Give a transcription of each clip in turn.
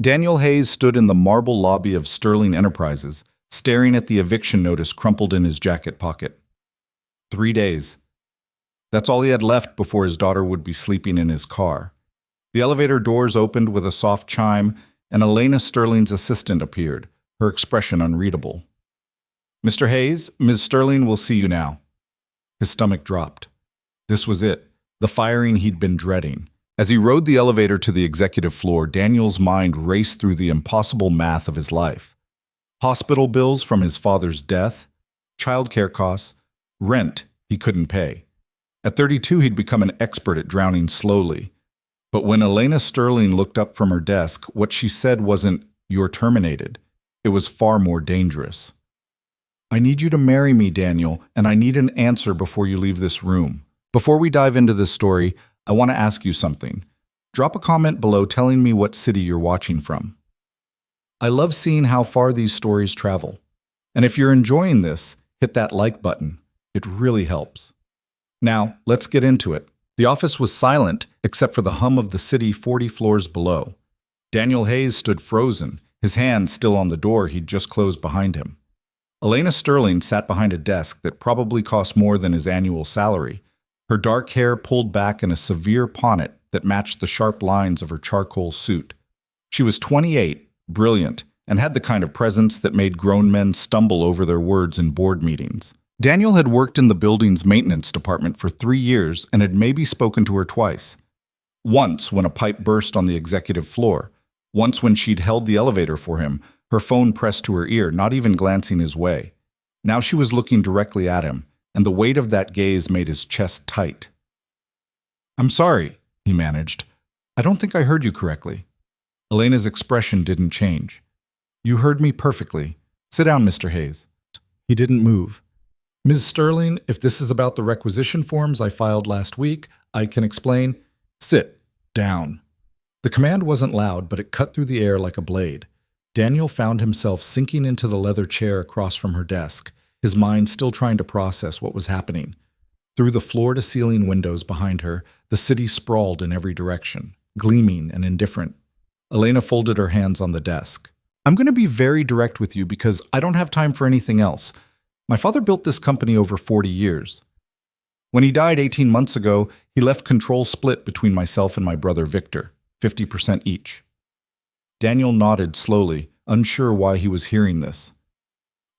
Daniel Hayes stood in the marble lobby of Sterling Enterprises, staring at the eviction notice crumpled in his jacket pocket. 3 days. That's all he had left before his daughter would be sleeping in his car. The elevator doors opened with a soft chime, and Elena Sterling's assistant appeared, her expression unreadable. "Mr. Hayes, Ms. Sterling will see you now." His stomach dropped. This was it, the firing he'd been dreading. As he rode the elevator to the executive floor, Daniel's mind raced through the impossible math of his life. Hospital bills from his father's death, childcare costs, rent he couldn't pay. At 32, he'd become an expert at drowning slowly. But when Elena Sterling looked up from her desk, what she said wasn't, "You're terminated." It was far more dangerous. "I need you to marry me, Daniel, and I need an answer before you leave this room. Before we dive into this story, I want to ask you something. Drop a comment below telling me what city you're watching from. I love seeing how far these stories travel. And if you're enjoying this, hit that like button. It really helps. Now, let's get into it. The office was silent except for the hum of the city 40 floors below. Daniel Hayes stood frozen, his hand still on the door he'd just closed behind him. Elena Sterling sat behind a desk that probably cost more than his annual salary, her dark hair pulled back in a severe ponnet that matched the sharp lines of her charcoal suit. She was 28, brilliant, and had the kind of presence that made grown men stumble over their words in board meetings. Daniel had worked in the building's maintenance department for 3 years and had maybe spoken to her twice. Once when a pipe burst on the executive floor, once when she'd held the elevator for him, her phone pressed to her ear, not even glancing his way. Now she was looking directly at him, and the weight of that gaze made his chest tight. "I'm sorry," he managed. "I don't think I heard you correctly." Elena's expression didn't change. "You heard me perfectly. Sit down, Mr. Hayes." He didn't move. "Ms. Sterling, if this is about the requisition forms I filed last week, I can explain." "Sit down." The command wasn't loud, but it cut through the air like a blade. Daniel found himself sinking into the leather chair across from her desk, his mind still trying to process what was happening. Through the floor-to-ceiling windows behind her, the city sprawled in every direction, gleaming and indifferent. Elena folded her hands on the desk. "I'm going to be very direct with you because I don't have time for anything else. My father built this company over 40 years. When he died 18 months ago, he left control split between myself and my brother Victor, 50% each." Daniel nodded slowly, unsure why he was hearing this.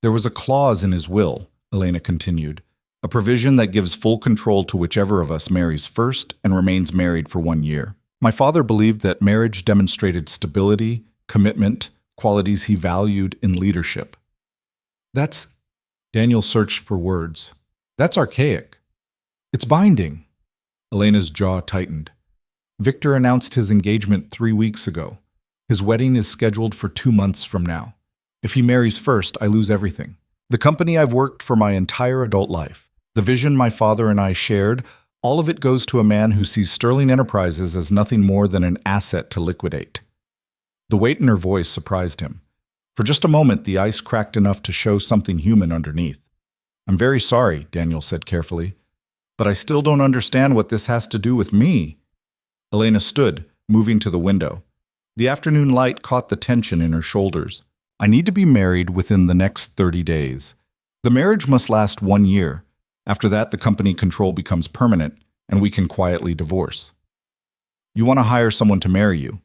"There was a clause in his will," Elena continued, "a provision that gives full control to whichever of us marries first and remains married for 1 year. My father believed that marriage demonstrated stability, commitment, qualities he valued in leadership." "That's..." Daniel searched for words. "That's archaic. It's binding." Elena's jaw tightened. "Victor announced his engagement 3 weeks ago. His wedding is scheduled for 2 months from now. If he marries first, I lose everything. The company I've worked for my entire adult life, the vision my father and I shared, all of it goes to a man who sees Sterling Enterprises as nothing more than an asset to liquidate." The weight in her voice surprised him. For just a moment, the ice cracked enough to show something human underneath. "I'm very sorry," Daniel said carefully, "but I still don't understand what this has to do with me." Elena stood, moving to the window. The afternoon light caught the tension in her shoulders. "I need to be married within the next 30 days. The marriage must last 1 year. After that, the company control becomes permanent, and we can quietly divorce. You want to hire someone to marry you.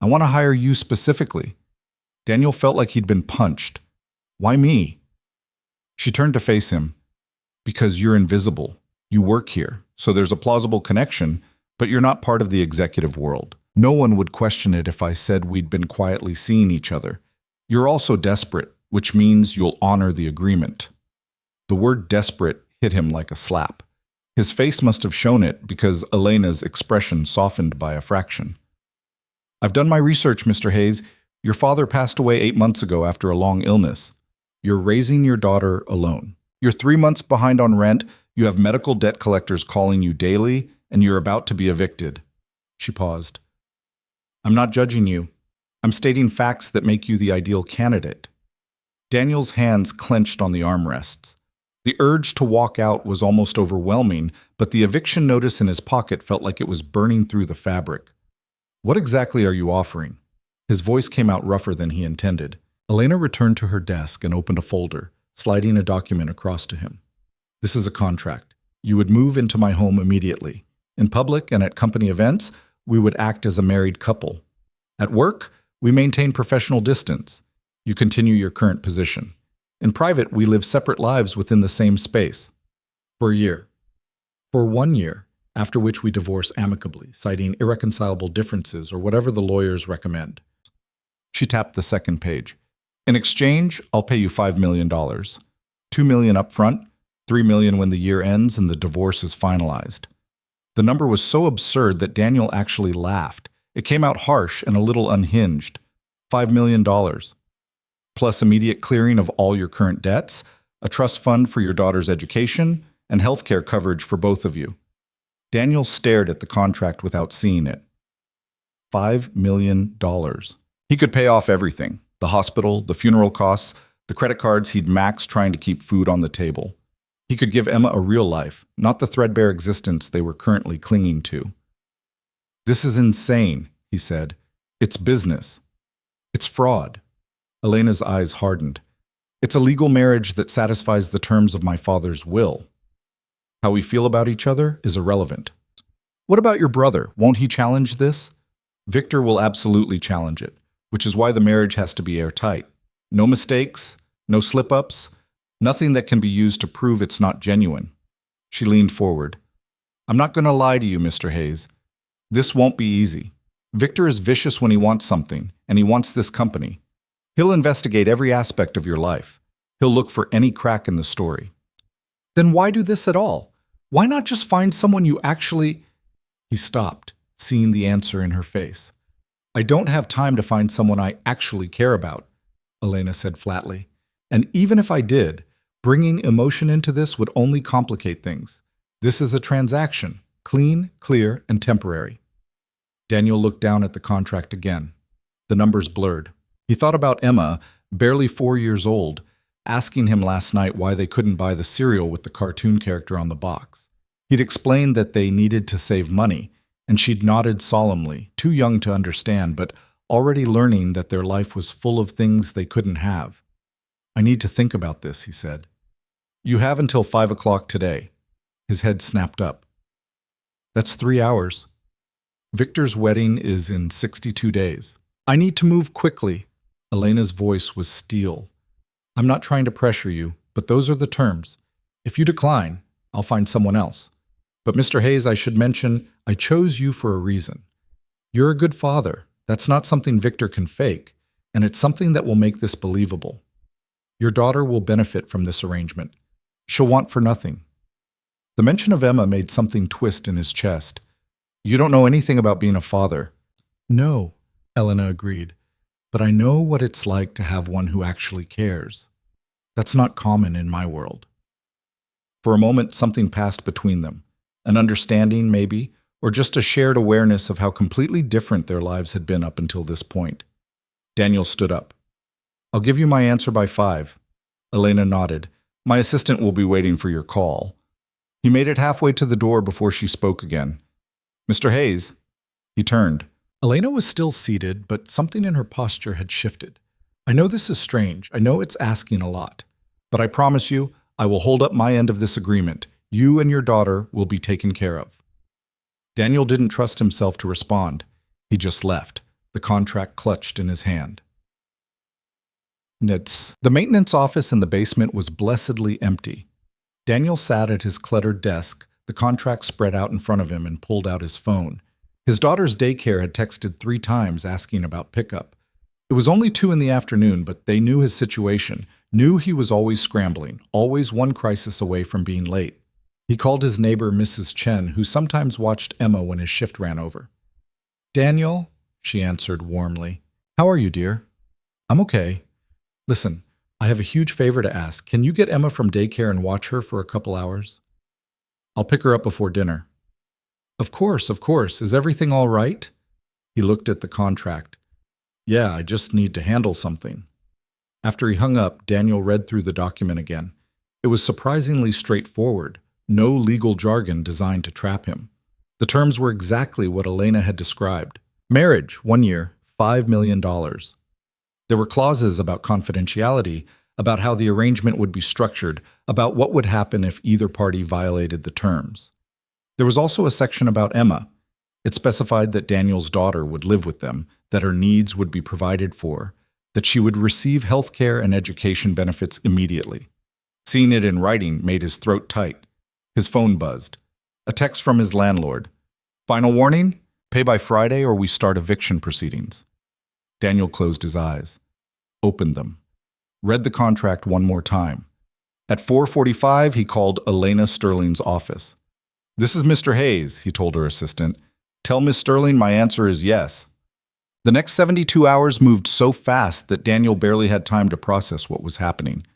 I want to hire you specifically." Daniel felt like he'd been punched. "Why me?" She turned to face him. "Because you're invisible. You work here, so there's a plausible connection, but you're not part of the executive world. No one would question it if I said we'd been quietly seeing each other. You're also desperate, which means you'll honor the agreement." The word desperate hit him like a slap. His face must have shown it because Elena's expression softened by a fraction. "I've done my research, Mr. Hayes. Your father passed away 8 months ago after a long illness. You're raising your daughter alone. You're 3 months behind on rent, you have medical debt collectors calling you daily, and you're about to be evicted." She paused. "I'm not judging you. I'm stating facts that make you the ideal candidate." Daniel's hands clenched on the armrests. The urge to walk out was almost overwhelming, but the eviction notice in his pocket felt like it was burning through the fabric. "What exactly are you offering?" His voice came out rougher than he intended. Elena returned to her desk and opened a folder, sliding a document across to him. This is a contract. You would move into my home immediately. In public and at company events, we would act as a married couple. At work, we maintain professional distance. You continue your current position. In private, we live separate lives within the same space. For a year. For 1 year, after which we divorce amicably, citing irreconcilable differences or whatever the lawyers recommend. She tapped the second page. In exchange, I'll pay you $5 million. $2 million up front, $3 million when the year ends and the divorce is finalized. The number was so absurd that Daniel actually laughed. It came out harsh and a little unhinged. $5 million. Plus immediate clearing of all your current debts, a trust fund for your daughter's education, and health care coverage for both of you. Daniel stared at the contract without seeing it. $5 million. He could pay off everything. The hospital, the funeral costs, the credit cards he'd maxed trying to keep food on the table. He could give Emma a real life, not the threadbare existence they were currently clinging to. This is insane, he said. It's business. It's fraud. Elena's eyes hardened. It's a legal marriage that satisfies the terms of my father's will. How we feel about each other is irrelevant. What about your brother? Won't he challenge this? Victor will absolutely challenge it, which is why the marriage has to be airtight. No mistakes, no slip-ups, nothing that can be used to prove it's not genuine. She leaned forward. I'm not going to lie to you, Mr. Hayes. This won't be easy. Victor is vicious when he wants something, and he wants this company. He'll investigate every aspect of your life. He'll look for any crack in the story. Then why do this at all? Why not just find someone you actually... He stopped, seeing the answer in her face. I don't have time to find someone I actually care about, Elena said flatly. And even if I did, bringing emotion into this would only complicate things. This is a transaction, clean, clear, and temporary. Daniel looked down at the contract again. The numbers blurred. He thought about Emma, barely 4 years old, asking him last night why they couldn't buy the cereal with the cartoon character on the box. He'd explained that they needed to save money, and she'd nodded solemnly, too young to understand, but already learning that their life was full of things they couldn't have. I need to think about this, he said. You have until 5 o'clock today. His head snapped up. That's 3 hours. Victor's wedding is in 62 days. I need to move quickly. Elena's voice was steel. I'm not trying to pressure you, but those are the terms. If you decline, I'll find someone else. But Mr. Hayes, I should mention, I chose you for a reason. You're a good father. That's not something Victor can fake, and it's something that will make this believable. Your daughter will benefit from this arrangement. She'll want for nothing. The mention of Emma made something twist in his chest. You don't know anything about being a father. No, Elena agreed. But I know what it's like to have one who actually cares. That's not common in my world. For a moment, something passed between them. An understanding, maybe, or just a shared awareness of how completely different their lives had been up until this point. Daniel stood up. I'll give you my answer by 5. Elena nodded. My assistant will be waiting for your call. He made it halfway to the door before she spoke again. Mr. Hayes. He turned. Elena was still seated, but something in her posture had shifted. I know this is strange. I know it's asking a lot. But I promise you, I will hold up my end of this agreement. You and your daughter will be taken care of. Daniel didn't trust himself to respond. He just left, the contract clutched in his hand. The maintenance office in the basement was blessedly empty. Daniel sat at his cluttered desk, the contract spread out in front of him, and pulled out his phone. His daughter's daycare had texted 3 times asking about pickup. It was only 2 in the afternoon, but they knew his situation, knew he was always scrambling, always one crisis away from being late. He called his neighbor, Mrs. Chen, who sometimes watched Emma when his shift ran over. Daniel, she answered warmly. How are you, dear? I'm okay. Listen, I have a huge favor to ask. Can you get Emma from daycare and watch her for a couple hours? I'll pick her up before dinner. Of course, of course. Is everything all right? He looked at the contract. Yeah, I just need to handle something. After he hung up, Daniel read through the document again. It was surprisingly straightforward. No legal jargon designed to trap him. The terms were exactly what Elena had described. Marriage, 1 year, $5 million. There were clauses about confidentiality, about how the arrangement would be structured, about what would happen if either party violated the terms. There was also a section about Emma. It specified that Daniel's daughter would live with them, that her needs would be provided for, that she would receive health care and education benefits immediately. Seeing it in writing made his throat tight. His phone buzzed. A text from his landlord. Final warning? Pay by Friday or we start eviction proceedings. Daniel closed his eyes, opened them, read the contract one more time. At 4:45, he called Elena Sterling's office. This is Mr. Hayes, he told her assistant. Tell Miss Sterling my answer is yes. The next 72 hours moved so fast that Daniel barely had time to process what was happening.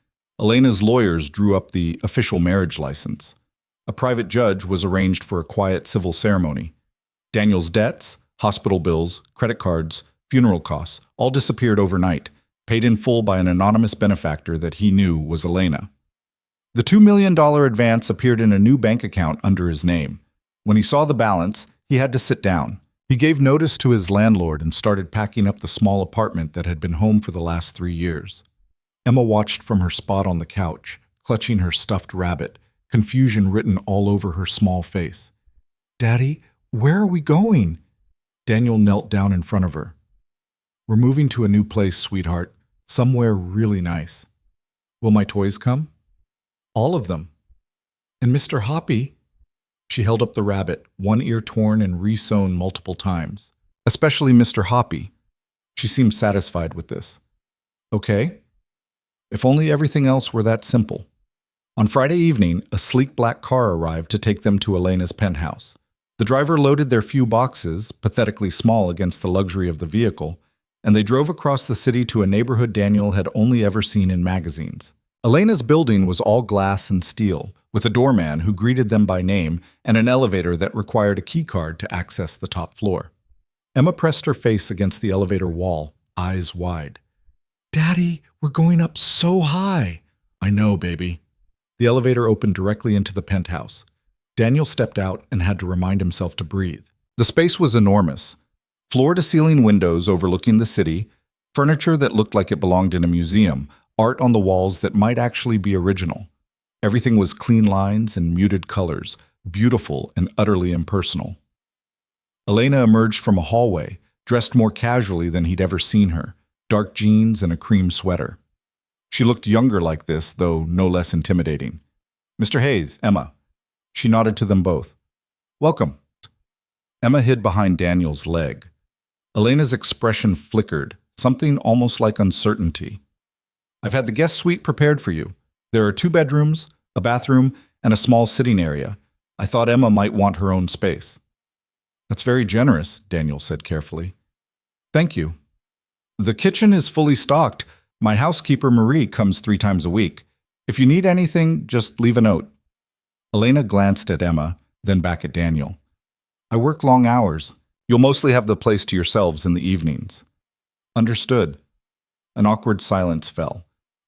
Elena's lawyers drew up the official marriage license. A private judge was arranged for a quiet civil ceremony. Daniel's debts, hospital bills, credit cards, funeral costs all disappeared overnight, paid in full by an anonymous benefactor that he knew was Elena. The $2 million advance appeared in a new bank account under his name. When he saw the balance, he had to sit down. He gave notice to his landlord and started packing up the small apartment that had been home for the last 3 years. Emma watched from her spot on the couch, clutching her stuffed rabbit, confusion written all over her small face. Daddy, where are we going? Daniel knelt down in front of her. We're moving to a new place, sweetheart. Somewhere really nice. Will my toys come? All of them. And Mr. Hoppy? She held up the rabbit, one ear torn and re-sewn multiple times. Especially Mr. Hoppy. She seemed satisfied with this. Okay. If only everything else were that simple. On Friday evening, a sleek black car arrived to take them to Elena's penthouse. The driver loaded their few boxes, pathetically small against the luxury of the vehicle, and they drove across the city to a neighborhood Daniel had only ever seen in magazines. Elena's building was all glass and steel, with a doorman who greeted them by name and an elevator that required a keycard to access the top floor. Emma pressed her face against the elevator wall, eyes wide. Daddy, we're going up so high. I know, baby. The elevator opened directly into the penthouse. Daniel stepped out and had to remind himself to breathe. The space was enormous. Floor-to-ceiling windows overlooking the city, furniture that looked like it belonged in a museum, art on the walls that might actually be original. Everything was clean lines and muted colors, beautiful and utterly impersonal. Elena emerged from a hallway, dressed more casually than he'd ever seen her, dark jeans and a cream sweater. She looked younger like this, though no less intimidating. Mr. Hayes, Emma. She nodded to them both. Welcome. Emma hid behind Daniel's leg. Elena's expression flickered, something almost like uncertainty. I've had the guest suite prepared for you. There are 2 bedrooms, a bathroom, and a small sitting area. I thought Emma might want her own space. That's very generous, Daniel said carefully. Thank you. The kitchen is fully stocked. My housekeeper Marie comes 3 times a week. If you need anything, just leave a note. Elena glanced at Emma, then back at Daniel. I work long hours. You'll mostly have the place to yourselves in the evenings. Understood. An awkward silence fell.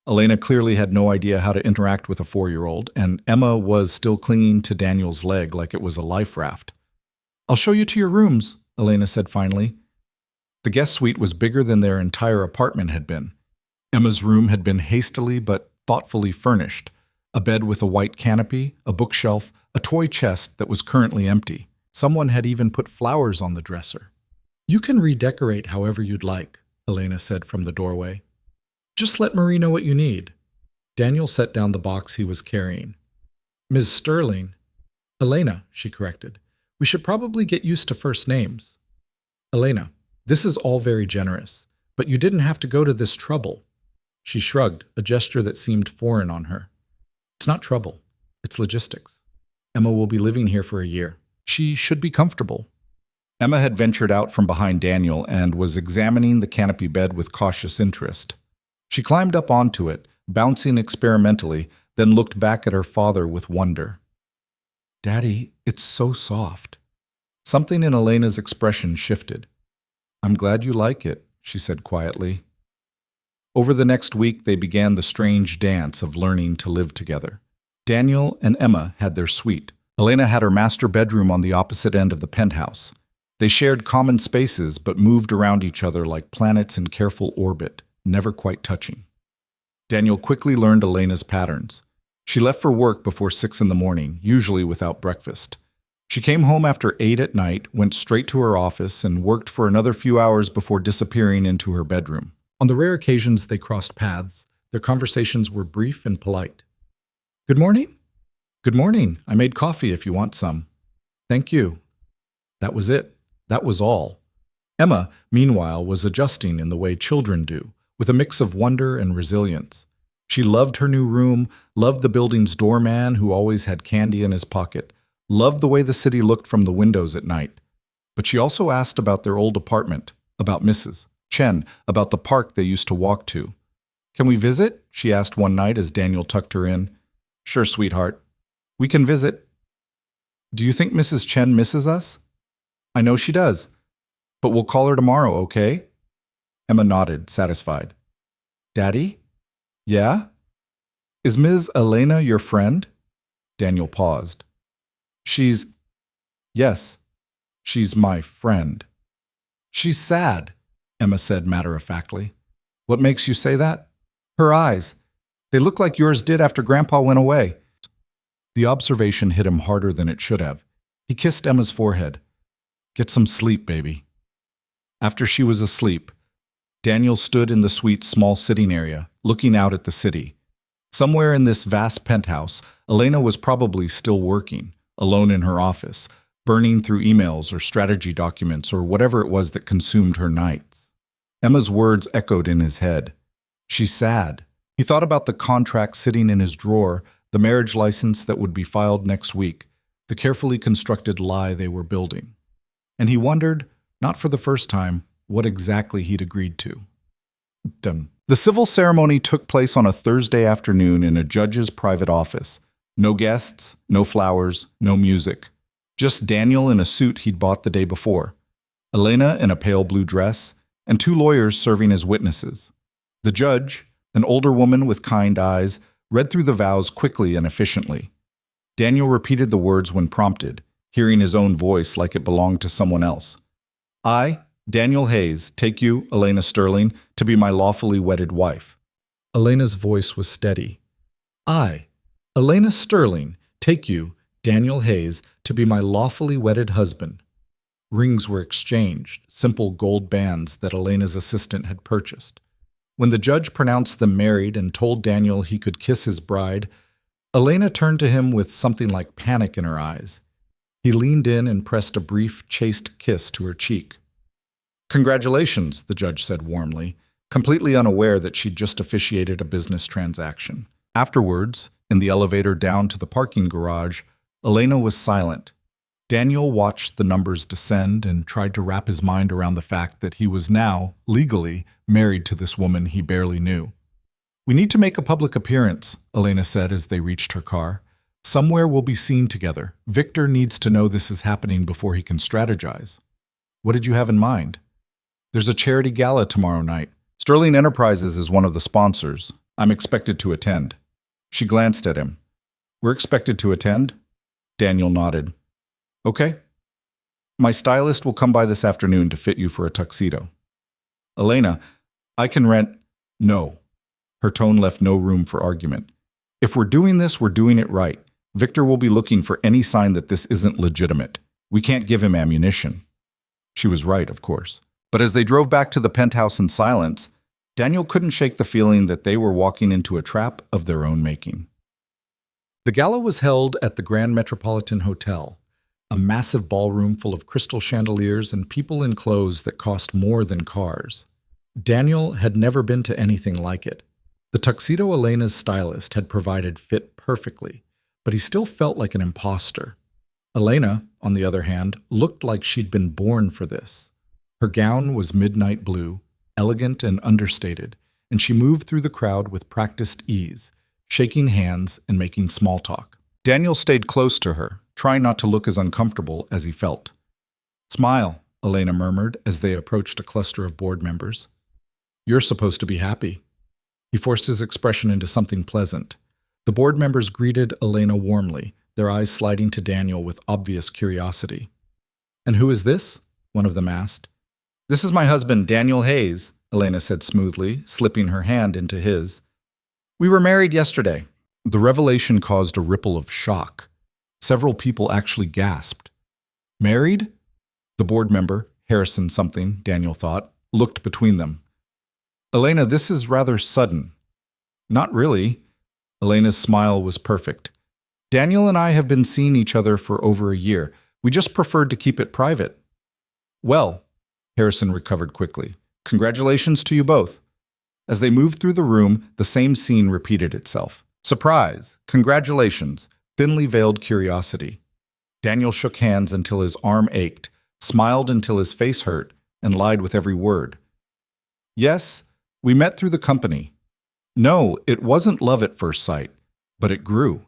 Elena clearly had no idea how to interact with a 4-year-old, and Emma was still clinging to Daniel's leg like it was a life raft. I'll show you to your rooms, Elena said finally. The guest suite was bigger than their entire apartment had been. Emma's room had been hastily but thoughtfully furnished. A bed with a white canopy, a bookshelf, a toy chest that was currently empty. Someone had even put flowers on the dresser. You can redecorate however you'd like, Elena said from the doorway. Just let Marie know what you need. Daniel set down the box he was carrying. Ms. Sterling. Elena, she corrected. We should probably get used to first names. Elena, this is all very generous, but you didn't have to go to this trouble. She shrugged, a gesture that seemed foreign on her. It's not trouble. It's logistics. Emma will be living here for a year. She should be comfortable. Emma had ventured out from behind Daniel and was examining the canopy bed with cautious interest. She climbed up onto it, bouncing experimentally, then looked back at her father with wonder. Daddy, it's so soft. Something in Elena's expression shifted. I'm glad you like it, she said quietly. Over the next week, they began the strange dance of learning to live together. Daniel and Emma had their suite. Elena had her master bedroom on the opposite end of the penthouse. They shared common spaces but moved around each other like planets in careful orbit, never quite touching. Daniel quickly learned Elena's patterns. She left for work before 6 in the morning, usually without breakfast. She came home after 8 at night, went straight to her office, and worked for another few hours before disappearing into her bedroom. On the rare occasions they crossed paths, their conversations were brief and polite. "Good morning?" "Good morning. I made coffee if you want some." "Thank you." That was it. That was all. Emma, meanwhile, was adjusting in the way children do, with a mix of wonder and resilience. She loved her new room, loved the building's doorman who always had candy in his pocket, loved the way the city looked from the windows at night. But she also asked about their old apartment, about Mrs. Chen, about the park they used to walk to. "Can we visit?" she asked one night as Daniel tucked her in. "Sure, sweetheart. We can visit." "Do you think Mrs. Chen misses us?" "I know she does. But we'll call her tomorrow, okay?" Emma nodded, satisfied. "Daddy?" "Yeah?" "Is Ms. Elena your friend?" Daniel paused. Yes, she's my friend." "She's sad," Emma said matter-of-factly. "What makes you say that?" "Her eyes. They look like yours did after Grandpa went away." The observation hit him harder than it should have. He kissed Emma's forehead. "Get some sleep, baby." After she was asleep, Daniel stood in the suite's small sitting area, looking out at the city. Somewhere in this vast penthouse, Elena was probably still working, alone in her office, burning through emails or strategy documents or whatever it was that consumed her nights. Emma's words echoed in his head. She's sad. He thought about the contract sitting in his drawer, the marriage license that would be filed next week, the carefully constructed lie they were building. And he wondered, not for the first time, what exactly he'd agreed to. The civil ceremony took place on a Thursday afternoon in a judge's private office. No guests, no flowers, no music. Just Daniel in a suit he'd bought the day before, Elena in a pale blue dress, and 2 lawyers serving as witnesses. The judge, an older woman with kind eyes, read through the vows quickly and efficiently. Daniel repeated the words when prompted, hearing his own voice like it belonged to someone else. "I, Daniel Hayes, take you, Elena Sterling, to be my lawfully wedded wife." Elena's voice was steady. "I, Elena Sterling, take you, Daniel Hayes, to be my lawfully wedded husband." Rings were exchanged, simple gold bands that Elena's assistant had purchased. When the judge pronounced them married and told Daniel he could kiss his bride, Elena turned to him with something like panic in her eyes. He leaned in and pressed a brief, chaste kiss to her cheek. "Congratulations," the judge said warmly, completely unaware that she'd just officiated a business transaction. Afterwards, in the elevator down to the parking garage, Elena was silent. Daniel watched the numbers descend and tried to wrap his mind around the fact that he was now, legally, married to this woman he barely knew. "We need to make a public appearance," Elena said as they reached her car. "Somewhere we'll be seen together. Victor needs to know this is happening before he can strategize." "What did you have in mind?" "There's a charity gala tomorrow night. Sterling Enterprises is one of the sponsors. I'm expected to attend." She glanced at him. "We're expected to attend?" Daniel nodded. "Okay. My stylist will come by this afternoon to fit you for a tuxedo." "Elena, I can rent—" "No." Her tone left no room for argument. "If we're doing this, we're doing it right. Victor will be looking for any sign that this isn't legitimate. We can't give him ammunition." She was right, of course. But as they drove back to the penthouse in silence, Daniel couldn't shake the feeling that they were walking into a trap of their own making. The gala was held at the Grand Metropolitan Hotel, a massive ballroom full of crystal chandeliers and people in clothes that cost more than cars. Daniel had never been to anything like it. The tuxedo Elena's stylist had provided fit perfectly, but he still felt like an imposter. Elena, on the other hand, looked like she'd been born for this. Her gown was midnight blue, elegant and understated, and she moved through the crowd with practiced ease, shaking hands and making small talk. Daniel stayed close to her, trying not to look as uncomfortable as he felt. "Smile," Elena murmured as they approached a cluster of board members. "You're supposed to be happy." He forced his expression into something pleasant. The board members greeted Elena warmly, their eyes sliding to Daniel with obvious curiosity. "And who is this?" one of them asked. This is my husband, Daniel Hayes, Elena said smoothly, slipping her hand into his. We were married yesterday. The revelation caused a ripple of shock. Several people actually gasped. Married? The board member, Harrison something, Daniel thought, looked between them. Elena, this is rather sudden. Not really. Elena's smile was perfect. Daniel and I have been seeing each other for over a year. We just preferred to keep it private. Well, Harrison recovered quickly. Congratulations to you both. As they moved through the room, the same scene repeated itself. Surprise, congratulations, thinly veiled curiosity. Daniel shook hands until his arm ached, smiled until his face hurt, and lied with every word. Yes, we met through the company. No, it wasn't love at first sight, but it grew.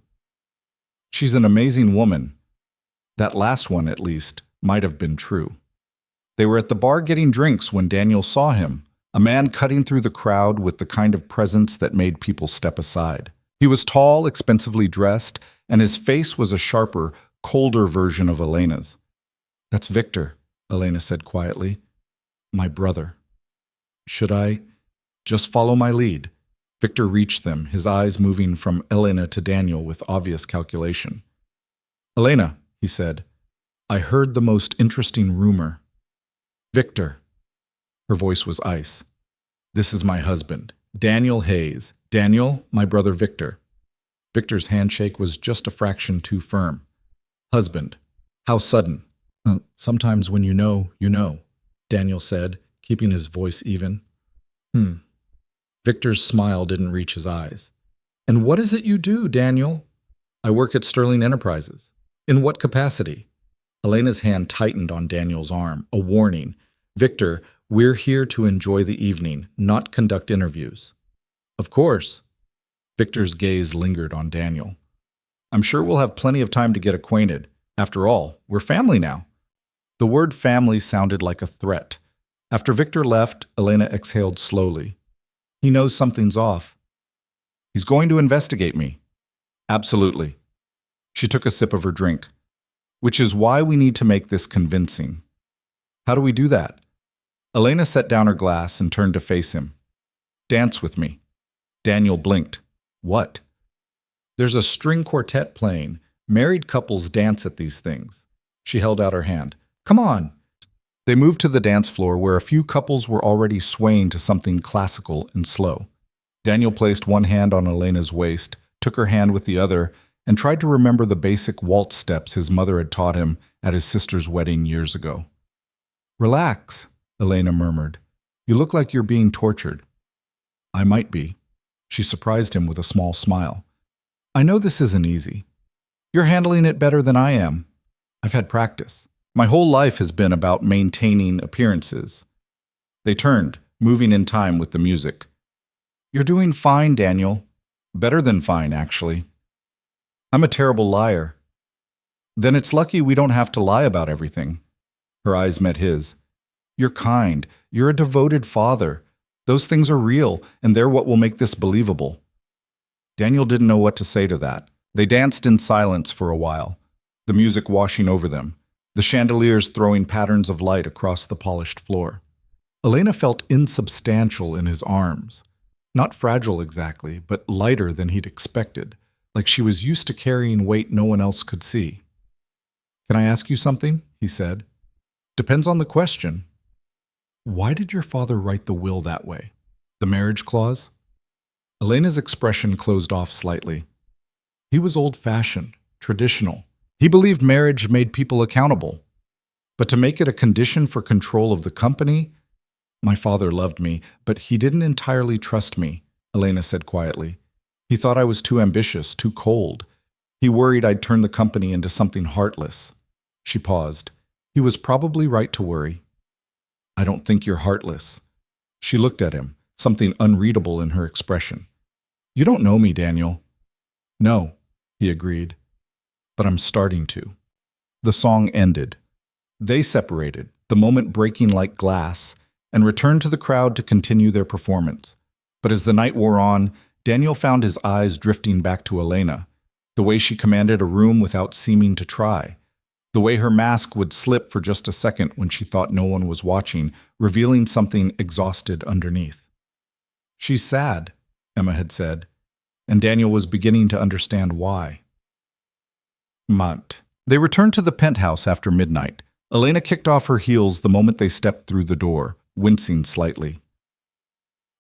She's an amazing woman. That last one, at least, might have been true. They were at the bar getting drinks when Daniel saw him, a man cutting through the crowd with the kind of presence that made people step aside. He was tall, expensively dressed, and his face was a sharper, colder version of Elena's. That's Victor, Elena said quietly. My brother. Should I just follow my lead? Victor reached them, his eyes moving from Elena to Daniel with obvious calculation. Elena, he said, I heard the most interesting rumor. Victor. Her voice was ice. This is my husband, Daniel Hayes. Daniel, my brother Victor. Victor's handshake was just a fraction too firm. Husband. How sudden. Sometimes when you know, Daniel said, keeping his voice even. Victor's smile didn't reach his eyes. And what is it you do, Daniel? I work at Sterling Enterprises. In what capacity? Elena's hand tightened on Daniel's arm, a warning. Victor, we're here to enjoy the evening, not conduct interviews. Of course. Victor's gaze lingered on Daniel. I'm sure we'll have plenty of time to get acquainted. After all, we're family now. The word family sounded like a threat. After Victor left, Elena exhaled slowly. He knows something's off. He's going to investigate me. Absolutely. She took a sip of her drink. Which is why we need to make this convincing. How do we do that? Elena set down her glass and turned to face him. Dance with me. Daniel blinked. What? There's a string quartet playing. Married couples dance at these things. She held out her hand. Come on. They moved to the dance floor where a few couples were already swaying to something classical and slow. Daniel placed one hand on Elena's waist, took her hand with the other, and tried to remember the basic waltz steps his mother had taught him at his sister's wedding years ago. Relax, Elena murmured. You look like you're being tortured. I might be. She surprised him with a small smile. I know this isn't easy. You're handling it better than I am. I've had practice. My whole life has been about maintaining appearances. They turned, moving in time with the music. You're doing fine, Daniel. Better than fine, actually. I'm a terrible liar. Then it's lucky we don't have to lie about everything. Her eyes met his. You're kind. You're a devoted father. Those things are real, and they're what will make this believable. Daniel didn't know what to say to that. They danced in silence for a while, the music washing over them, the chandeliers throwing patterns of light across the polished floor. Elena felt insubstantial in his arms. Not fragile exactly, but lighter than he'd expected, like she was used to carrying weight no one else could see. Can I ask you something? He said. Depends on the question. Why did your father write the will that way? The marriage clause? Elena's expression closed off slightly. He was old-fashioned, traditional. He believed marriage made people accountable. But to make it a condition for control of the company? My father loved me, but he didn't entirely trust me, Elena said quietly. He thought I was too ambitious, too cold. He worried I'd turn the company into something heartless. She paused. He was probably right to worry. I don't think you're heartless. She looked at him, something unreadable in her expression. You don't know me, Daniel. No, he agreed. But I'm starting to. The song ended. They separated, the moment breaking like glass, and returned to the crowd to continue their performance. But as the night wore on, Daniel found his eyes drifting back to Elena, the way she commanded a room without seeming to try, The way her mask would slip for just a second when she thought no one was watching, revealing something exhausted underneath. "She's sad," Emma had said, and Daniel was beginning to understand why. They returned to the penthouse after midnight. Elena kicked off her heels the moment they stepped through the door, wincing slightly.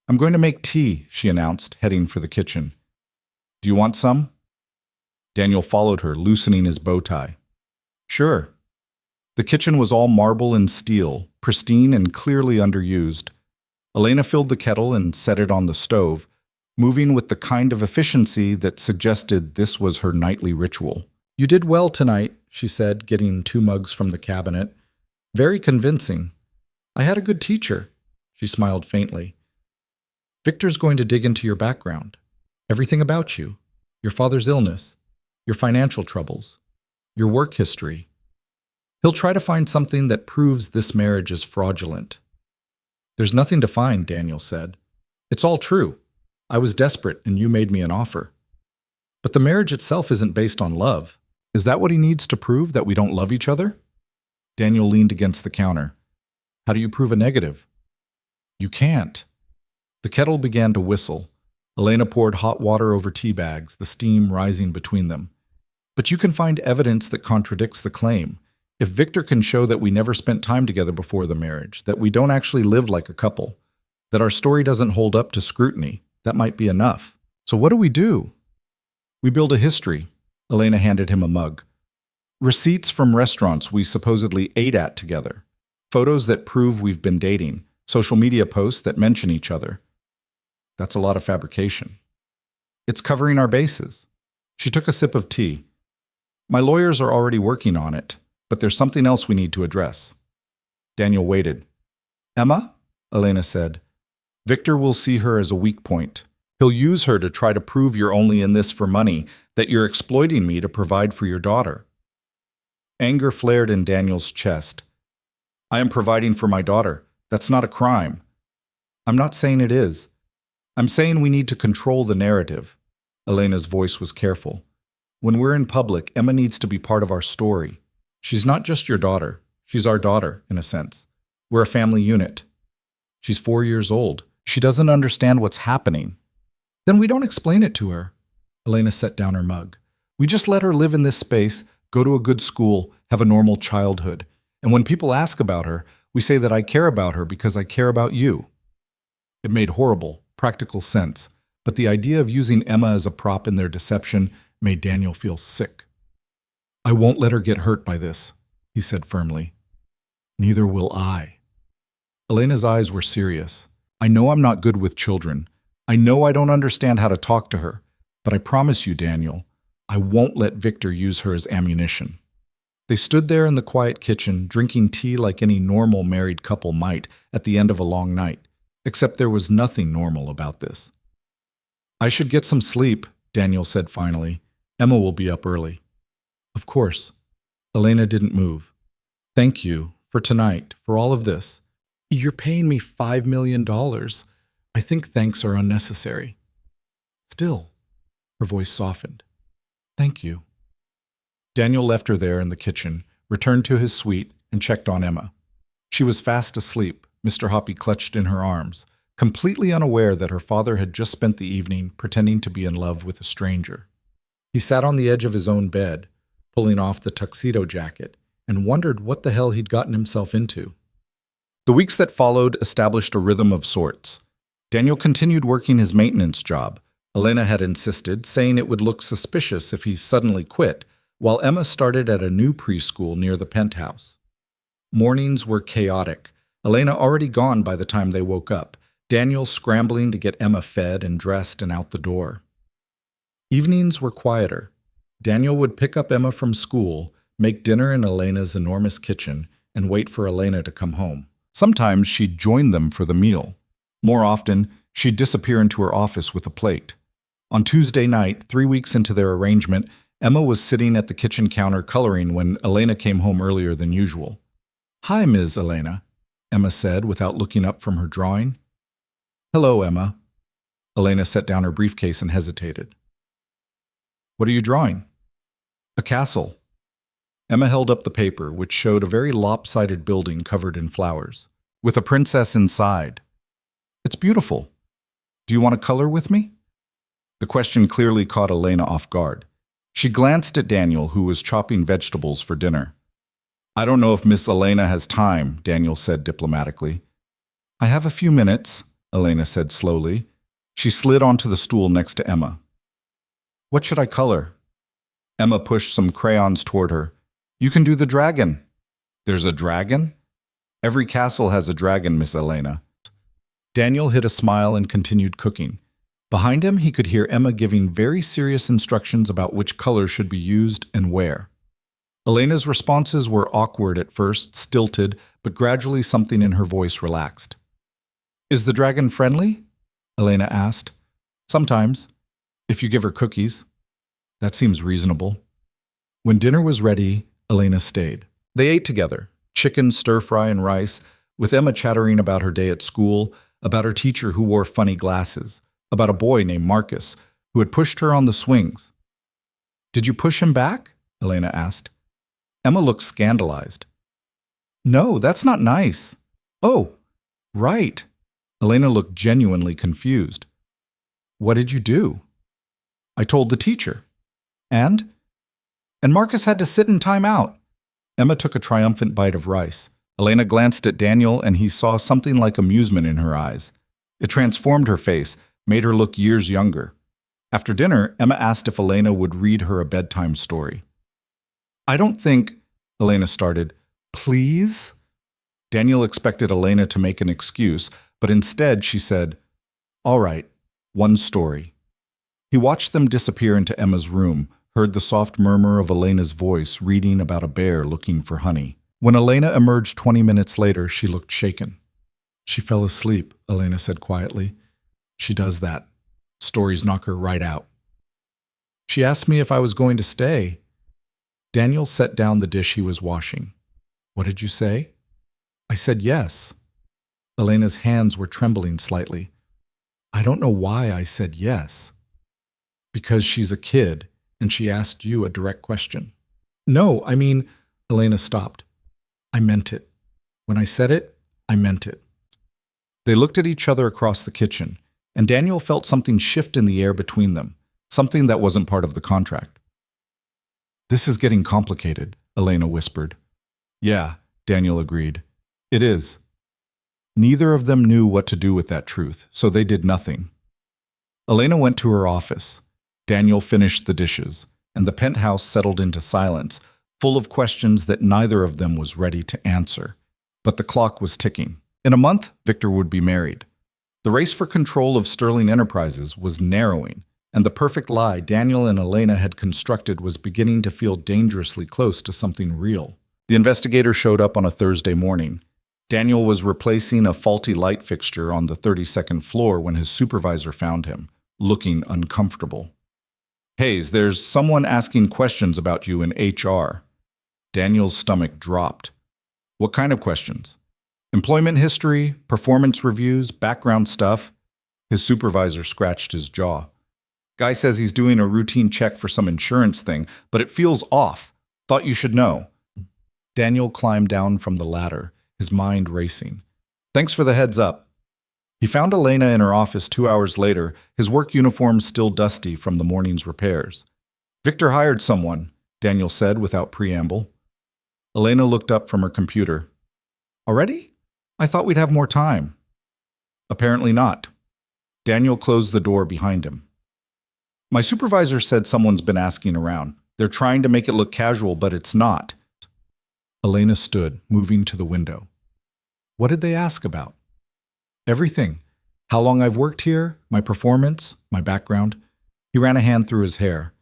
"I'm going to make tea," she announced, heading for the kitchen. "Do you want some?" Daniel followed her, loosening his bow tie. "Sure." The kitchen was all marble and steel, pristine and clearly underused. Elena filled the kettle and set it on the stove, moving with the kind of efficiency that suggested this was her nightly ritual. "You did well tonight," she said, getting 2 mugs from the cabinet. "Very convincing. I had a good teacher." She smiled faintly. "Victor's going to dig into your background. Everything about you. Your father's illness. Your financial troubles. Your work history. He'll try to find something that proves this marriage is fraudulent." "There's nothing to find," Daniel said. "It's all true. I was desperate and you made me an offer. But the marriage itself isn't based on love. Is that what he needs to prove, that we don't love each other?" Daniel leaned against the counter. "How do you prove a negative?" "You can't." The kettle began to whistle. Elena poured hot water over tea bags, the steam rising between them. "But you can find evidence that contradicts the claim. If Victor can show that we never spent time together before the marriage, that we don't actually live like a couple, that our story doesn't hold up to scrutiny, that might be enough. So what do we do?" "We build a history." Elena handed him a mug. "Receipts from restaurants we supposedly ate at together. Photos that prove we've been dating. Social media posts that mention each other." "That's a lot of fabrication." "It's covering our bases." She took a sip of tea. "My lawyers are already working on it, but there's something else we need to address." Daniel waited. "Emma?" Elena said. "Victor will see her as a weak point. He'll use her to try to prove you're only in this for money, that you're exploiting me to provide for your daughter." Anger flared in Daniel's chest. "I am providing for my daughter. That's not a crime." "I'm not saying it is. I'm saying we need to control the narrative." Elena's voice was careful. "When we're in public, Emma needs to be part of our story. She's not just your daughter. She's our daughter, in a sense. We're a family unit. She's 4 years old. She doesn't understand what's happening." "Then we don't explain it to her." Elena set down her mug. "We just let her live in this space, go to a good school, have a normal childhood. And when people ask about her, we say that I care about her because I care about you." It made horrible, practical sense, but the idea of using Emma as a prop in their deception made Daniel feel sick. "I won't let her get hurt by this," he said firmly. "Neither will I." Elena's eyes were serious. "I know I'm not good with children. I know I don't understand how to talk to her, but I promise you, Daniel, I won't let Victor use her as ammunition." They stood there in the quiet kitchen, drinking tea like any normal married couple might at the end of a long night, except there was nothing normal about this. "I should get some sleep," Daniel said finally. "Emma will be up early." "Of course." Elena didn't move. "Thank you for tonight, for all of this. You're paying me $5 million. I think thanks are unnecessary." "Still," her voice softened. "Thank you." Daniel left her there in the kitchen, returned to his suite, and checked on Emma. She was fast asleep, Mr. Hoppy clutched in her arms, completely unaware that her father had just spent the evening pretending to be in love with a stranger. He sat on the edge of his own bed, pulling off the tuxedo jacket, and wondered what the hell he'd gotten himself into. The weeks that followed established a rhythm of sorts. Daniel continued working his maintenance job. Elena had insisted, saying it would look suspicious if he suddenly quit, while Emma started at a new preschool near the penthouse. Mornings were chaotic. Elena already gone by the time they woke up, Daniel scrambling to get Emma fed and dressed and out the door. Evenings were quieter. Daniel would pick up Emma from school, make dinner in Elena's enormous kitchen, and wait for Elena to come home. Sometimes she'd join them for the meal. More often, she'd disappear into her office with a plate. On Tuesday night, 3 weeks into their arrangement, Emma was sitting at the kitchen counter coloring when Elena came home earlier than usual. "Hi, Ms. Elena," Emma said without looking up from her drawing. "Hello, Emma." Elena set down her briefcase and hesitated. "What are you drawing?" "A castle." Emma held up the paper, which showed a very lopsided building covered in flowers, with a princess inside. It's beautiful. Do you want to color with me? The question clearly caught Elena off guard. She glanced at Daniel, who was chopping vegetables for dinner. I don't know if Miss Elena has time, Daniel said diplomatically. I have a few minutes, Elena said slowly. She slid onto the stool next to Emma. What should I color? Emma pushed some crayons toward her. You can do the dragon. There's a dragon? Every castle has a dragon, Miss Elena. Daniel hid a smile and continued cooking. Behind him, he could hear Emma giving very serious instructions about which color should be used and where. Elena's responses were awkward at first, stilted, but gradually something in her voice relaxed. Is the dragon friendly? Elena asked. Sometimes, if you give her cookies. That seems reasonable. When dinner was ready, Elena stayed. They ate together, chicken, stir-fry, and rice, with Emma chattering about her day at school, about her teacher who wore funny glasses, about a boy named Marcus who had pushed her on the swings. Did you push him back? Elena asked. Emma looked scandalized. No, that's not nice. Oh, right. Elena looked genuinely confused. What did you do? I told the teacher. And? And Marcus had to sit in time out. Emma took a triumphant bite of rice. Elena glanced at Daniel and he saw something like amusement in her eyes. It transformed her face, made her look years younger. After dinner, Emma asked if Elena would read her a bedtime story. I don't think, Elena started. Please? Daniel expected Elena to make an excuse, but instead she said, All right, one story. He watched them disappear into Emma's room, heard the soft murmur of Elena's voice reading about a bear looking for honey. When Elena emerged 20 minutes later, she looked shaken. She fell asleep, Elena said quietly. She does that. Stories knock her right out. She asked me if I was going to stay. Daniel set down the dish he was washing. What did you say? I said yes. Elena's hands were trembling slightly. I don't know why I said yes. Because she's a kid, and she asked you a direct question. No, I mean, Elena stopped. I meant it. When I said it, I meant it. They looked at each other across the kitchen, and Daniel felt something shift in the air between them, something that wasn't part of the contract. This is getting complicated, Elena whispered. Yeah, Daniel agreed. It is. Neither of them knew what to do with that truth, so they did nothing. Elena went to her office. Daniel finished the dishes, and the penthouse settled into silence, full of questions that neither of them was ready to answer. But the clock was ticking. In a month, Victor would be married. The race for control of Sterling Enterprises was narrowing, and the perfect lie Daniel and Elena had constructed was beginning to feel dangerously close to something real. The investigator showed up on a Thursday morning. Daniel was replacing a faulty light fixture on the 32nd floor when his supervisor found him, looking uncomfortable. Hayes, there's someone asking questions about you in HR. Daniel's stomach dropped. What kind of questions? Employment history, performance reviews, background stuff? His supervisor scratched his jaw. Guy says he's doing a routine check for some insurance thing, but it feels off. Thought you should know. Daniel climbed down from the ladder, his mind racing. Thanks for the heads up. He found Elena in her office 2 hours later, his work uniform still dusty from the morning's repairs. Victor hired someone, Daniel said without preamble. Elena looked up from her computer. Already? I thought we'd have more time. Apparently not. Daniel closed the door behind him. My supervisor said someone's been asking around. They're trying to make it look casual, but it's not. Elena stood, moving to the window. What did they ask about? Everything. How long I've worked here, my performance, my background. He ran a hand through his hair.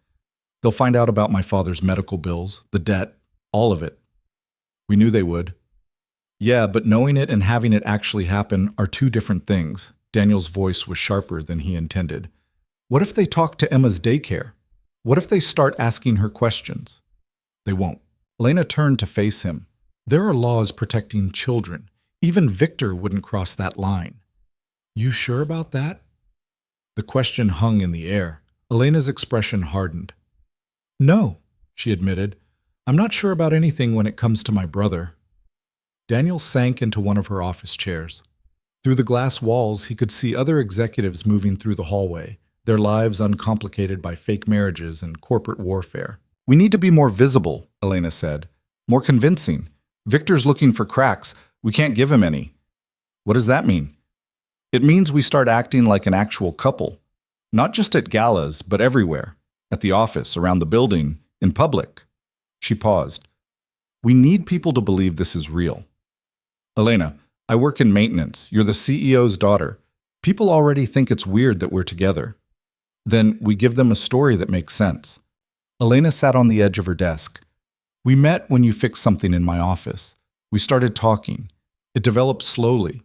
They'll find out about my father's medical bills, the debt, all of it. We knew they would. Yeah, but knowing it and having it actually happen are two different things. Daniel's voice was sharper than he intended. What if they talk to Emma's daycare? What if they start asking her questions? They won't. Elena turned to face him. There are laws protecting children. Even Victor wouldn't cross that line. You sure about that? The question hung in the air. Elena's expression hardened. No, she admitted. I'm not sure about anything when it comes to my brother. Daniel sank into one of her office chairs. Through the glass walls, he could see other executives moving through the hallway, their lives uncomplicated by fake marriages and corporate warfare. We need to be more visible, Elena said. More convincing. Victor's looking for cracks. We can't give him any. What does that mean? It means we start acting like an actual couple. Not just at galas, but everywhere. At the office, around the building, in public. She paused. We need people to believe this is real. Elena, I work in maintenance. You're the CEO's daughter. People already think it's weird that we're together. Then we give them a story that makes sense. Elena sat on the edge of her desk. We met when you fixed something in my office. We started talking. It developed slowly.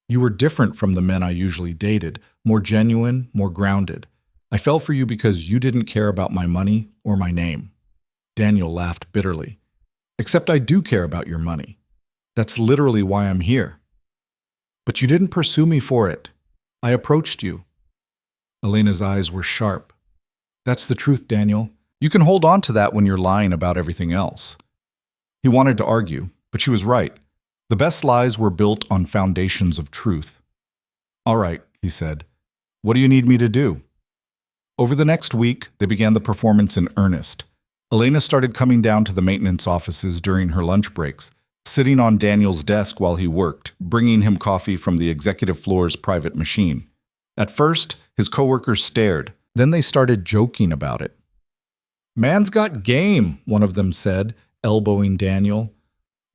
You were different from the men I usually dated, more genuine, more grounded. I fell for you because you didn't care about my money or my name. Daniel laughed bitterly. Except I do care about your money. That's literally why I'm here. But you didn't pursue me for it. I approached you. Elena's eyes were sharp. That's the truth, Daniel. You can hold on to that when you're lying about everything else. He wanted to argue, but she was right. The best lies were built on foundations of truth. All right, he said. What do you need me to do? Over the next week, they began the performance in earnest. Elena started coming down to the maintenance offices during her lunch breaks, sitting on Daniel's desk while he worked, bringing him coffee from the executive floor's private machine. At first, his coworkers stared. Then they started joking about it. Man's got game, one of them said, elbowing Daniel.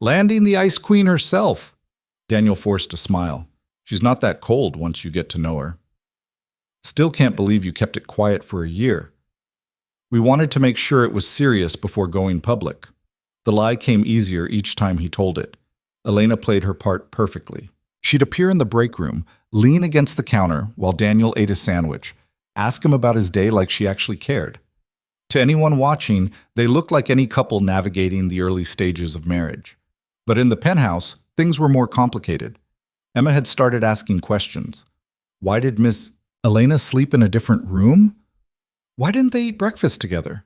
Landing the Ice Queen herself. Daniel forced a smile. She's not that cold once you get to know her. Still can't believe you kept it quiet for a year. We wanted to make sure it was serious before going public. The lie came easier each time he told it. Elena played her part perfectly. She'd appear in the break room, lean against the counter while Daniel ate a sandwich, ask him about his day like she actually cared. To anyone watching, they looked like any couple navigating the early stages of marriage. But in the penthouse, things were more complicated. Emma had started asking questions. Why did Miss Elena sleep in a different room? Why didn't they eat breakfast together?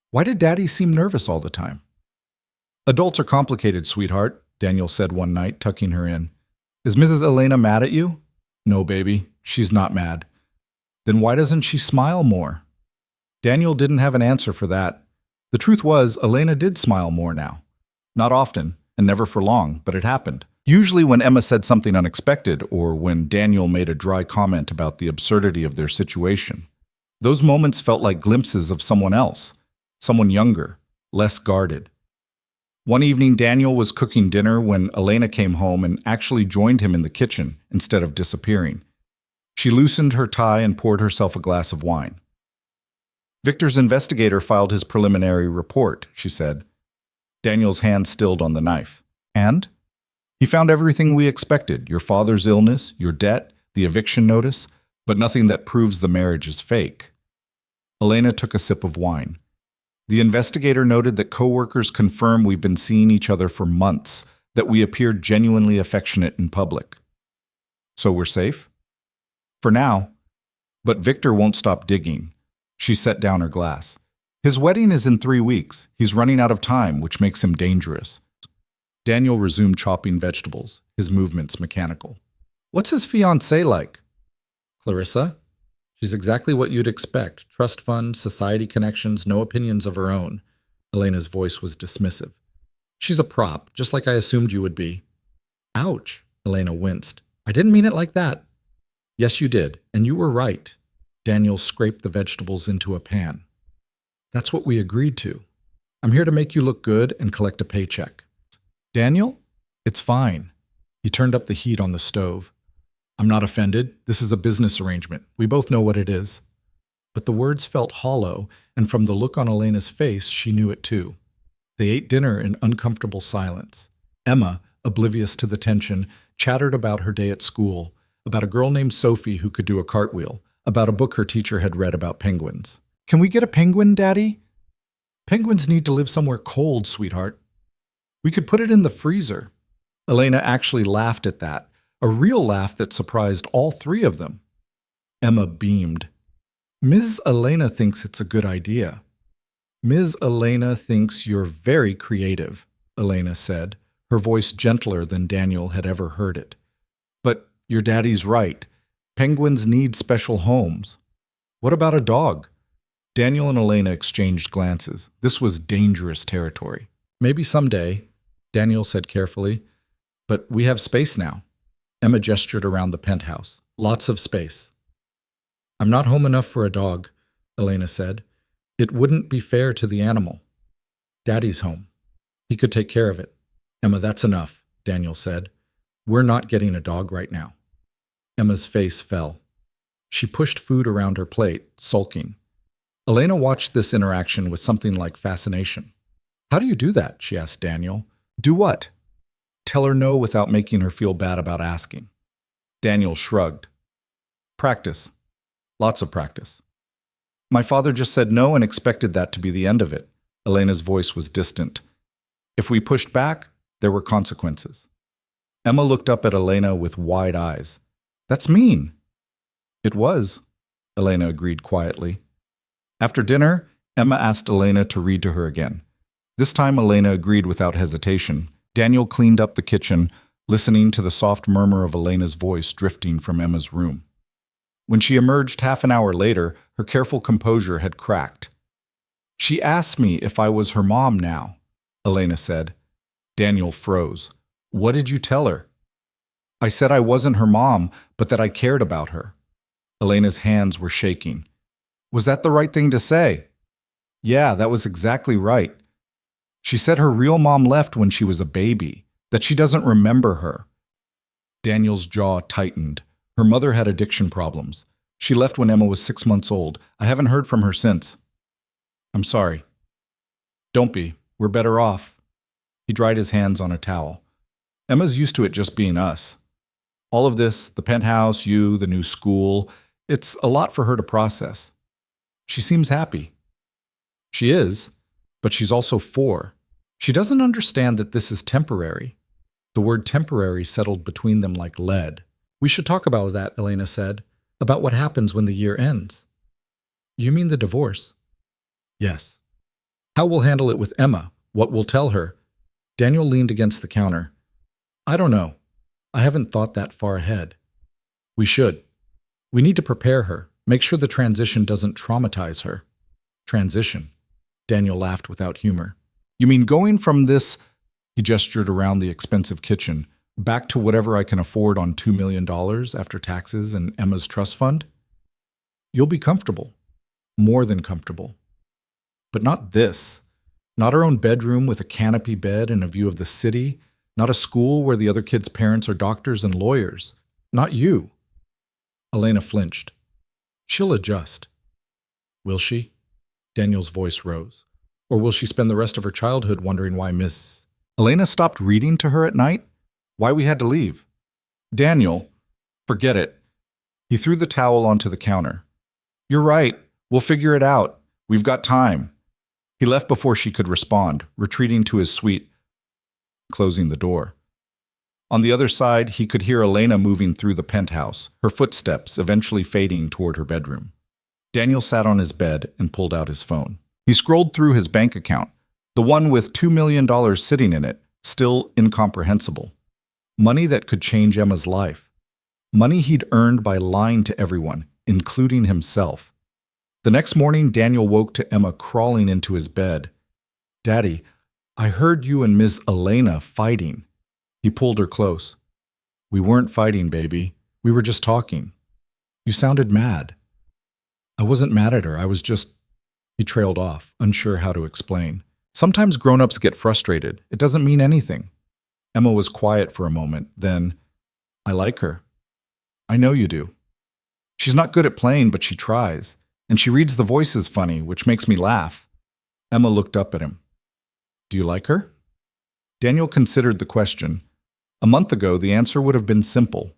Why did Daddy seem nervous all the time? Adults are complicated, sweetheart, Daniel said one night, tucking her in. Is Mrs. Elena mad at you? No, baby, she's not mad. Then why doesn't she smile more? Daniel didn't have an answer for that. The truth was, Elena did smile more now. Not often, and never for long, but it happened. Usually when Emma said something unexpected, or when Daniel made a dry comment about the absurdity of their situation. Those moments felt like glimpses of someone else, someone younger, less guarded. One evening, Daniel was cooking dinner when Elena came home and actually joined him in the kitchen instead of disappearing. She loosened her tie and poured herself a glass of wine. Victor's investigator filed his preliminary report, she said. Daniel's hand stilled on the knife. And? He found everything we expected, your father's illness, your debt, the eviction notice, but nothing that proves the marriage is fake. Elena took a sip of wine. The investigator noted that coworkers confirm we've been seeing each other for months, that we appeared genuinely affectionate in public. So we're safe? For now. But Victor won't stop digging. She set down her glass. His wedding is in 3 weeks. He's running out of time, which makes him dangerous. Daniel resumed chopping vegetables, his movements mechanical. What's his fiancée like? Clarissa? She's exactly what you'd expect. Trust fund, society connections, no opinions of her own. Elena's voice was dismissive. She's a prop, just like I assumed you would be. Ouch, Elena winced. I didn't mean it like that. Yes, you did, and you were right. Daniel scraped the vegetables into a pan. That's what we agreed to. I'm here to make you look good and collect a paycheck. Daniel? It's fine. He turned up the heat on the stove. I'm not offended. This is a business arrangement. We both know what it is. But the words felt hollow, and from the look on Elena's face, she knew it too. They ate dinner in uncomfortable silence. Emma, oblivious to the tension, chattered about her day at school, about a girl named Sophie who could do a cartwheel, about a book her teacher had read about penguins. Can we get a penguin, Daddy? Penguins need to live somewhere cold, sweetheart. We could put it in the freezer. Elena actually laughed at that, a real laugh that surprised all 3 of them. Emma beamed. Ms. Elena thinks it's a good idea. Ms. Elena thinks you're very creative, Elena said, her voice gentler than Daniel had ever heard it. But your daddy's right. Penguins need special homes. What about a dog? Daniel and Elena exchanged glances. This was dangerous territory. Maybe someday, Daniel said carefully, but we have space now. Emma gestured around the penthouse. Lots of space. I'm not home enough for a dog, Elena said. It wouldn't be fair to the animal. Daddy's home. He could take care of it. Emma, that's enough, Daniel said. We're not getting a dog right now. Emma's face fell. She pushed food around her plate, sulking. Elena watched this interaction with something like fascination. How do you do that? She asked Daniel. Do what? Tell her no without making her feel bad about asking. Daniel shrugged. Practice. Lots of practice. My father just said no and expected that to be the end of it. Elena's voice was distant. If we pushed back, there were consequences. Emma looked up at Elena with wide eyes. That's mean. It was, Elena agreed quietly. After dinner, Emma asked Elena to read to her again. This time Elena agreed without hesitation. Daniel cleaned up the kitchen, listening to the soft murmur of Elena's voice drifting from Emma's room. When she emerged half an hour later, her careful composure had cracked. She asked me if I was her mom now, Elena said. Daniel froze. What did you tell her? I said I wasn't her mom, but that I cared about her. Elena's hands were shaking. Was that the right thing to say? Yeah, that was exactly right. She said her real mom left when she was a baby, that she doesn't remember her. Daniel's jaw tightened. Her mother had addiction problems. She left when Emma was 6 months old. I haven't heard from her since. I'm sorry. Don't be. We're better off. He dried his hands on a towel. Emma's used to it just being us. All of this, the penthouse, you, the new school, it's a lot for her to process. She seems happy. She is, but she's also 4. She doesn't understand that this is temporary. The word temporary settled between them like lead. We should talk about that, Elena said, about what happens when the year ends. You mean the divorce? Yes. How we'll handle it with Emma, what we'll tell her. Daniel leaned against the counter. I don't know. I haven't thought that far ahead. We should. We need to prepare her, make sure the transition doesn't traumatize her. Transition? Daniel laughed without humor. You mean going from this, he gestured around the expensive kitchen, back to whatever I can afford on $2 million after taxes and Emma's trust fund? You'll be comfortable. More than comfortable. But not this. Not our own bedroom with a canopy bed and a view of the city. Not a school where the other kids' parents are doctors and lawyers. Not you. Elena flinched. She'll adjust. Will she? Daniel's voice rose. Or will she spend the rest of her childhood wondering why Miss... Elena stopped reading to her at night? Why we had to leave? Daniel, forget it. He threw the towel onto the counter. You're right. We'll figure it out. We've got time. He left before she could respond, retreating to his suite, closing the door. On the other side, he could hear Elena moving through the penthouse, her footsteps eventually fading toward her bedroom. Daniel sat on his bed and pulled out his phone. He scrolled through his bank account, the one with $2 million sitting in it, still incomprehensible. Money that could change Emma's life. Money he'd earned by lying to everyone, including himself. The next morning, Daniel woke to Emma crawling into his bed. Daddy, I heard you and Miss Elena fighting. He pulled her close. We weren't fighting, baby. We were just talking. You sounded mad. I wasn't mad at her. I was just... He trailed off, unsure how to explain. Sometimes grown-ups get frustrated. It doesn't mean anything. Emma was quiet for a moment. Then, I like her. I know you do. She's not good at playing, but she tries. And she reads the voices funny, which makes me laugh. Emma looked up at him. Do you like her? Daniel considered the question. A month ago, the answer would have been simple.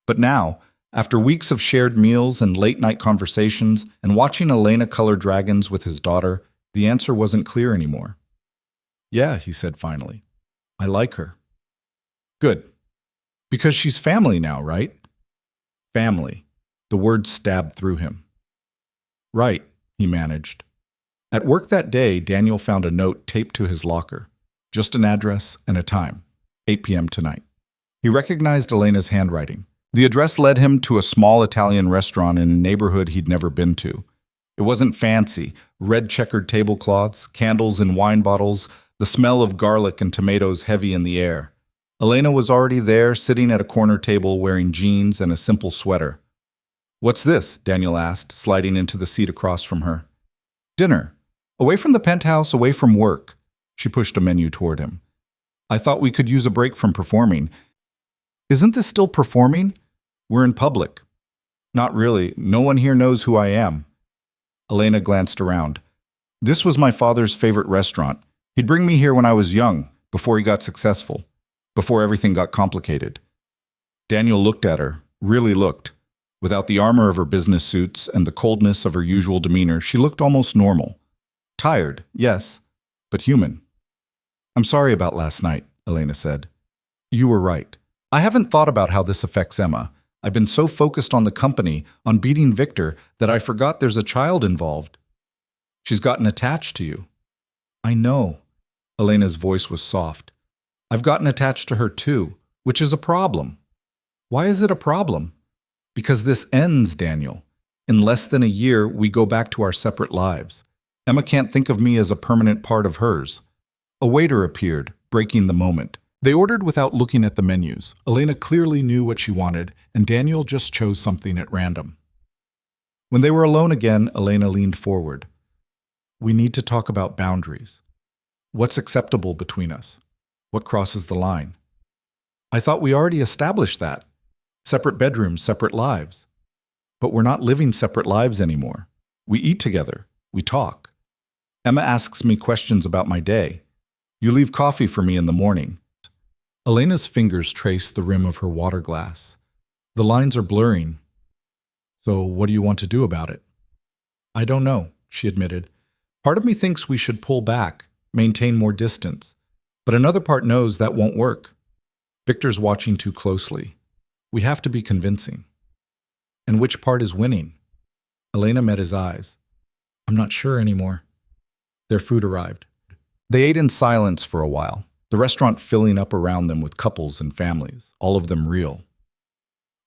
But now, after weeks of shared meals and late-night conversations and watching Elena color dragons with his daughter, the answer wasn't clear anymore. Yeah, he said finally. I like her. Good. Because she's family now, right? Family. The word stabbed through him. Right, he managed. At work that day, Daniel found a note taped to his locker. Just an address and a time, 8 p.m. tonight. He recognized Elena's handwriting. The address led him to a small Italian restaurant in a neighborhood he'd never been to. It wasn't fancy, red checkered tablecloths, candles in wine bottles, the smell of garlic and tomatoes heavy in the air. Elena was already there, sitting at a corner table wearing jeans and a simple sweater. "What's this?" Daniel asked, sliding into the seat across from her. "Dinner. Away from the penthouse, away from work." She pushed a menu toward him. "I thought we could use a break from performing." "Isn't this still performing? We're in public." "Not really. No one here knows who I am." Elena glanced around. "This was my father's favorite restaurant. He'd bring me here when I was young, before he got successful, before everything got complicated." Daniel looked at her, really looked. Without the armor of her business suits and the coldness of her usual demeanor, she looked almost normal. Tired, yes, but human. "I'm sorry about last night," Elena said. "You were right. I haven't thought about how this affects Emma. I've been so focused on the company, on beating Victor, that I forgot there's a child involved. She's gotten attached to you." "I know." Elena's voice was soft. "I've gotten attached to her too, which is a problem." "Why is it a problem?" "Because this ends, Daniel. In less than a year, we go back to our separate lives. Emma can't think of me as a permanent part of hers." A waiter appeared, breaking the moment. They ordered without looking at the menus. Elena clearly knew what she wanted, and Daniel just chose something at random. When they were alone again, Elena leaned forward. "We need to talk about boundaries. What's acceptable between us? What crosses the line?" "I thought we already established that. Separate bedrooms, separate lives. But we're not living separate lives anymore. We eat together. We talk. Emma asks me questions about my day. You leave coffee for me in the morning." Elena's fingers traced the rim of her water glass. "The lines are blurring. So what do you want to do about it?" "I don't know," she admitted. "Part of me thinks we should pull back, maintain more distance. But another part knows that won't work. Victor's watching too closely. We have to be convincing." "And which part is winning?" Elena met his eyes. "I'm not sure anymore." Their food arrived. They ate in silence for a while, the restaurant filling up around them with couples and families, all of them real.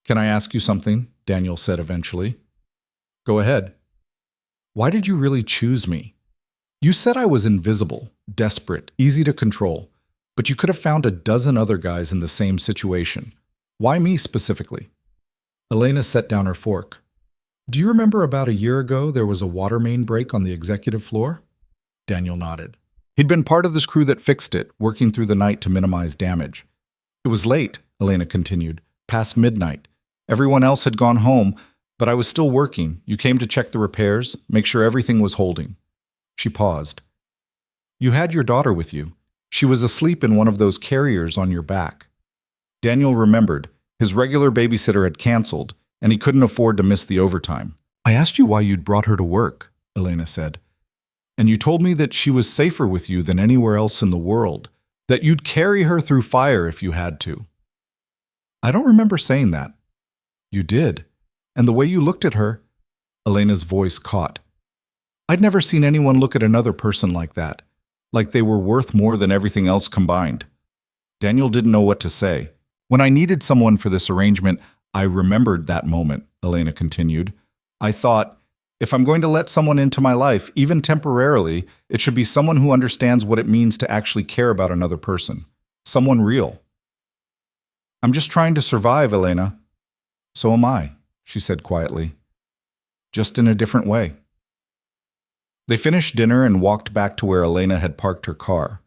"Can I ask you something?" Daniel said eventually. "Go ahead." "Why did you really choose me? You said I was invisible, desperate, easy to control, but you could have found a dozen other guys in the same situation. Why me specifically?" Elena set down her fork. "Do you remember about a year ago there was a water main break on the executive floor?" Daniel nodded. He'd been part of this crew that fixed it, working through the night to minimize damage. "It was late," Elena continued, "past midnight. Everyone else had gone home, but I was still working. You came to check the repairs, make sure everything was holding." She paused. "You had your daughter with you. She was asleep in one of those carriers on your back." Daniel remembered. His regular babysitter had canceled, and he couldn't afford to miss the overtime. "I asked you why you'd brought her to work," Elena said. "And you told me that she was safer with you than anywhere else in the world, that you'd carry her through fire if you had to." "I don't remember saying that." "You did. And the way you looked at her," Elena's voice caught. "I'd never seen anyone look at another person like that, like they were worth more than everything else combined." Daniel didn't know what to say. "When I needed someone for this arrangement, I remembered that moment," Elena continued. "I thought, if I'm going to let someone into my life, even temporarily, it should be someone who understands what it means to actually care about another person. Someone real." "I'm just trying to survive, Elena." "So am I," she said quietly. "Just in a different way." They finished dinner and walked back to where Elena had parked her car.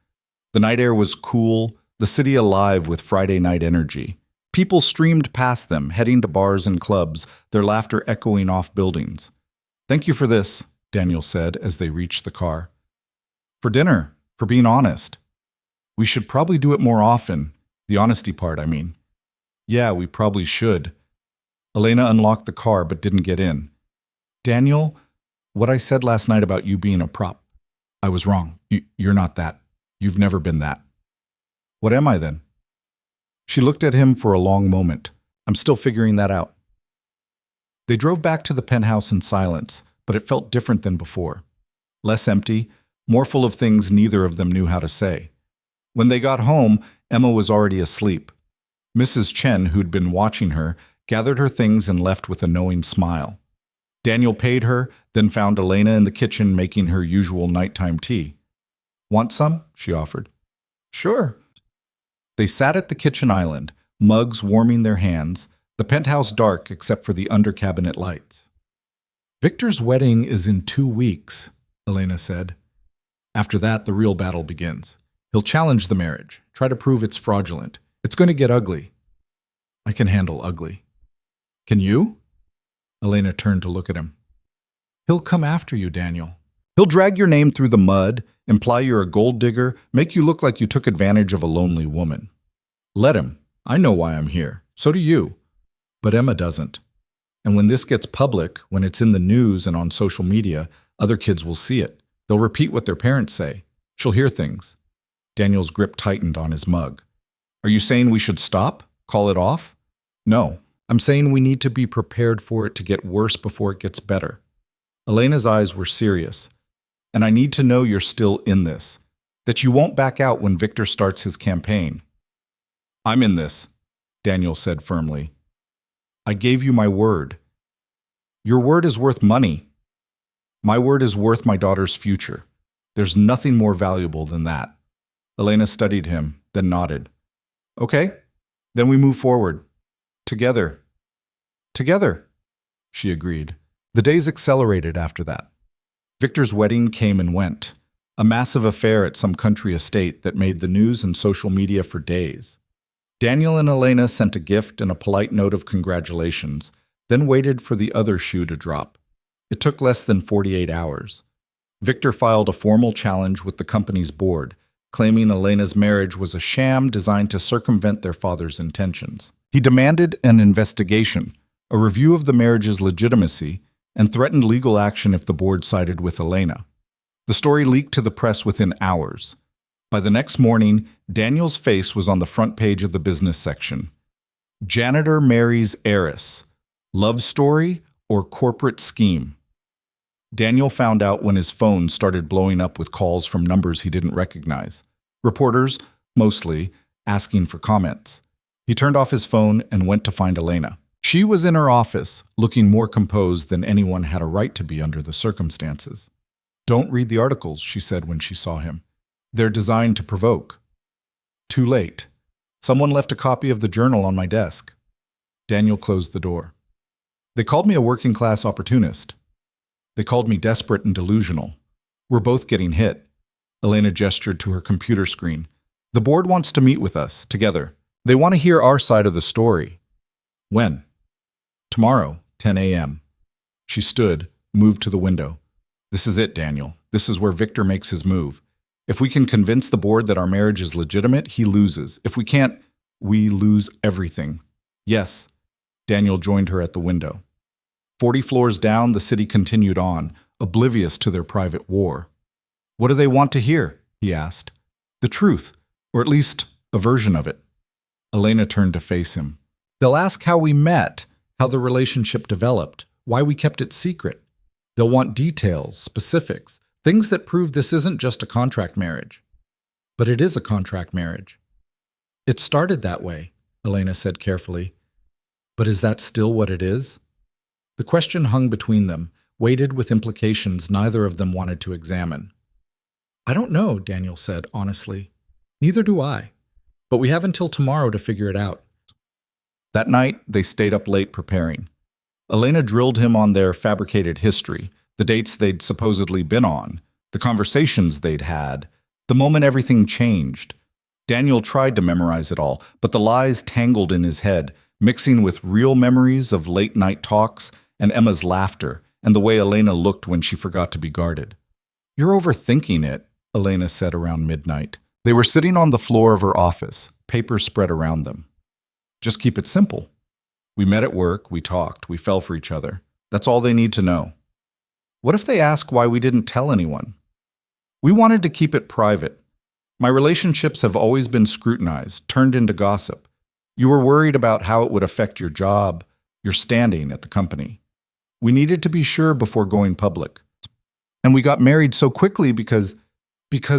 The night air was cool, the city alive with Friday night energy. People streamed past them, heading to bars and clubs, their laughter echoing off buildings. "Thank you for this," Daniel said as they reached the car. "For dinner, for being honest. We should probably do it more often. The honesty part, I mean." "Yeah, we probably should." Elena unlocked the car but didn't get in. "Daniel, what I said last night about you being a prop, I was wrong. You're not that. You've never been that." "What am I then?" She looked at him for a long moment. "I'm still figuring that out." They drove back to the penthouse in silence, but it felt different than before. less empty, more full of things neither of them knew how to say. When they got home, Emma was already asleep. Mrs. Chen, who'd been watching her, gathered her things and left with a knowing smile. Daniel paid her, then found Elena in the kitchen making her usual nighttime tea. "Want some?" she offered. "Sure." They sat at the kitchen island, mugs warming their hands, the penthouse dark except for the under-cabinet lights. "Victor's wedding is in 2 weeks," Elena said. "After that, the real battle begins. He'll challenge the marriage, try to prove it's fraudulent. It's going to get ugly." "I can handle ugly." "Can you?" Elena turned to look at him. "He'll come after you, Daniel. He'll drag your name through the mud, imply you're a gold digger, make you look like you took advantage of a lonely woman. Let him. I know why I'm here. So do you. But Emma doesn't. And when this gets public, when it's in the news and on social media, other kids will see it. They'll repeat what their parents say. She'll hear things." Daniel's grip tightened on his mug. "Are you saying we should stop? Call it off?" "No. I'm saying we need to be prepared for it to get worse before it gets better." Elena's eyes were serious. "And I need to know you're still in this, that you won't back out when Victor starts his campaign." "I'm in this," Daniel said firmly. "I gave you my word." "Your word is worth money." "My word is worth my daughter's future. There's nothing more valuable than that." Elena studied him, then nodded. "Okay, then we move forward. Together." "Together," she agreed. The days accelerated after that. Victor's wedding came and went, a massive affair at some country estate that made the news and social media for days. Daniel and Elena sent a gift and a polite note of congratulations, then waited for the other shoe to drop. It took less than 48 hours. Victor filed a formal challenge with the company's board, claiming Elena's marriage was a sham designed to circumvent their father's intentions. He demanded an investigation, a review of the marriage's legitimacy, and threatened legal action if the board sided with Elena. The story leaked to the press within hours. By the next morning, Daniel's face was on the front page of the business section. "Janitor marries heiress. Love story or corporate scheme?" Daniel found out when his phone started blowing up with calls from numbers he didn't recognize. Reporters, mostly, asking for comments. He turned off his phone and went to find Elena. She was in her office, looking more composed than anyone had a right to be under the circumstances. "Don't read the articles," she said when she saw him. "They're designed to provoke." "Too late. Someone left a copy of the journal on my desk." Daniel closed the door. "They called me a working-class opportunist. They called me desperate and delusional. We're both getting hit." Elena gestured to her computer screen. "The board wants to meet with us, together. They want to hear our side of the story." "When?" "Tomorrow, 10 a.m. She stood, moved to the window. "This is it, Daniel. This is where Victor makes his move. If we can convince the board that our marriage is legitimate, he loses. If we can't, we lose everything." "Yes." Daniel joined her at the window. 40 floors down, the city continued on, oblivious to their private war. "What do they want to hear?" he asked. "The truth, or at least a version of it." Elena turned to face him. "They'll ask how we met, how the relationship developed, why we kept it secret. They'll want details, specifics, things that prove this isn't just a contract marriage." "But it is a contract marriage." "It started that way," Elena said carefully. "But is that still what it is?" The question hung between them, weighted with implications neither of them wanted to examine. "I don't know," Daniel said honestly. "Neither do I. But we have until tomorrow to figure it out." That night, they stayed up late preparing. Elena drilled him on their fabricated history, the dates they'd supposedly been on, the conversations they'd had, the moment everything changed. Daniel tried to memorize it all, but the lies tangled in his head, mixing with real memories of late-night talks and Emma's laughter and the way Elena looked when she forgot to be guarded. "You're overthinking it," Elena said around midnight. They were sitting on the floor of her office, papers spread around them. "Just keep it simple. We met at work, we talked, we fell for each other. That's all they need to know." "What if they ask why we didn't tell anyone?" "We wanted to keep it private. My relationships have always been scrutinized, turned into gossip. You were worried about how it would affect your job, your standing at the company. We needed to be sure before going public." And we got married so quickly because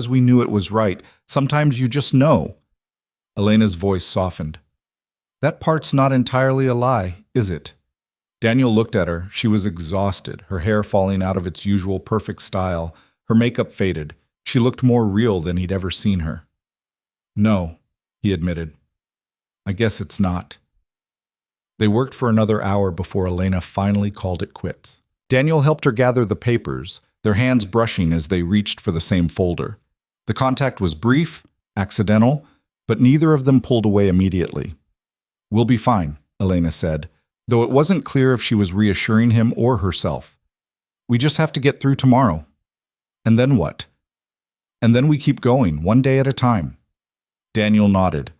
we knew it was right. Sometimes you just know. Elena's voice softened. That part's not entirely a lie, is it? Daniel looked at her. She was exhausted, her hair falling out of its usual perfect style, her makeup faded. She looked more real than he'd ever seen her. No, he admitted. I guess it's not. They worked for another hour before Elena finally called it quits. Daniel helped her gather the papers, their hands brushing as they reached for the same folder. The contact was brief, accidental, but neither of them pulled away immediately. We'll be fine, Elena said, though it wasn't clear if she was reassuring him or herself. We just have to get through tomorrow. And then what? And then we keep going, one day at a time. Daniel nodded.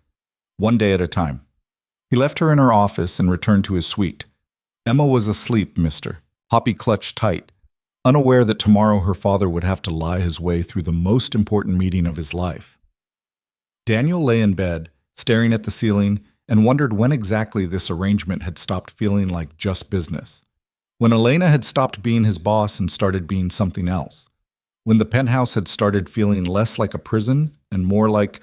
One day at a time. He left her in her office and returned to his suite. Emma was asleep, mister. Hoppy clutched tight, unaware that tomorrow her father would have to lie his way through the most important meeting of his life. Daniel lay in bed, staring at the ceiling, and wondered when exactly this arrangement had stopped feeling like just business. When Elena had stopped being his boss and started being something else. When the penthouse had started feeling less like a prison and more like...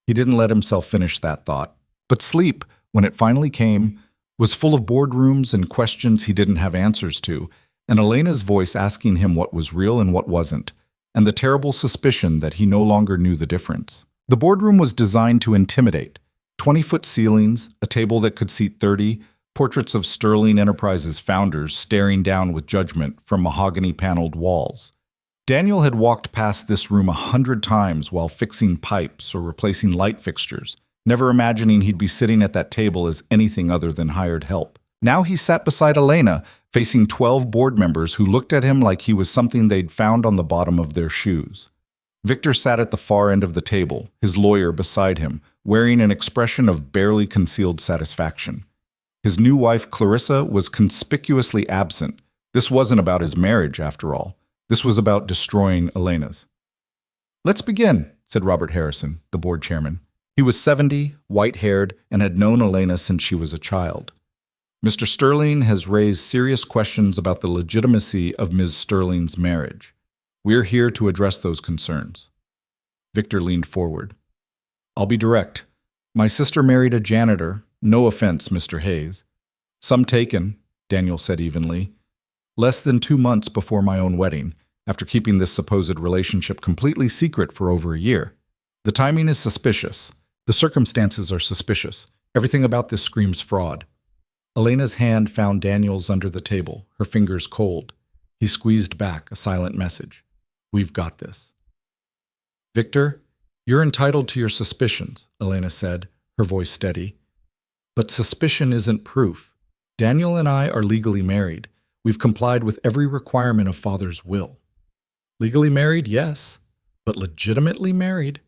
He didn't let himself finish that thought. But sleep, when it finally came, was full of boardrooms and questions he didn't have answers to, and Elena's voice asking him what was real and what wasn't, and the terrible suspicion that he no longer knew the difference. The boardroom was designed to intimidate. 20-foot ceilings, a table that could seat 30, portraits of Sterling Enterprises founders staring down with judgment from mahogany-paneled walls. Daniel had walked past this room 100 times while fixing pipes or replacing light fixtures, never imagining he'd be sitting at that table as anything other than hired help. Now he sat beside Elena, facing 12 board members who looked at him like he was something they'd found on the bottom of their shoes. Victor sat at the far end of the table, his lawyer beside him, wearing an expression of barely concealed satisfaction. His new wife, Clarissa, was conspicuously absent. This wasn't about his marriage, after all. This was about destroying Elena's. Let's begin, said Robert Harrison, the board chairman. He was 70, white-haired, and had known Elena since she was a child. Mr. Sterling has raised serious questions about the legitimacy of Ms. Sterling's marriage. We're here to address those concerns. Victor leaned forward. I'll be direct. My sister married a janitor. No offense, Mr. Hayes. Some taken, Daniel said evenly. Less than 2 months before my own wedding, after keeping this supposed relationship completely secret for over a year. The timing is suspicious. The circumstances are suspicious. Everything about this screams fraud. Elena's hand found Daniel's under the table, her fingers cold. He squeezed back, a silent message. We've got this. Victor, you're entitled to your suspicions, Elena said, her voice steady. But suspicion isn't proof. Daniel and I are legally married. We've complied with every requirement of Father's will. Legally married, yes, but legitimately married?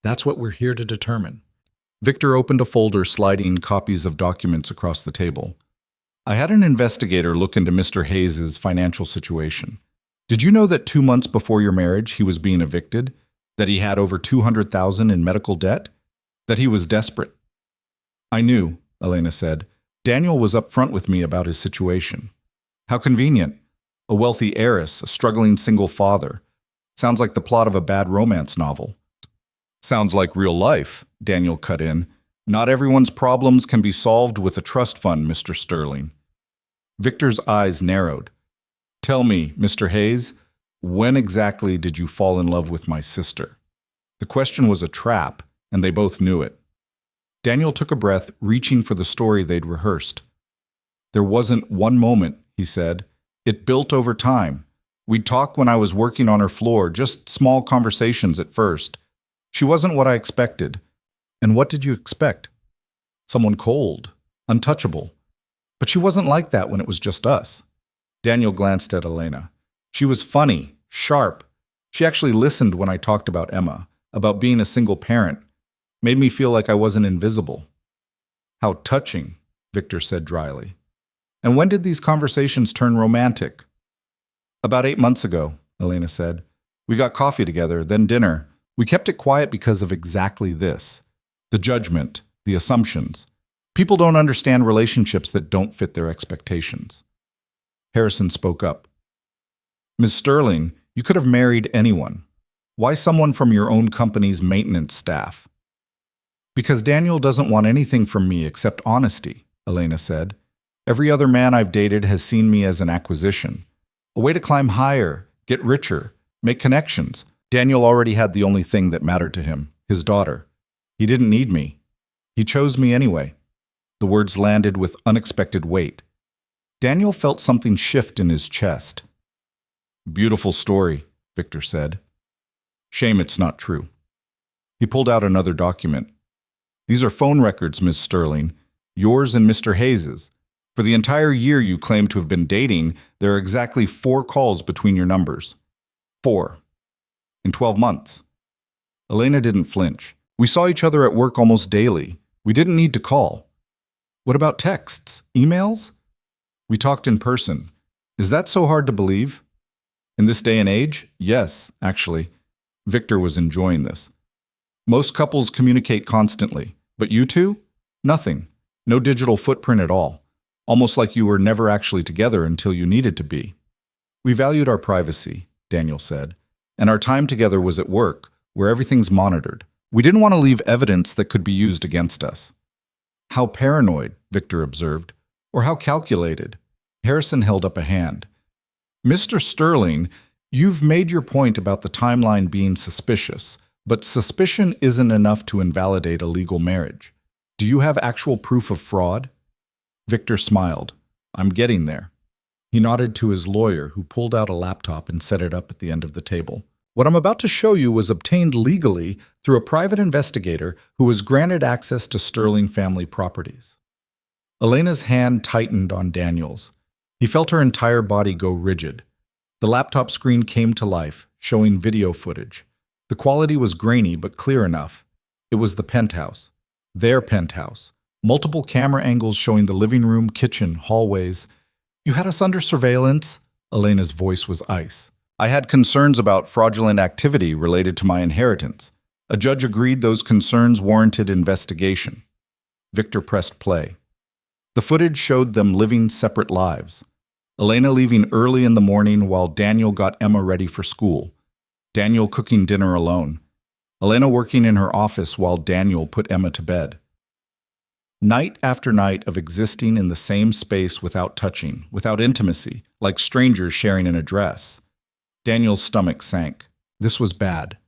That's what we're here to determine. Victor opened a folder sliding copies of documents across the table. I had an investigator look into Mr. Hayes' financial situation. Did you know that 2 months before your marriage he was being evicted? That he had over $200,000 in medical debt? That he was desperate? I knew, Elena said. Daniel was upfront with me about his situation. How convenient. A wealthy heiress, a struggling single father. Sounds like the plot of a bad romance novel. Sounds like real life, Daniel cut in. Not everyone's problems can be solved with a trust fund, Mr. Sterling. Victor's eyes narrowed. Tell me, Mr. Hayes, when exactly did you fall in love with my sister? The question was a trap, and they both knew it. Daniel took a breath, reaching for the story they'd rehearsed. There wasn't one moment, he said. It built over time. We'd talk when I was working on her floor, just small conversations at first. She wasn't what I expected. And what did you expect? Someone cold, untouchable. But she wasn't like that when it was just us. Daniel glanced at Elena. She was funny, sharp. She actually listened when I talked about Emma, about being a single parent. Made me feel like I wasn't invisible. How touching, Victor said dryly. And when did these conversations turn romantic? About 8 months ago, Elena said. We got coffee together, then dinner. We kept it quiet because of exactly this. The judgment, the assumptions. People don't understand relationships that don't fit their expectations. Harrison spoke up. Ms. Sterling, You could have married anyone. Why someone from your own company's maintenance staff? Because Daniel doesn't want anything from me except honesty, Elena said. Every other man I've dated has seen me as an acquisition. A way to climb higher, get richer, make connections. Daniel already had the only thing that mattered to him, his daughter. He didn't need me. He chose me anyway. The words landed with unexpected weight. Daniel felt something shift in his chest. Beautiful story, Victor said. Shame it's not true. He pulled out another document. These are phone records, Miss Sterling, yours and Mr. Hayes's. For the entire year you claim to have been dating, there are exactly 4 calls between your numbers. 4. In 12 months. Elena didn't flinch. We saw each other at work almost daily. We didn't need to call. What about texts? Emails? We talked in person. Is that so hard to believe? In this day and age? Yes, actually. Victor was enjoying this. Most couples communicate constantly, but you two? Nothing. No digital footprint at all. Almost like you were never actually together until you needed to be. We valued our privacy, Daniel said, and our time together was at work, where everything's monitored. We didn't want to leave evidence that could be used against us. How paranoid, Victor observed, or how calculated. Harrison held up a hand. Mr. Sterling, you've made your point about the timeline being suspicious, but suspicion isn't enough to invalidate a legal marriage. Do you have actual proof of fraud? Victor smiled. I'm getting there. He nodded to his lawyer, who pulled out a laptop and set it up at the end of the table. What I'm about to show you was obtained legally through a private investigator who was granted access to Sterling family properties. Elena's hand tightened on Daniel's. He felt her entire body go rigid. The laptop screen came to life, showing video footage. The quality was grainy but clear enough. It was the penthouse. Their penthouse. Multiple camera angles showing the living room, kitchen, hallways. You had us under surveillance? Elena's voice was ice. I had concerns about fraudulent activity related to my inheritance. A judge agreed those concerns warranted investigation. Victor pressed play. The footage showed them living separate lives. Elena leaving early in the morning while Daniel got Emma ready for school. Daniel cooking dinner alone. Elena working in her office while Daniel put Emma to bed. Night after night of existing in the same space without touching, without intimacy, like strangers sharing an address. Daniel's stomach sank. This was bad.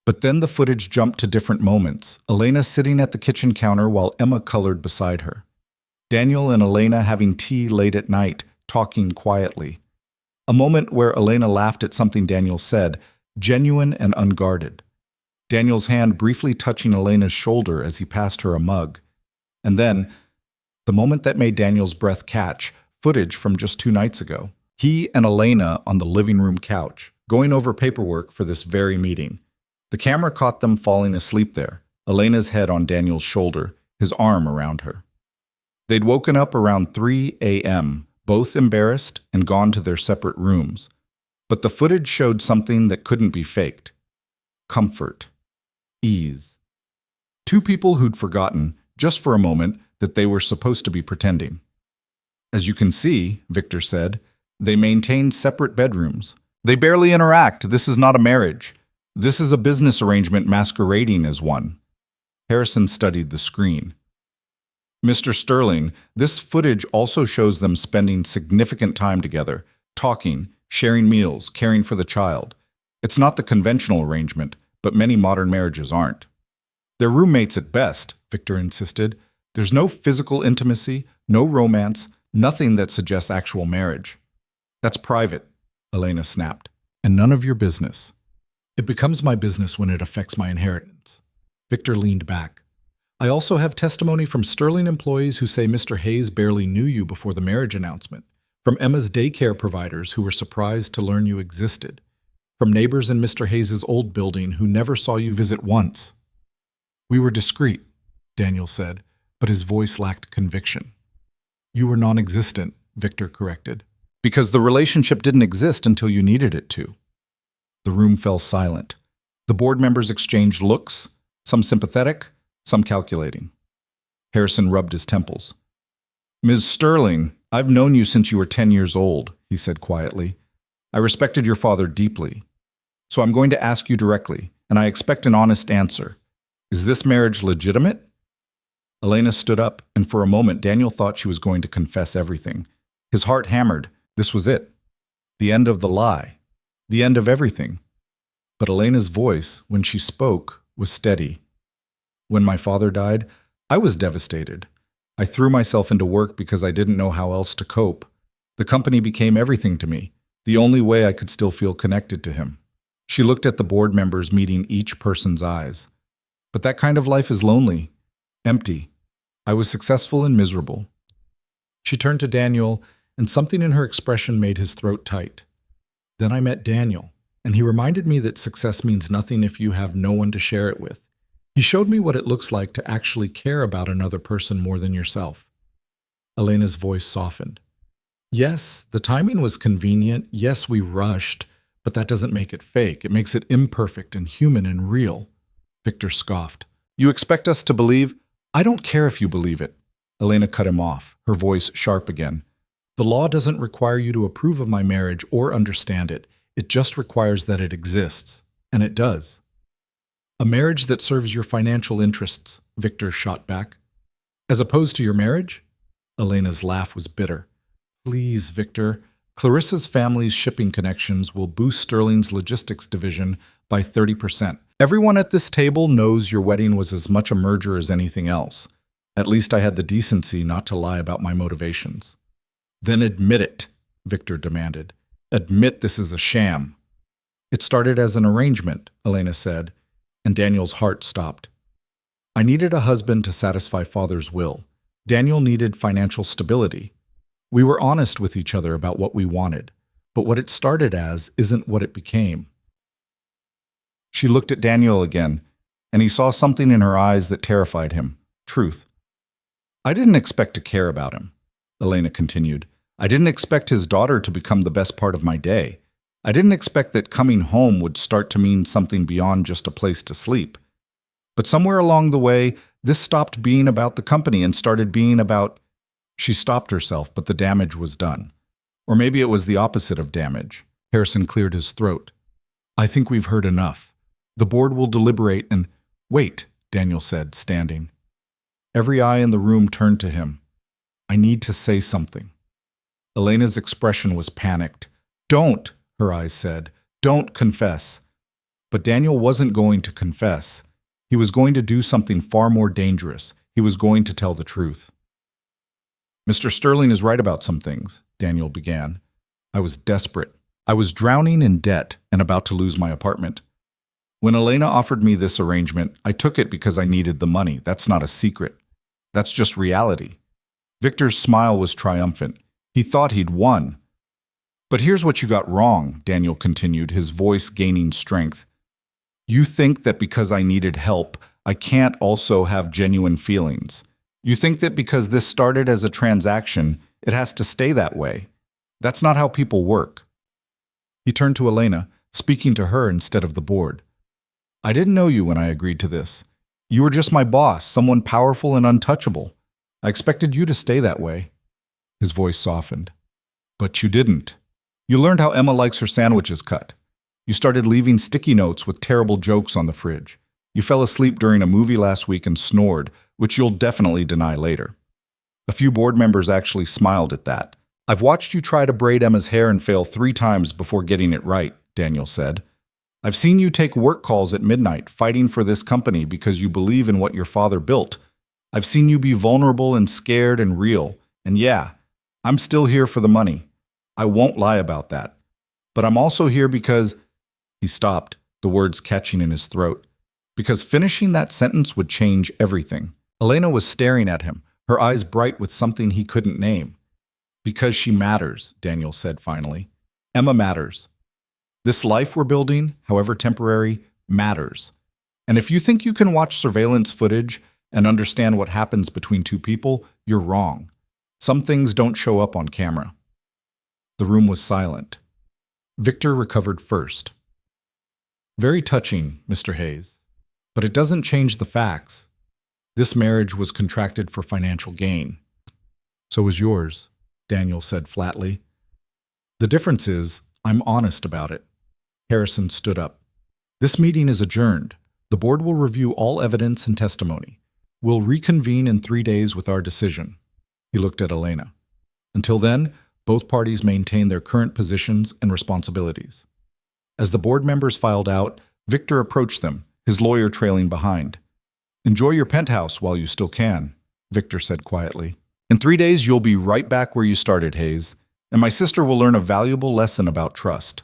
But then the footage jumped to different moments. Elena sitting at the kitchen counter while Emma colored beside her. Daniel and Elena having tea late at night, talking quietly. A moment where Elena laughed at something Daniel said, genuine and unguarded. Daniel's hand briefly touching Elena's shoulder as he passed her a mug. And then, the moment that made Daniel's breath catch, footage from just 2 nights ago. He and Elena on the living room couch, going over paperwork for this very meeting. The camera caught them falling asleep there, Elena's head on Daniel's shoulder, his arm around her. They'd woken up around 3 a.m., both embarrassed and gone to their separate rooms. But the footage showed something that couldn't be faked. Comfort. Ease. 2 people who'd forgotten, just for a moment, that they were supposed to be pretending. As you can see, Victor said, they maintain separate bedrooms. They barely interact. This is not a marriage. This is a business arrangement masquerading as one. Harrison studied the screen. Mr. Sterling, this footage also shows them spending significant time together, talking, sharing meals, caring for the child. It's not the conventional arrangement, but many modern marriages aren't. They're roommates at best, Victor insisted. There's no physical intimacy, no romance, nothing that suggests actual marriage. That's private, Elena snapped, and none of your business. It becomes my business when it affects my inheritance. Victor leaned back. I also have testimony from Sterling employees who say Mr. Hayes barely knew you before the marriage announcement, from Emma's daycare providers who were surprised to learn you existed, from neighbors in Mr. Hayes' old building who never saw you visit once. We were discreet, Daniel said, but his voice lacked conviction. You were non-existent, Victor corrected, because the relationship didn't exist until you needed it to. The room fell silent. The board members exchanged looks, some sympathetic, some calculating. Harrison rubbed his temples. Ms. Sterling, I've known you since you were 10 years old, he said quietly. I respected your father deeply. So I'm going to ask you directly, and I expect an honest answer. Is this marriage legitimate? Elena stood up, and for a moment Daniel thought she was going to confess everything. His heart hammered. This was it. The end of the lie. The end of everything. But Elena's voice, when she spoke, was steady. When my father died, I was devastated. I threw myself into work because I didn't know how else to cope. The company became everything to me, the only way I could still feel connected to him. She looked at the board members, meeting each person's eyes. But that kind of life is lonely, empty. I was successful and miserable. She turned to Daniel, and something in her expression made his throat tight. Then I met Daniel, and he reminded me that success means nothing if you have no one to share it with. He showed me what it looks like to actually care about another person more than yourself. Elena's voice softened. Yes, the timing was convenient. Yes, we rushed, but that doesn't make it fake. It makes it imperfect and human and real. Victor scoffed. You expect us to believe? I don't care if you believe it. Elena cut him off, her voice sharp again. The law doesn't require you to approve of my marriage or understand it. It just requires that it exists. And it does. A marriage that serves your financial interests, Victor shot back. As opposed to your marriage? Elena's laugh was bitter. Please, Victor. Clarissa's family's shipping connections will boost Sterling's logistics division by 30%. Everyone at this table knows your wedding was as much a merger as anything else. At least I had the decency not to lie about my motivations. Then admit it, Victor demanded. Admit this is a sham. It started as an arrangement, Elena said, and Daniel's heart stopped. I needed a husband to satisfy father's will. Daniel needed financial stability. We were honest with each other about what we wanted, but what it started as isn't what it became. She looked at Daniel again, and he saw something in her eyes that terrified him. Truth. I didn't expect to care about him, Elena continued. I didn't expect his daughter to become the best part of my day. I didn't expect that coming home would start to mean something beyond just a place to sleep. But somewhere along the way, this stopped being about the company and started being about... She stopped herself, but the damage was done. Or maybe it was the opposite of damage. Harrison cleared his throat. I think we've heard enough. The board will deliberate and... Wait, Daniel said, standing. Every eye in the room turned to him. I need to say something. Elena's expression was panicked. Don't, her eyes said. Don't confess. But Daniel wasn't going to confess. He was going to do something far more dangerous. He was going to tell the truth. Mr. Sterling is right about some things, Daniel began. I was desperate. I was drowning in debt and about to lose my apartment. When Elena offered me this arrangement, I took it because I needed the money. That's not a secret. That's just reality. Victor's smile was triumphant. He thought he'd won. But here's what you got wrong, Daniel continued, his voice gaining strength. You think that because I needed help, I can't also have genuine feelings. You think that because this started as a transaction, it has to stay that way. That's not how people work. He turned to Elena, speaking to her instead of the board. I didn't know you when I agreed to this. You were just my boss, someone powerful and untouchable. I expected you to stay that way. His voice softened. But you didn't. You learned how Emma likes her sandwiches cut. You started leaving sticky notes with terrible jokes on the fridge. You fell asleep during a movie last week and snored, which you'll definitely deny later. A few board members actually smiled at that. I've watched you try to braid Emma's hair and fail 3 times before getting it right, Daniel said. I've seen you take work calls at midnight, fighting for this company because you believe in what your father built. I've seen you be vulnerable and scared and real. And yeah, I'm still here for the money. I won't lie about that. But I'm also here because... He stopped, the words catching in his throat. Because finishing that sentence would change everything. Elena was staring at him, her eyes bright with something he couldn't name. Because she matters, Daniel said finally. Emma matters. This life we're building, however temporary, matters. And if you think you can watch surveillance footage and understand what happens between 2 people, you're wrong. Some things don't show up on camera. The room was silent. Victor recovered first. Very touching, Mr. Hayes. But it doesn't change the facts. This marriage was contracted for financial gain. So was yours, Daniel said flatly. The difference is, I'm honest about it. Harrison stood up. This meeting is adjourned. The board will review all evidence and testimony. We'll reconvene in 3 days with our decision. He looked at Elena. Until then, both parties maintain their current positions and responsibilities. As the board members filed out, Victor approached them, his lawyer trailing behind. Enjoy your penthouse while you still can, Victor said quietly. In 3 days, you'll be right back where you started, Hayes, and my sister will learn a valuable lesson about trust.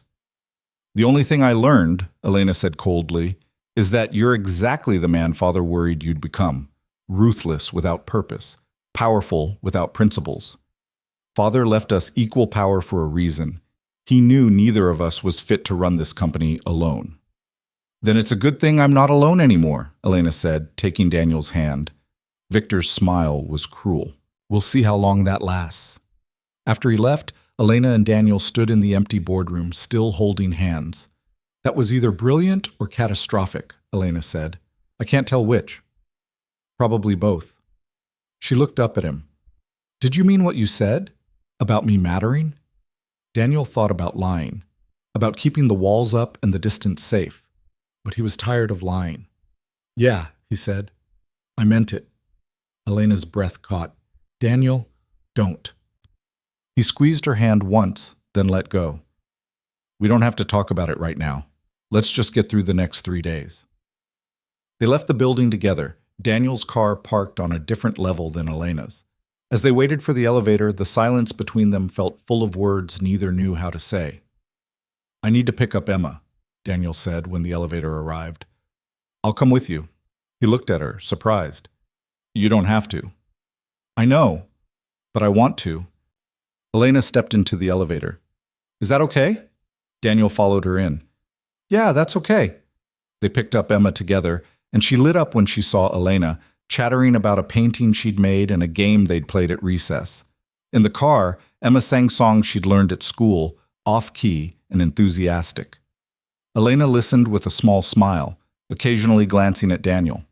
The only thing I learned, Elena said coldly, is that you're exactly the man Father worried you'd become. Ruthless without purpose, powerful without principles. Father left us equal power for a reason. He knew neither of us was fit to run this company alone. Then it's a good thing I'm not alone anymore, Elena said, taking Daniel's hand. Victor's smile was cruel. We'll see how long that lasts. After he left, Elena and Daniel stood in the empty boardroom, still holding hands. That was either brilliant or catastrophic, Elena said. I can't tell which. Probably both. She looked up at him. Did you mean what you said? About me mattering? Daniel thought about lying, about keeping the walls up and the distance safe. But he was tired of lying. Yeah, he said. I meant it. Elena's breath caught. Daniel, don't. He squeezed her hand once, then let go. We don't have to talk about it right now. Let's just get through the next 3 days. They left the building together, Daniel's car parked on a different level than Elena's. As they waited for the elevator, the silence between them felt full of words neither knew how to say. I need to pick up Emma, Daniel said when the elevator arrived. I'll come with you. He looked at her, surprised. You don't have to. I know, but I want to. Elena stepped into the elevator. Is that okay? Daniel followed her in. Yeah, that's okay. They picked up Emma together, and she lit up when she saw Elena, chattering about a painting she'd made and a game they'd played at recess. In the car, Emma sang songs she'd learned at school, off-key and enthusiastic. Elena listened with a small smile, occasionally glancing at Daniel.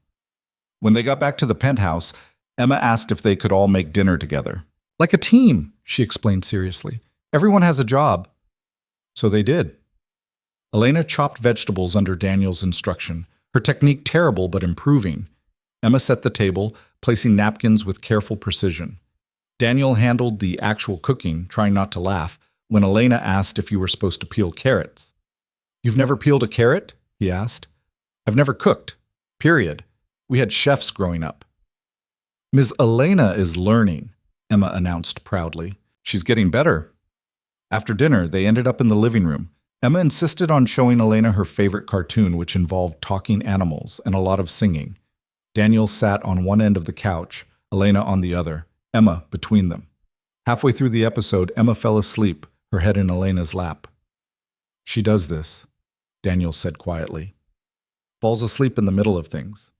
When they got back to the penthouse, Emma asked if they could all make dinner together. Like a team, she explained seriously. Everyone has a job. So they did. Elena chopped vegetables under Daniel's instruction, her technique terrible but improving. Emma set the table, placing napkins with careful precision. Daniel handled the actual cooking, trying not to laugh, when Elena asked if you were supposed to peel carrots. You've never peeled a carrot? He asked. I've never cooked. Period. We had chefs growing up. Ms. Elena is learning, Emma announced proudly. She's getting better. After dinner, they ended up in the living room. Emma insisted on showing Elena her favorite cartoon, which involved talking animals and a lot of singing. Daniel sat on one end of the couch, Elena on the other, Emma between them. Halfway through the episode, Emma fell asleep, her head in Elena's lap. She does this, Daniel said quietly. Falls asleep in the middle of things.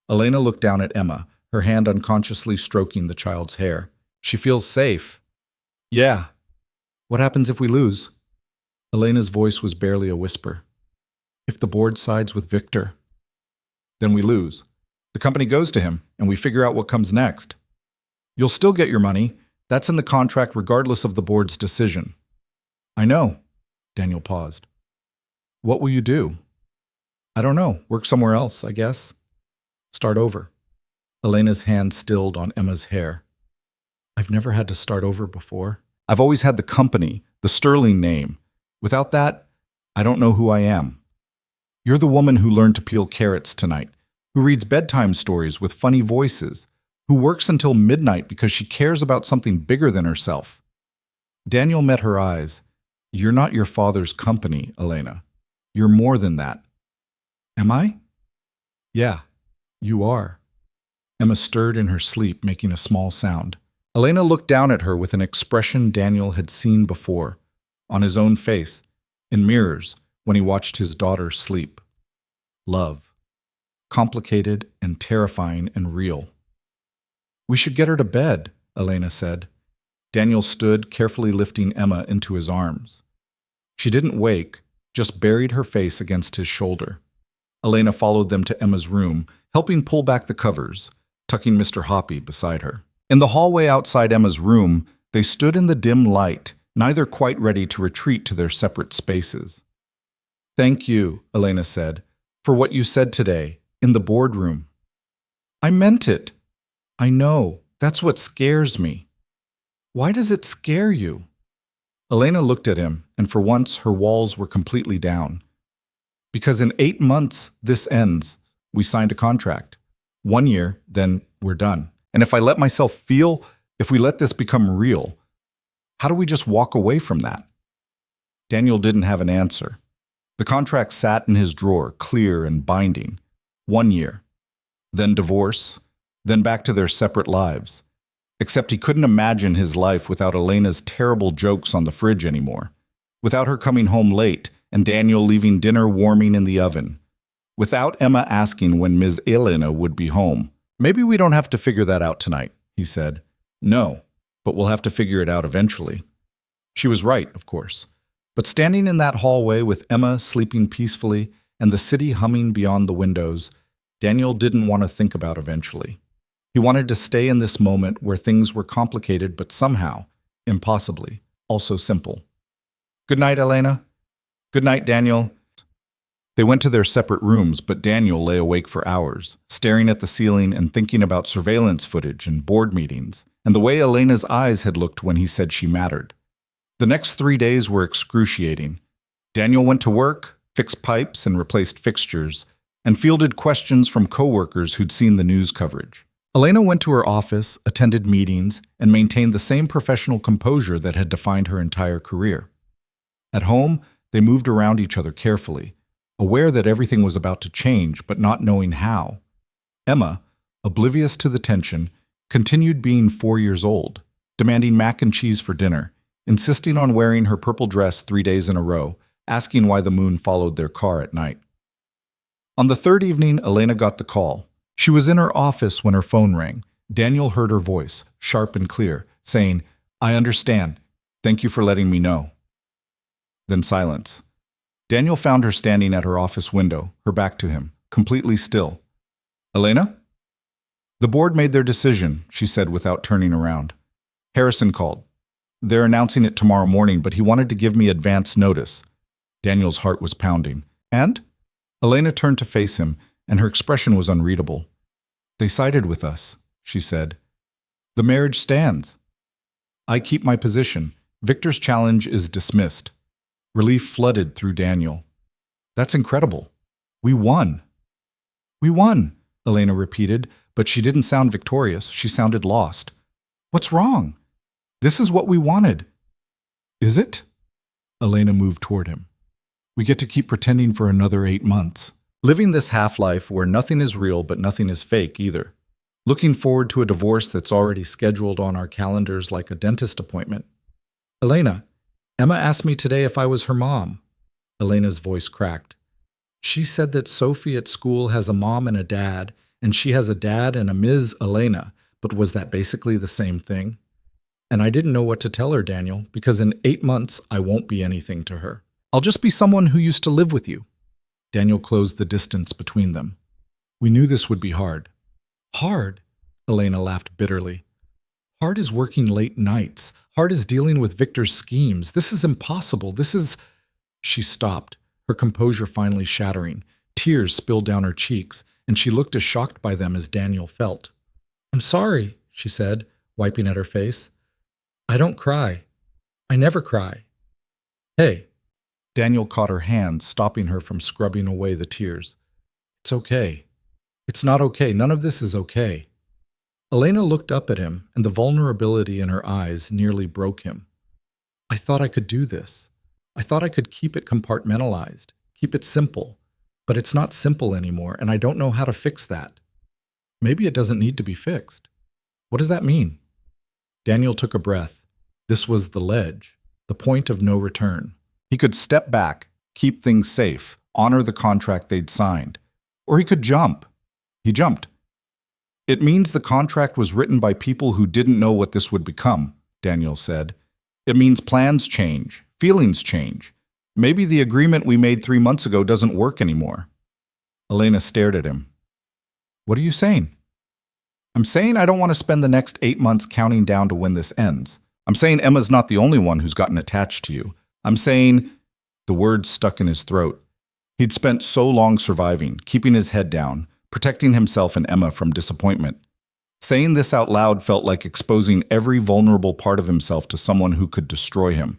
Elena looked down at Emma, her hand unconsciously stroking the child's hair. She feels safe. Yeah. What happens if we lose? Elena's voice was barely a whisper. If the board sides with Victor, then we lose. The company goes to him, and we figure out what comes next. You'll still get your money. That's in the contract regardless of the board's decision. I know. Daniel paused. What will you do? I don't know. Work somewhere else, I guess. Start over. Elena's hand stilled on Emma's hair. I've never had to start over before. I've always had the company, the Sterling name. Without that, I don't know who I am. You're the woman who learned to peel carrots tonight, who reads bedtime stories with funny voices, who works until midnight because she cares about something bigger than herself. Daniel met her eyes. You're not your father's company, Elena. You're more than that. Am I? Yeah, you are. Emma stirred in her sleep, making a small sound. Elena looked down at her with an expression Daniel had seen before, on his own face, in mirrors, when he watched his daughter sleep. Love. Complicated and terrifying and real. We should get her to bed, Elena said. Daniel stood, carefully lifting Emma into his arms. She didn't wake, just buried her face against his shoulder. Elena followed them to Emma's room, helping pull back the covers, tucking Mr. Hoppy beside her. In the hallway outside Emma's room, they stood in the dim light, neither quite ready to retreat to their separate spaces. "Thank you," Elena said, "for what you said today, in the boardroom." "I meant it." "I know. That's what scares me." "Why does it scare you?" Elena looked at him, and for once her walls were completely down. "Because in 8 months, this ends. We signed a contract. 1 year, then we're done. And if I let myself feel, if we let this become real, how do we just walk away from that?" Daniel didn't have an answer. The contract sat in his drawer, clear and binding. 1 year. Then divorce. Then back to their separate lives. Except he couldn't imagine his life without Elena's terrible jokes on the fridge anymore. Without her coming home late and Daniel leaving dinner warming in the oven. Without Emma asking when Ms. Elena would be home. "Maybe we don't have to figure that out tonight," he said. "No, but we'll have to figure it out eventually." She was right, of course. But standing in that hallway with Emma sleeping peacefully and the city humming beyond the windows, Daniel didn't want to think about eventually. He wanted to stay in this moment where things were complicated but somehow, impossibly, also simple. "Good night, Elena." "Good night, Daniel." They went to their separate rooms, but Daniel lay awake for hours, staring at the ceiling and thinking about surveillance footage and board meetings, and the way Elena's eyes had looked when he said she mattered. The next 3 days were excruciating. Daniel went to work, fixed pipes and replaced fixtures, and fielded questions from coworkers who'd seen the news coverage. Elena went to her office, attended meetings, and maintained the same professional composure that had defined her entire career. At home, they moved around each other carefully, aware that everything was about to change, but not knowing how. Emma, oblivious to the tension, continued being 4 years old, demanding mac and cheese for dinner, insisting on wearing her purple dress 3 days in a row, asking why the moon followed their car at night. On the third evening, Elena got the call. She was in her office when her phone rang. Daniel heard her voice, sharp and clear, saying, "I understand. Thank you for letting me know." Then silence. Daniel found her standing at her office window, her back to him, completely still. "Elena?" "The board made their decision," she said without turning around. "Harrison called. They're announcing it tomorrow morning, but he wanted to give me advance notice." Daniel's heart was pounding. "And?" Elena turned to face him, and her expression was unreadable. "They sided with us," she said. "The marriage stands. I keep my position. Victor's challenge is dismissed." Relief flooded through Daniel. "That's incredible. We won." "We won," Elena repeated, but she didn't sound victorious. She sounded lost. "What's wrong? This is what we wanted." "Is it?" Elena moved toward him. "We get to keep pretending for another 8 months. Living this half-life where nothing is real but nothing is fake either. Looking forward to a divorce that's already scheduled on our calendars like a dentist appointment." "Elena, Emma asked me today if I was her mom." Elena's voice cracked. "She said that Sophie at school has a mom and a dad, and she has a dad and a Ms. Elena, but was that basically the same thing? And I didn't know what to tell her, Daniel, because in 8 months I won't be anything to her. I'll just be someone who used to live with you." Daniel closed the distance between them. "We knew this would be hard." "Hard?" Elena laughed bitterly. "Hard is working late nights. Hard is dealing with Victor's schemes. This is impossible. This is—" She stopped, her composure finally shattering. Tears spilled down her cheeks, and she looked as shocked by them as Daniel felt. "I'm sorry," she said, wiping at her face. "I don't cry. I never cry." "Hey." Daniel caught her hand, stopping her from scrubbing away the tears. "It's okay. It's not okay. None of this is okay." Elena looked up at him, and the vulnerability in her eyes nearly broke him. "I thought I could do this. I thought I could keep it compartmentalized, keep it simple. But it's not simple anymore, and I don't know how to fix that." "Maybe it doesn't need to be fixed." "What does that mean?" Daniel took a breath. This was the ledge, the point of no return. He could step back, keep things safe, honor the contract they'd signed. Or he could jump. He jumped. "It means the contract was written by people who didn't know what this would become," Daniel said. "It means plans change, feelings change. Maybe the agreement we made 3 months ago doesn't work anymore." Elena stared at him. "What are you saying?" "I'm saying I don't want to spend the next 8 months counting down to when this ends. I'm saying Emma's not the only one who's gotten attached to you. I'm saying the words stuck in his throat. He'd spent so long surviving, keeping his head down, protecting himself and Emma from disappointment. Saying this out loud felt like exposing every vulnerable part of himself to someone who could destroy him.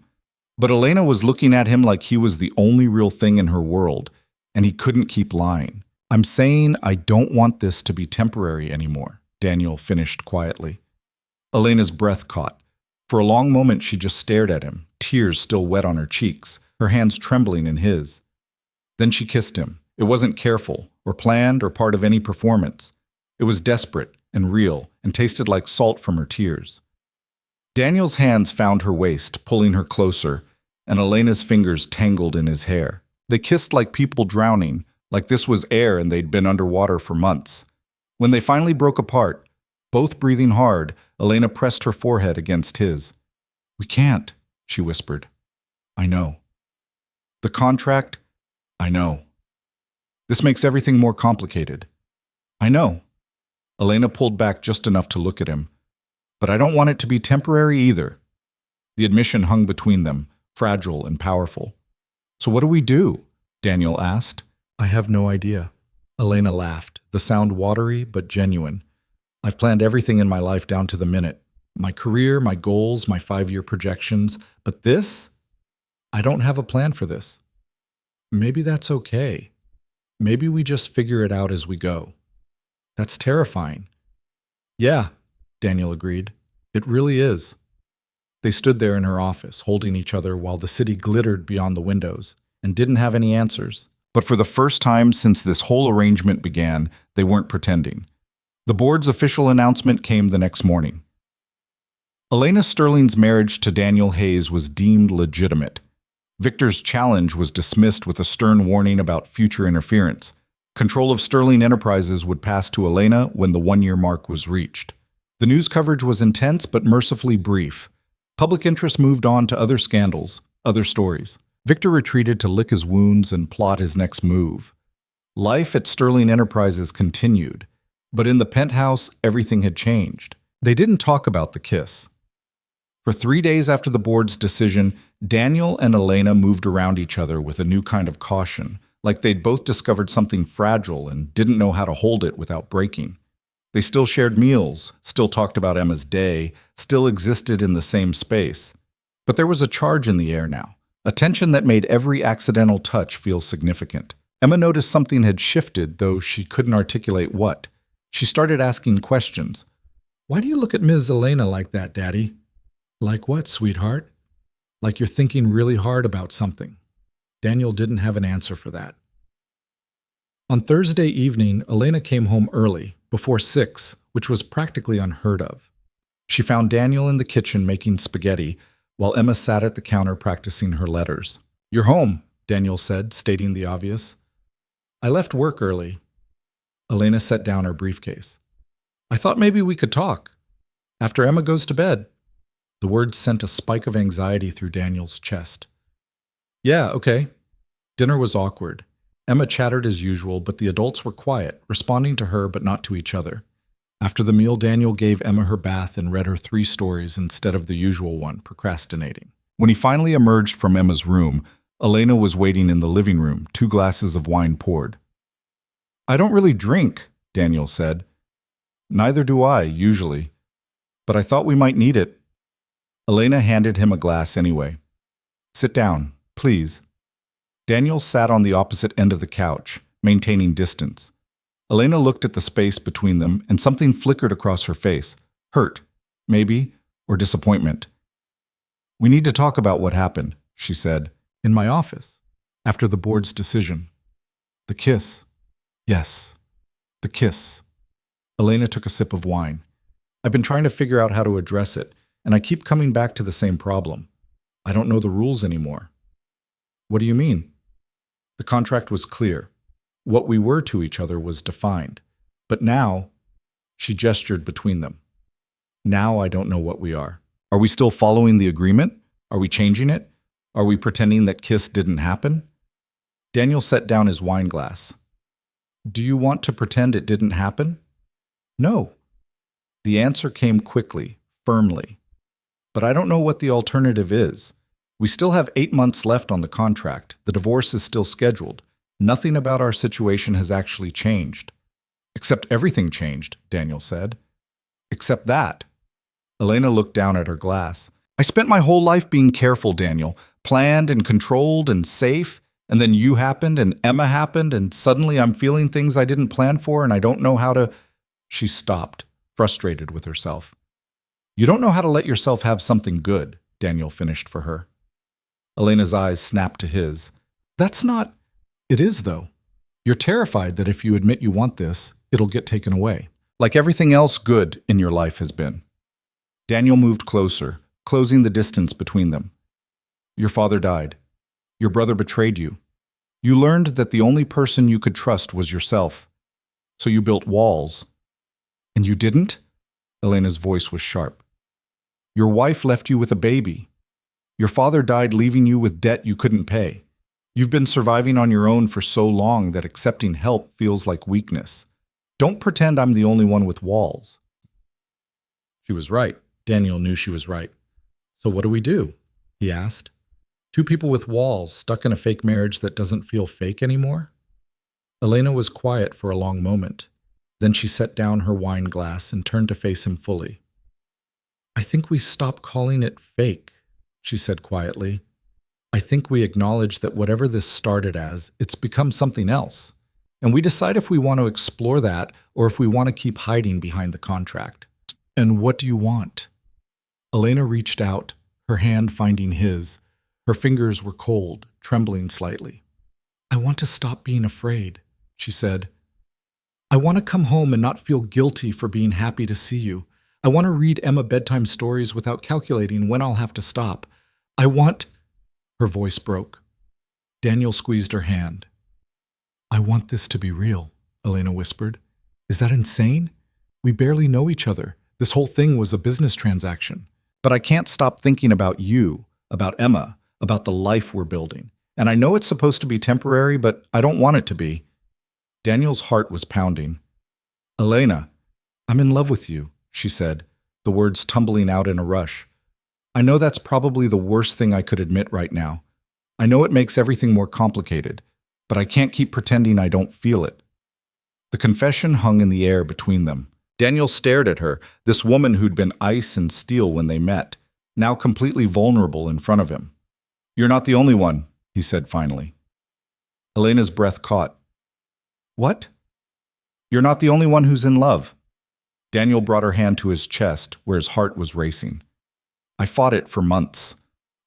But Elena was looking at him like he was the only real thing in her world, and he couldn't keep lying. I'm saying I don't want this to be temporary anymore, Daniel finished quietly. Elena's breath caught. For a long moment she just stared at him, tears still wet on her cheeks, her hands trembling in his. Then she kissed him. It wasn't careful, or planned, or part of any performance. It was desperate and real, and tasted like salt from her tears. Daniel's hands found her waist, pulling her closer, and Elena's fingers tangled in his hair. They kissed like people drowning, like this was air and they'd been underwater for months. When they finally broke apart, both breathing hard, Elena pressed her forehead against his. "We can't," she whispered. "I know." "The contract? I know. This makes everything more complicated." "I know." Elena pulled back just enough to look at him. "But I don't want it to be temporary either." The admission hung between them, fragile and powerful. "So what do we do?" Daniel asked. "I have no idea." Elena laughed, the sound watery but genuine. "I've planned everything in my life down to the minute. My career, my goals, my 5-year projections. But this? I don't have a plan for this. Maybe that's okay. Maybe we just figure it out as we go." "That's terrifying." "Yeah," Daniel agreed. "It really is." They stood there in her office, holding each other while the city glittered beyond the windows, and didn't have any answers. But for the first time since this whole arrangement began, they weren't pretending. The board's official announcement came the next morning. Elena Sterling's marriage to Daniel Hayes was deemed legitimate. Victor's challenge was dismissed with a stern warning about future interference. Control of Sterling Enterprises would pass to Elena when the 1-year mark was reached. The news coverage was intense but mercifully brief. Public interest moved on to other scandals, other stories. Victor retreated to lick his wounds and plot his next move. Life at Sterling Enterprises continued, but in the penthouse, everything had changed. They didn't talk about the kiss. For 3 days after the board's decision, Daniel and Elena moved around each other with a new kind of caution, like they'd both discovered something fragile and didn't know how to hold it without breaking. They still shared meals, still talked about Emma's day, still existed in the same space. But there was a charge in the air now, a tension that made every accidental touch feel significant. Emma noticed something had shifted, though she couldn't articulate what. She started asking questions. "Why do you look at Ms. Elena like that, Daddy?" "Like what, sweetheart?" "Like you're thinking really hard about something." Daniel didn't have an answer for that. On Thursday evening, Elena came home early, before 6, which was practically unheard of. She found Daniel in the kitchen making spaghetti, while Emma sat at the counter practicing her letters. "You're home," Daniel said, stating the obvious. "I left work early." Elena set down her briefcase. "I thought maybe we could talk. After Emma goes to bed." The words sent a spike of anxiety through Daniel's chest. "Yeah, okay." Dinner was awkward. Emma chattered as usual, but the adults were quiet, responding to her but not to each other. After the meal, Daniel gave Emma her bath and read her 3 stories instead of the usual one, procrastinating. When he finally emerged from Emma's room, Elena was waiting in the living room, 2 glasses of wine poured. "I don't really drink," Daniel said. "Neither do I, usually. But I thought we might need it." Elena handed him a glass anyway. "Sit down, please." Daniel sat on the opposite end of the couch, maintaining distance. Elena looked at the space between them, and something flickered across her face. Hurt, maybe, or disappointment. "We need to talk about what happened," she said. "In my office, after the board's decision." "The kiss." "Yes, the kiss." Elena took a sip of wine. "I've been trying to figure out how to address it, and I keep coming back to the same problem. I don't know the rules anymore." "What do you mean?" The contract was clear. What we were to each other was defined. But now, she gestured between them. "Now I don't know what we are. Are we still following the agreement? Are we changing it? Are we pretending that kiss didn't happen?" Daniel set down his wine glass. "Do you want to pretend it didn't happen?" "No." The answer came quickly, firmly. but I don't know what the alternative is. We still have 8 months left on the contract. The divorce is still scheduled. Nothing about our situation has actually changed. Except everything changed, Daniel said. Except that. Elena looked down at her glass. I spent my whole life being careful, Daniel. Planned and controlled and safe. And then you happened and Emma happened and suddenly I'm feeling things I didn't plan for and I don't know how to... She stopped, frustrated with herself. You don't know how to let yourself have something good, Daniel finished for her. Elena's eyes snapped to his. That's not... It is, though. You're terrified that if you admit you want this, it'll get taken away. Like everything else good in your life has been. Daniel moved closer, closing the distance between them. Your father died. Your brother betrayed you. You learned that the only person you could trust was yourself. So you built walls. And you didn't? Elena's voice was sharp. Your wife left you with a baby. Your father died leaving you with debt you couldn't pay. You've been surviving on your own for so long that accepting help feels like weakness. Don't pretend I'm the only one with walls. She was right. Daniel knew she was right. So what do we do? He asked. Two people with walls stuck in a fake marriage that doesn't feel fake anymore? Elena was quiet for a long moment. Then she set down her wine glass and turned to face him fully. I think we stop calling it fake, she said quietly. I think we acknowledge that whatever this started as, it's become something else. And we decide if we want to explore that or if we want to keep hiding behind the contract. And what do you want? Elena reached out, her hand finding his. Her fingers were cold, trembling slightly. I want to stop being afraid, she said. I want to come home and not feel guilty for being happy to see you. I want to read Emma bedtime stories without calculating when I'll have to stop. I want... Her voice broke. Daniel squeezed her hand. I want this to be real, Elena whispered. Is that insane? We barely know each other. This whole thing was a business transaction. But I can't stop thinking about you, about Emma, about the life we're building. And I know it's supposed to be temporary, but I don't want it to be. Daniel's heart was pounding. Elena, I'm in love with you, she said, the words tumbling out in a rush. I know that's probably the worst thing I could admit right now. I know it makes everything more complicated, but I can't keep pretending I don't feel it. The confession hung in the air between them. Daniel stared at her, this woman who'd been ice and steel when they met, now completely vulnerable in front of him. You're not the only one, he said finally. Elena's breath caught. What? You're not the only one who's in love. Daniel brought her hand to his chest, where his heart was racing. I fought it for months.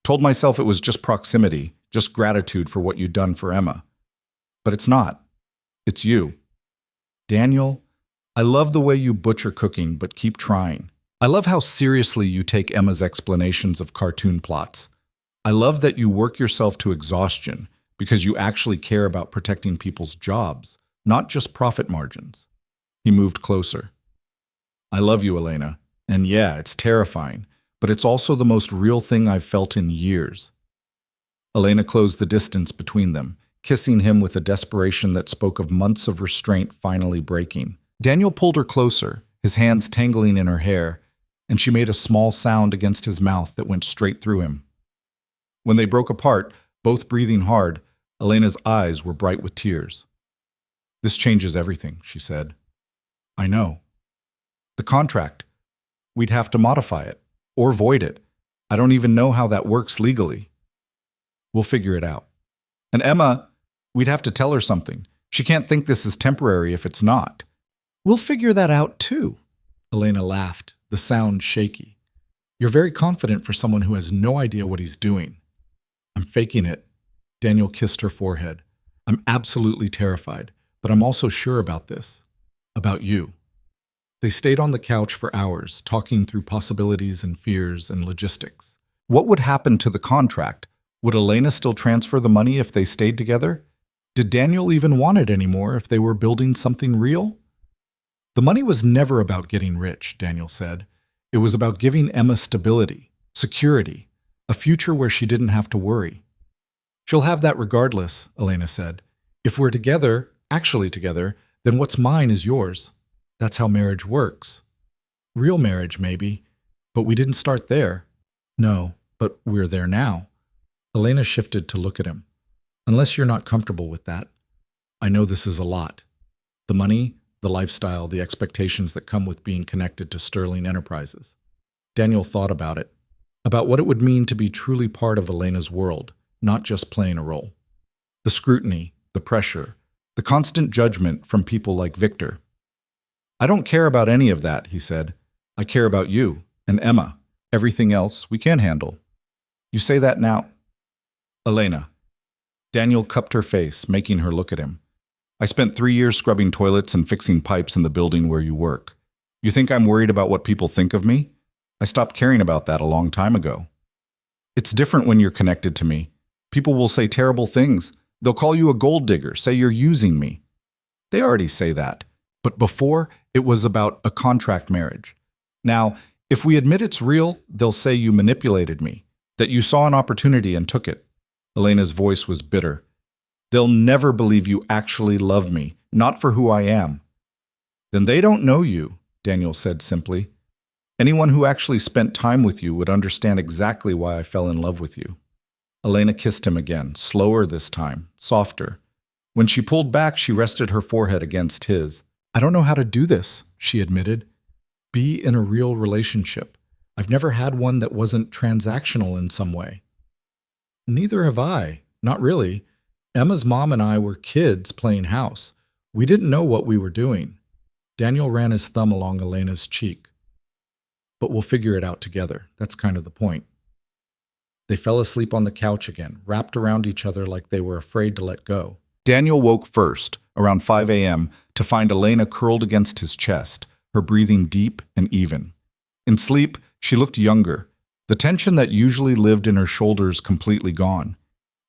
Told myself it was just proximity, just gratitude for what you'd done for Emma. But it's not. It's you. Daniel, I love the way you butcher cooking, but keep trying. I love how seriously you take Emma's explanations of cartoon plots. I love that you work yourself to exhaustion because you actually care about protecting people's jobs, not just profit margins. He moved closer. I love you, Elena. And yeah, it's terrifying, but it's also the most real thing I've felt in years. Elena closed the distance between them, kissing him with a desperation that spoke of months of restraint finally breaking. Daniel pulled her closer, his hands tangling in her hair, and she made a small sound against his mouth that went straight through him. When they broke apart, both breathing hard, Elena's eyes were bright with tears. This changes everything, she said. I know. The contract. We'd have to modify it, or void it. I don't even know how that works legally. We'll figure it out. And Emma, we'd have to tell her something. She can't think this is temporary if it's not. We'll figure that out too. Elena laughed, the sound shaky. You're very confident for someone who has no idea what he's doing. I'm faking it. Daniel kissed her forehead. I'm absolutely terrified, but I'm also sure about this. About you. They stayed on the couch for hours, talking through possibilities and fears and logistics. What would happen to the contract? Would Elena still transfer the money if they stayed together? Did Daniel even want it anymore if they were building something real? The money was never about getting rich, Daniel said. It was about giving Emma stability, security, a future where she didn't have to worry. She'll have that regardless, Elena said. If we're together, actually together, then what's mine is yours. That's how marriage works. Real marriage, maybe, but we didn't start there. No, but we're there now. Elena shifted to look at him. Unless you're not comfortable with that. I know this is a lot. The money, the lifestyle, the expectations that come with being connected to Sterling Enterprises. Daniel thought about it, about what it would mean to be truly part of Elena's world, not just playing a role. The scrutiny, the pressure, the constant judgment from people like Victor. I don't care about any of that, he said. I care about you and Emma. Everything else we can handle. You say that now. Elena. Daniel cupped her face, making her look at him. I spent 3 years scrubbing toilets and fixing pipes in the building where you work. You think I'm worried about what people think of me? I stopped caring about that a long time ago. It's different when you're connected to me. People will say terrible things. They'll call you a gold digger, say you're using me. They already say that. But before, it was about a contract marriage. Now, if we admit it's real, they'll say you manipulated me, that you saw an opportunity and took it. Elena's voice was bitter. They'll never believe you actually love me, not for who I am. Then they don't know you, Daniel said simply. Anyone who actually spent time with you would understand exactly why I fell in love with you. Elena kissed him again, slower this time, softer. When she pulled back, she rested her forehead against his. I don't know how to do this, she admitted. Be in a real relationship. I've never had one that wasn't transactional in some way. Neither have I. Not really. Emma's mom and I were kids playing house. We didn't know what we were doing. Daniel ran his thumb along Elena's cheek. But we'll figure it out together. That's kind of the point. They fell asleep on the couch again, wrapped around each other like they were afraid to let go. Daniel woke first, around 5 a.m., to find Elena curled against his chest, her breathing deep and even. In sleep, she looked younger, the tension that usually lived in her shoulders completely gone.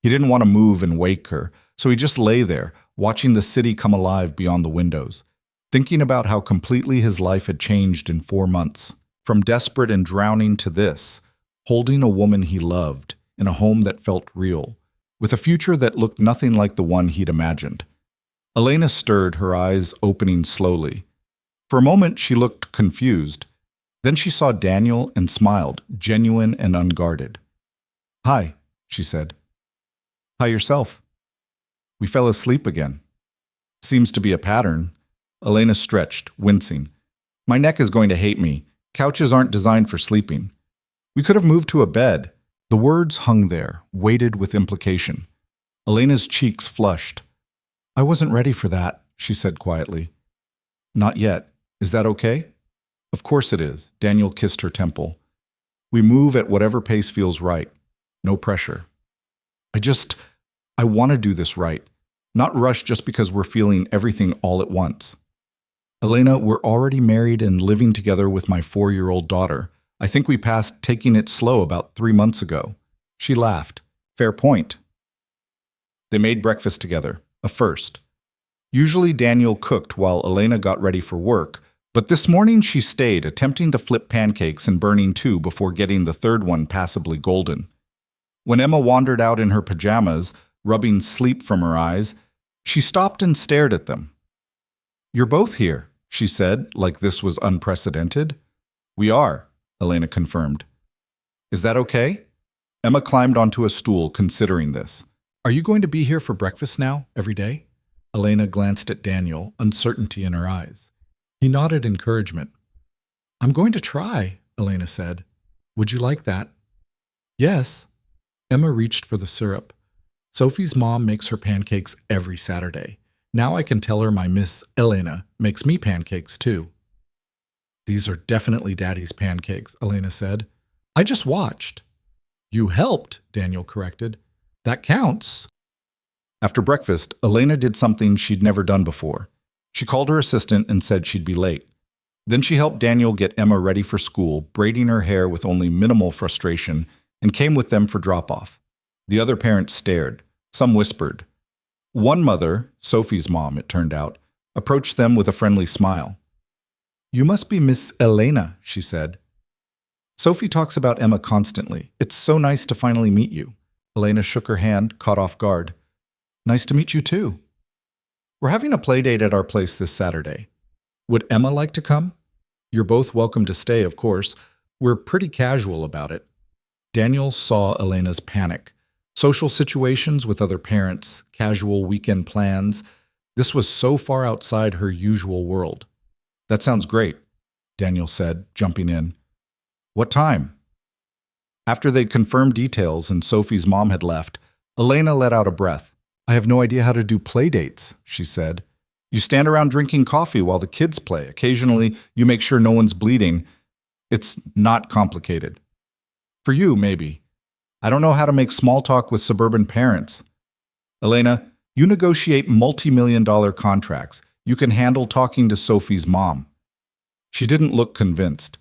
He didn't want to move and wake her, so he just lay there, watching the city come alive beyond the windows, thinking about how completely his life had changed in 4 months. From desperate and drowning to this, holding a woman he loved in a home that felt real, with a future that looked nothing like the one he'd imagined. Elena stirred, her eyes opening slowly. For a moment, she looked confused. Then she saw Daniel and smiled, genuine and unguarded. Hi, she said. Hi yourself. We fell asleep again. Seems to be a pattern. Elena stretched, wincing. My neck is going to hate me. Couches aren't designed for sleeping. We could have moved to a bed. The words hung there, weighted with implication. Elena's cheeks flushed. I wasn't ready for that, she said quietly. Not yet. Is that okay? Of course it is. Daniel kissed her temple. We move at whatever pace feels right. No pressure. I want to do this right. Not rush just because we're feeling everything all at once. Elena, we're already married and living together with my 4-year-old daughter. I think we passed taking it slow about 3 months ago. She laughed. Fair point. They made breakfast together, a first. Usually Daniel cooked while Elena got ready for work, but this morning she stayed, attempting to flip pancakes and burning 2 before getting the third one passably golden. When Emma wandered out in her pajamas, rubbing sleep from her eyes, she stopped and stared at them. You're both here, she said, like this was unprecedented. We are, Elena confirmed. Is that okay? Emma climbed onto a stool, considering this. Are you going to be here for breakfast now, every day? Elena glanced at Daniel, uncertainty in her eyes. He nodded encouragement. I'm going to try, Elena said. Would you like that? Yes. Emma reached for the syrup. Sophie's mom makes her pancakes every Saturday. Now I can tell her my Miss Elena makes me pancakes too. These are definitely Daddy's pancakes, Elena said. I just watched. You helped, Daniel corrected. That counts. After breakfast, Elena did something she'd never done before. She called her assistant and said she'd be late. Then she helped Daniel get Emma ready for school, braiding her hair with only minimal frustration, and came with them for drop-off. The other parents stared. Some whispered. One mother, Sophie's mom, it turned out, approached them with a friendly smile. You must be Miss Elena, she said. Sophie talks about Emma constantly. It's so nice to finally meet you. Elena shook her hand, caught off guard. Nice to meet you too. We're having a play date at our place this Saturday. Would Emma like to come? You're both welcome to stay, of course. We're pretty casual about it. Daniel saw Elena's panic. Social situations with other parents, casual weekend plans. This was so far outside her usual world. "That sounds great," Daniel said, jumping in. "What time?" After they'd confirmed details and Sophie's mom had left, Elena let out a breath. "I have no idea how to do play dates," she said. "You stand around drinking coffee while the kids play. Occasionally, you make sure no one's bleeding. It's not complicated. For you, maybe. I don't know how to make small talk with suburban parents. Elena, you negotiate multi-million-dollar contracts. You can handle talking to Sophie's mom." She didn't look convinced.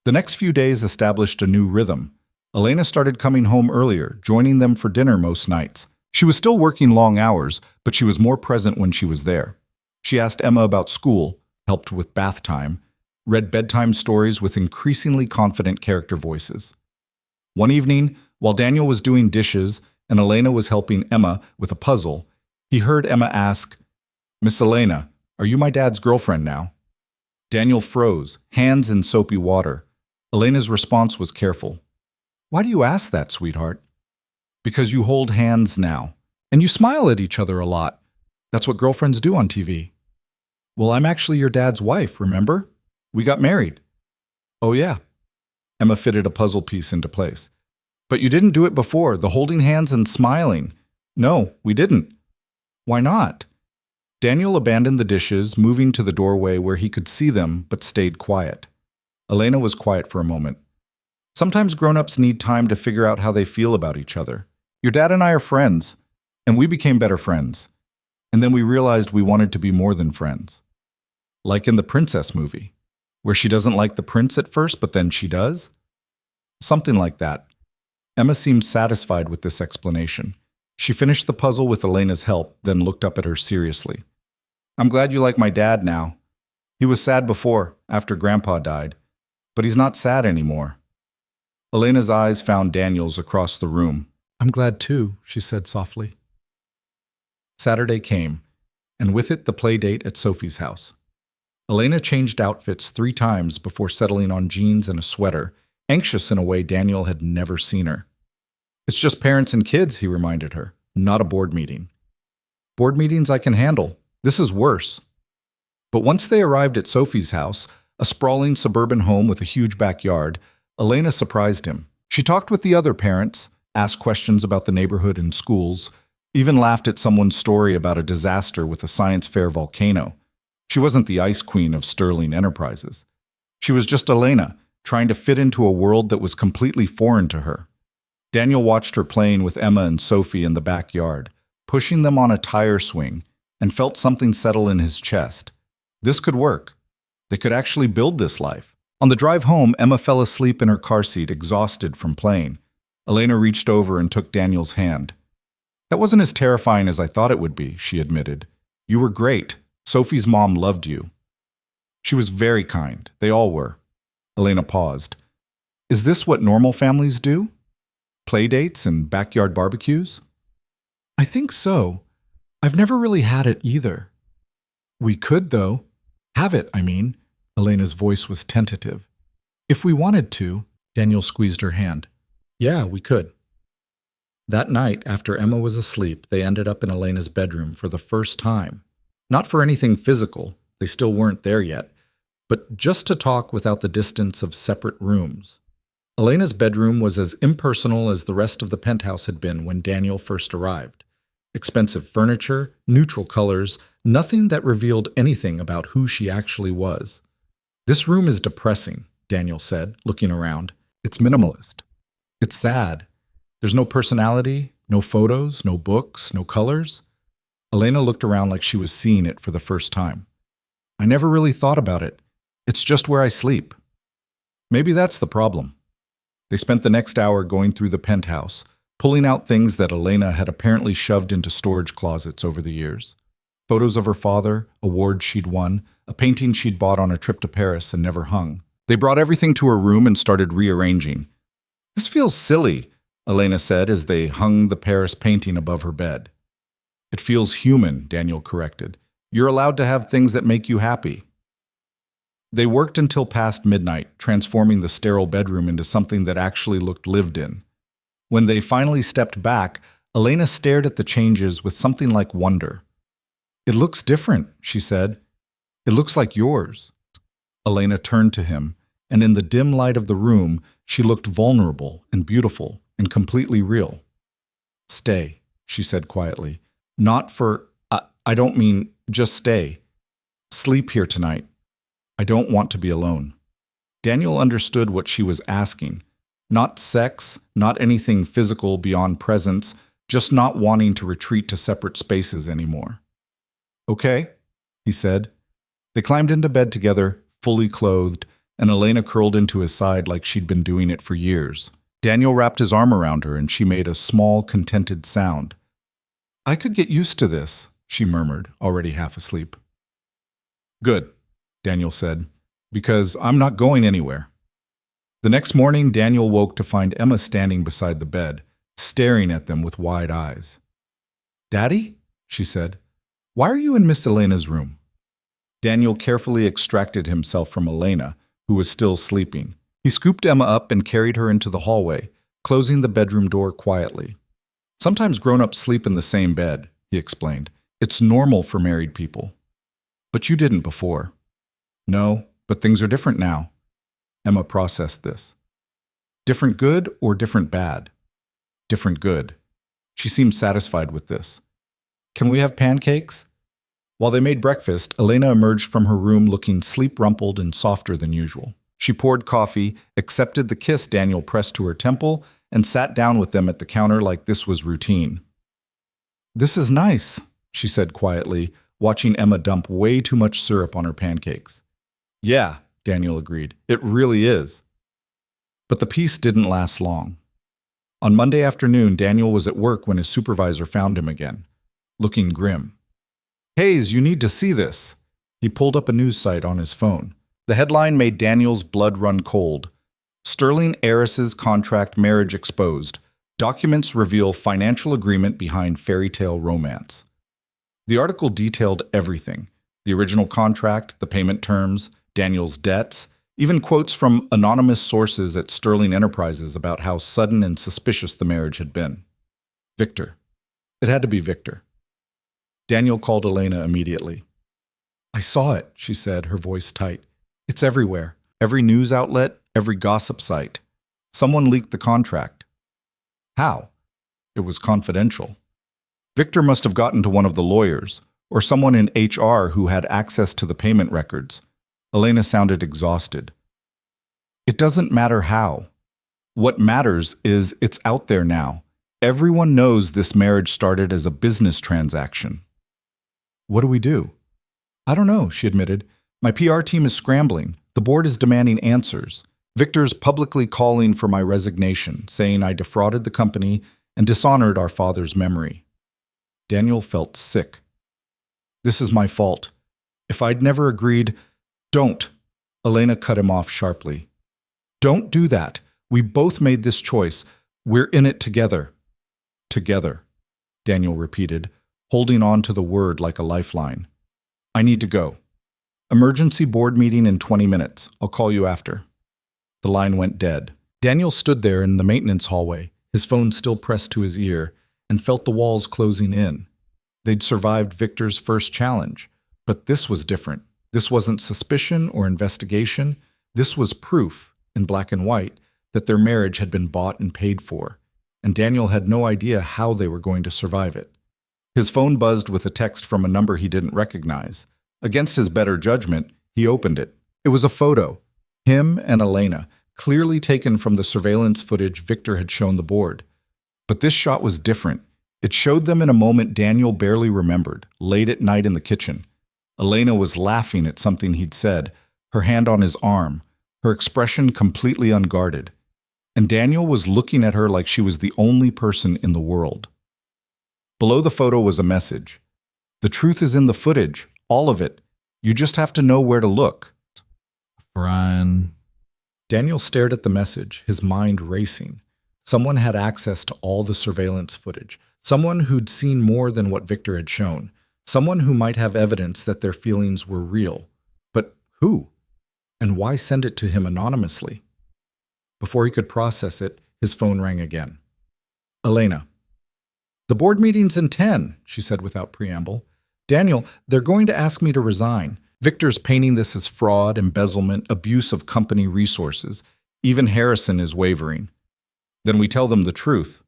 The next few days established a new rhythm. Elena started coming home earlier, joining them for dinner most nights. She was still working long hours, but she was more present when she was there. She asked Emma about school, helped with bath time, read bedtime stories with increasingly confident character voices. One evening, while Daniel was doing dishes and Elena was helping Emma with a puzzle, he heard Emma ask, "Miss Elena, are you my dad's girlfriend now?" Daniel froze, hands in soapy water. Elena's response was careful. "Why do you ask that, sweetheart?" "Because you hold hands now, and you smile at each other a lot. That's what girlfriends do on TV." "Well, I'm actually your dad's wife, remember? We got married." "Oh, yeah." Emma fitted a puzzle piece into place. "But you didn't do it before, the holding hands and smiling." "No, we didn't." "Why not?" Daniel abandoned the dishes, moving to the doorway where he could see them but stayed quiet. Elena was quiet for a moment. "Sometimes grown-ups need time to figure out how they feel about each other. Your dad and I are friends, and we became better friends. And then we realized we wanted to be more than friends. Like in the princess movie, where she doesn't like the prince at first, but then she does? Something like that." Emma seemed satisfied with this explanation. She finished the puzzle with Elena's help, then looked up at her seriously. "I'm glad you like my dad now. He was sad before, after Grandpa died, but he's not sad anymore." Elena's eyes found Daniel's across the room. "I'm glad too," she said softly. Saturday came, and with it the play date at Sophie's house. Elena changed outfits 3 times before settling on jeans and a sweater, anxious in a way Daniel had never seen her. "It's just parents and kids," he reminded her, "not a board meeting." "Board meetings I can handle. This is worse." But once they arrived at Sophie's house, a sprawling suburban home with a huge backyard, Elena surprised him. She talked with the other parents, asked questions about the neighborhood and schools, even laughed at someone's story about a disaster with a science fair volcano. She wasn't the ice queen of Sterling Enterprises. She was just Elena, trying to fit into a world that was completely foreign to her. Daniel watched her playing with Emma and Sophie in the backyard, pushing them on a tire swing, and felt something settle in his chest. This could work. They could actually build this life. On the drive home, Emma fell asleep in her car seat, exhausted from playing. Elena reached over and took Daniel's hand. "That wasn't as terrifying as I thought it would be," she admitted. "You were great. Sophie's mom loved you." "She was very kind. They all were." Elena paused. "Is this what normal families do? Play dates and backyard barbecues?" "I think so. I've never really had it either." "We could, though. Have it, I mean." Elena's voice was tentative. "If we wanted to." Daniel squeezed her hand. "Yeah, we could." That night, after Emma was asleep, they ended up in Elena's bedroom for the first time. Not for anything physical, they still weren't there yet, but just to talk without the distance of separate rooms. Elena's bedroom was as impersonal as the rest of the penthouse had been when Daniel first arrived. Expensive furniture, neutral colors, nothing that revealed anything about who she actually was. "This room is depressing," Daniel said, looking around. "It's minimalist. It's sad. There's no personality, no photos, no books, no colors." Elena looked around like she was seeing it for the first time. "I never really thought about it. It's just where I sleep." Maybe that's the problem. They spent the next hour going through the penthouse, pulling out things that Elena had apparently shoved into storage closets over the years. Photos of her father, awards she'd won, a painting she'd bought on a trip to Paris and never hung. They brought everything to her room and started rearranging. "This feels silly," Elena said as they hung the Paris painting above her bed. "It feels human," Daniel corrected. "You're allowed to have things that make you happy." They worked until past midnight, transforming the sterile bedroom into something that actually looked lived in. When they finally stepped back, Elena stared at the changes with something like wonder. "It looks different," she said. "It looks like yours." Elena turned to him, and in the dim light of the room, she looked vulnerable and beautiful and completely real. "Stay," she said quietly. "Not for... I don't mean just stay. Sleep here tonight. I don't want to be alone." Daniel understood what she was asking. Not sex, not anything physical beyond presence, just not wanting to retreat to separate spaces anymore. "Okay," he said. They climbed into bed together, fully clothed, and Elena curled into his side like she'd been doing it for years. Daniel wrapped his arm around her and she made a small, contented sound. "I could get used to this," she murmured, already half asleep. "Good," Daniel said, "because I'm not going anywhere." The next morning, Daniel woke to find Emma standing beside the bed, staring at them with wide eyes. "Daddy?" she said. "Why are you in Miss Elena's room?" Daniel carefully extracted himself from Elena, who was still sleeping. He scooped Emma up and carried her into the hallway, closing the bedroom door quietly. "Sometimes grown-ups sleep in the same bed," he explained. "It's normal for married people. But you didn't before." "No, but things are different now." Emma processed this. "Different good or different bad?" "Different good." She seemed satisfied with this. "Can we have pancakes?" While they made breakfast, Elena emerged from her room looking sleep-rumpled and softer than usual. She poured coffee, accepted the kiss Daniel pressed to her temple, and sat down with them at the counter like this was routine. "This is nice," she said quietly, watching Emma dump way too much syrup on her pancakes. "Yeah," Daniel agreed, "it really is." But the peace didn't last long. On Monday afternoon, Daniel was at work when his supervisor found him again, looking grim. "Hayes, you need to see this." He pulled up a news site on his phone. The headline made Daniel's blood run cold. "Sterling heiress's contract marriage exposed. Documents reveal financial agreement behind fairy tale romance." The article detailed everything: the original contract, the payment terms, Daniel's debts, even quotes from anonymous sources at Sterling Enterprises about how sudden and suspicious the marriage had been. Victor. It had to be Victor. Daniel called Elena immediately. "I saw it," she said, her voice tight. "It's everywhere. Every news outlet, every gossip site. Someone leaked the contract." "How?" "It was confidential. Victor must have gotten to one of the lawyers, or someone in HR who had access to the payment records." Elena sounded exhausted. "It doesn't matter how. What matters is it's out there now. Everyone knows this marriage started as a business transaction." "What do we do?" "I don't know," she admitted. "My PR team is scrambling. The board is demanding answers. Victor's publicly calling for my resignation, saying I defrauded the company and dishonored our father's memory." Daniel felt sick. "This is my fault. If I'd never agreed—" "Don't!" Elena cut him off sharply. "Don't do that. We both made this choice. We're in it together." "Together," Daniel repeated, holding on to the word like a lifeline. "I need to go. Emergency board meeting in 20 minutes. I'll call you after." The line went dead. Daniel stood there in the maintenance hallway, his phone still pressed to his ear, and felt the walls closing in. They'd survived Victor's first challenge, but this was different. This wasn't suspicion or investigation. This was proof, in black and white, that their marriage had been bought and paid for, and Daniel had no idea how they were going to survive it. His phone buzzed with a text from a number he didn't recognize. Against his better judgment, he opened it. It was a photo. Him and Elena, clearly taken from the surveillance footage Victor had shown the board. But this shot was different. It showed them in a moment Daniel barely remembered, late at night in the kitchen. Elena was laughing at something he'd said, her hand on his arm, her expression completely unguarded. And Daniel was looking at her like she was the only person in the world. Below the photo was a message. "The truth is in the footage, all of it. You just have to know where to look." Brian. Daniel stared at the message, his mind racing. Someone had access to all the surveillance footage. Someone who'd seen more than what Victor had shown. Someone who might have evidence that their feelings were real. But who? And why send it to him anonymously? Before he could process it, his phone rang again. Elena. The board meeting's in 10, she said without preamble. Daniel, they're going to ask me to resign. Victor's painting this as fraud, embezzlement, abuse of company resources. Even Harrison is wavering. Then we tell them the truth.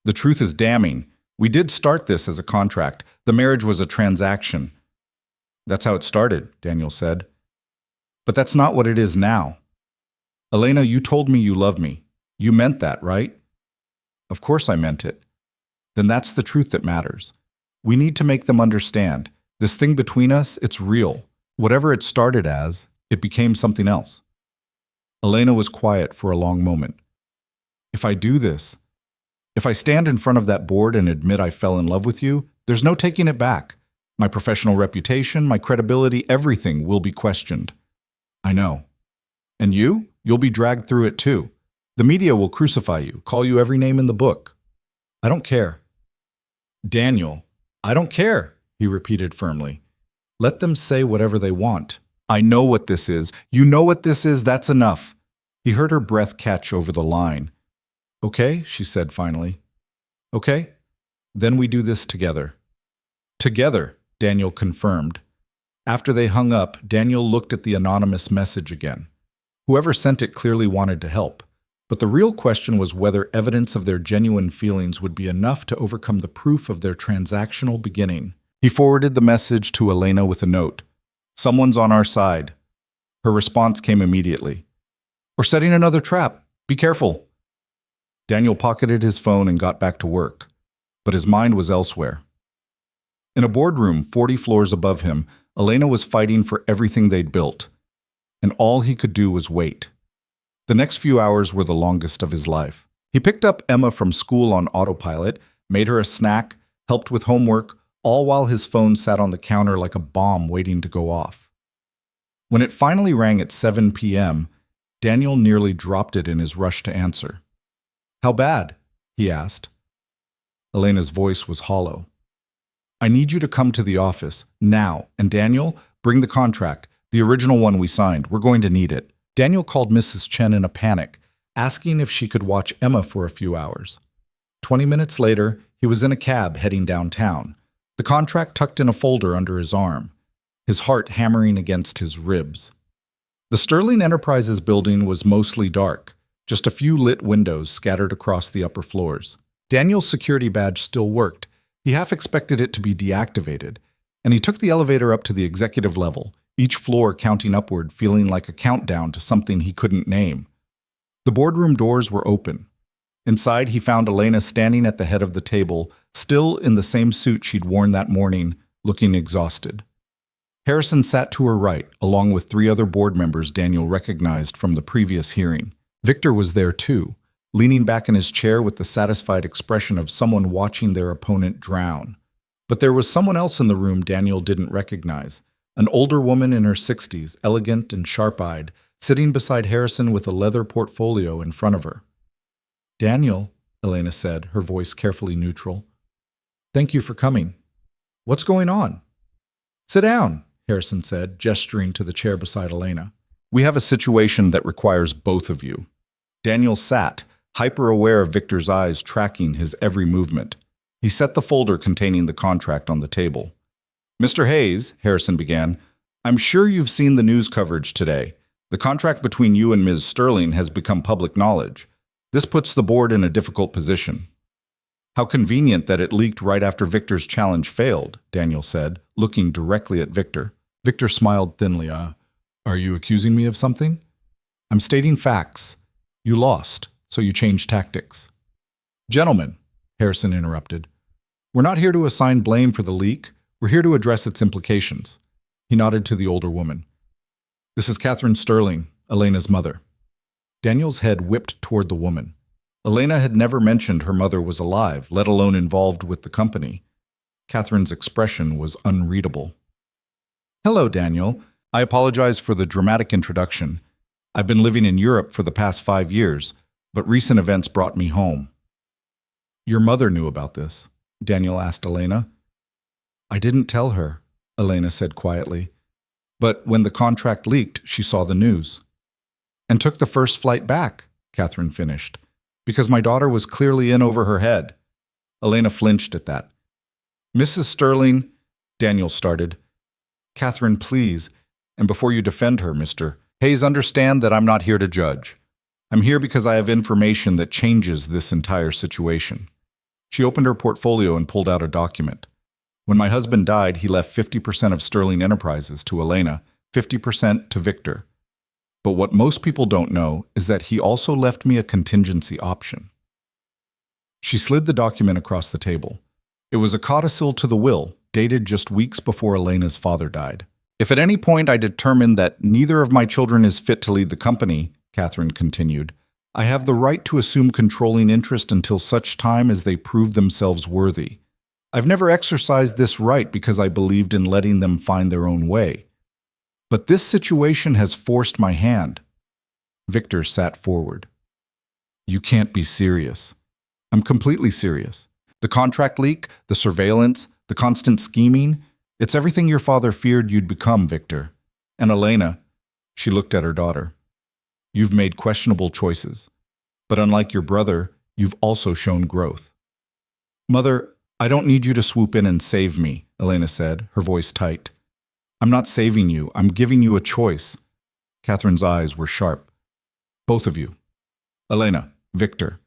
The truth is damning. We did start this as a contract. The marriage was a transaction. That's how it started, Daniel said. But that's not what it is now. Elena, you told me you loved me. You meant that, right? Of course I meant it. Then that's the truth that matters. We need to make them understand. This thing between us, it's real. Whatever it started as, it became something else. Elena was quiet for a long moment. If I do this, if I stand in front of that board and admit I fell in love with you, there's no taking it back. My professional reputation, my credibility, everything will be questioned. I know. And you? You'll be dragged through it too. The media will crucify you, call you every name in the book. I don't care. Daniel, I don't care, he repeated firmly. Let them say whatever they want. I know what this is. You know what this is. That's enough. He heard her breath catch over the line. Okay, she said finally. Okay, then we do this together. Together, Daniel confirmed. After they hung up, Daniel looked at the anonymous message again. Whoever sent it clearly wanted to help. But the real question was whether evidence of their genuine feelings would be enough to overcome the proof of their transactional beginning. He forwarded the message to Elena with a note. Someone's on our side. Her response came immediately. Or setting another trap. Be careful. Daniel pocketed his phone and got back to work. But his mind was elsewhere. In a boardroom 40 floors above him, Elena was fighting for everything they'd built. And all he could do was wait. The next few hours were the longest of his life. He picked up Emma from school on autopilot, made her a snack, helped with homework, all while his phone sat on the counter like a bomb waiting to go off. When it finally rang at 7 p.m., Daniel nearly dropped it in his rush to answer. How bad? He asked. Elena's voice was hollow. I need you to come to the office, now, and Daniel, bring the contract, the original one we signed. We're going to need it. Daniel called Mrs. Chen in a panic, asking if she could watch Emma for a few hours. 20 minutes later, he was in a cab heading downtown, the contract tucked in a folder under his arm, his heart hammering against his ribs. The Sterling Enterprises building was mostly dark, just a few lit windows scattered across the upper floors. Daniel's security badge still worked. He half expected it to be deactivated, and he took the elevator up to the executive level, each floor counting upward, feeling like a countdown to something he couldn't name. The boardroom doors were open. Inside, he found Elena standing at the head of the table, still in the same suit she'd worn that morning, looking exhausted. Harrison sat to her right, along with 3 other board members Daniel recognized from the previous hearing. Victor was there too, leaning back in his chair with the satisfied expression of someone watching their opponent drown. But there was someone else in the room Daniel didn't recognize. An older woman in her 60s, elegant and sharp-eyed, sitting beside Harrison with a leather portfolio in front of her. Daniel, Elena said, her voice carefully neutral. Thank you for coming. What's going on? Sit down, Harrison said, gesturing to the chair beside Elena. We have a situation that requires both of you. Daniel sat, hyper-aware of Victor's eyes tracking his every movement. He set the folder containing the contract on the table. Mr. Hayes, Harrison began, I'm sure you've seen the news coverage today. The contract between you and Ms. Sterling has become public knowledge. This puts the board in a difficult position. How convenient that it leaked right after Victor's challenge failed, Daniel said, looking directly at Victor. Victor smiled thinly. Are you accusing me of something? I'm stating facts. You lost, so you changed tactics. Gentlemen, Harrison interrupted, we're not here to assign blame for the leak. We're here to address its implications. He nodded to the older woman. This is Catherine Sterling, Elena's mother. Daniel's head whipped toward the woman. Elena had never mentioned her mother was alive, let alone involved with the company. Catherine's expression was unreadable. Hello, Daniel. I apologize for the dramatic introduction. I've been living in Europe for the past 5 years, but recent events brought me home. Your mother knew about this, Daniel asked Elena. I didn't tell her, Elena said quietly. But when the contract leaked, she saw the news. And took the first flight back, Catherine finished. Because my daughter was clearly in over her head. Elena flinched at that. Mrs. Sterling, Daniel started. Catherine, please, and before you defend her, Mr. Hayes, understand that I'm not here to judge. I'm here because I have information that changes this entire situation. She opened her portfolio and pulled out a document. When my husband died, he left 50% of Sterling Enterprises to Elena, 50% to Victor. But what most people don't know is that he also left me a contingency option. She slid the document across the table. It was a codicil to the will, dated just weeks before Elena's father died. If at any point I determine that neither of my children is fit to lead the company, Catherine continued, I have the right to assume controlling interest until such time as they prove themselves worthy. I've never exercised this right because I believed in letting them find their own way. But this situation has forced my hand. Victor sat forward. You can't be serious. I'm completely serious. The contract leak, the surveillance, the constant scheming, it's everything your father feared you'd become, Victor. And Elena, she looked at her daughter. You've made questionable choices. But unlike your brother, you've also shown growth. Mother, I don't need you to swoop in and save me, Elena said, her voice tight. I'm not saving you. I'm giving you a choice. Catherine's eyes were sharp. Both of you. Elena, Victor,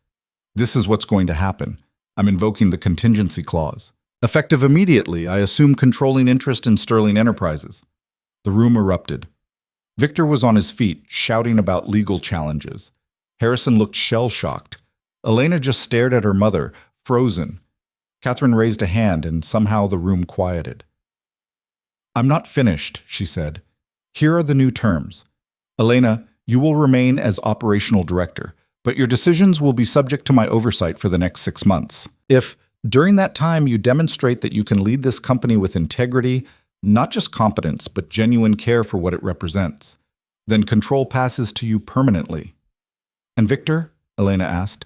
this is what's going to happen. I'm invoking the contingency clause. Effective immediately, I assume controlling interest in Sterling Enterprises. The room erupted. Victor was on his feet, shouting about legal challenges. Harrison looked shell-shocked. Elena just stared at her mother, frozen. Catherine raised a hand, and somehow the room quieted. I'm not finished, she said. Here are the new terms. Elena, you will remain as operational director, but your decisions will be subject to my oversight for the next 6 months. If, during that time, you demonstrate that you can lead this company with integrity, not just competence, but genuine care for what it represents, then control passes to you permanently. And Victor? Elena asked.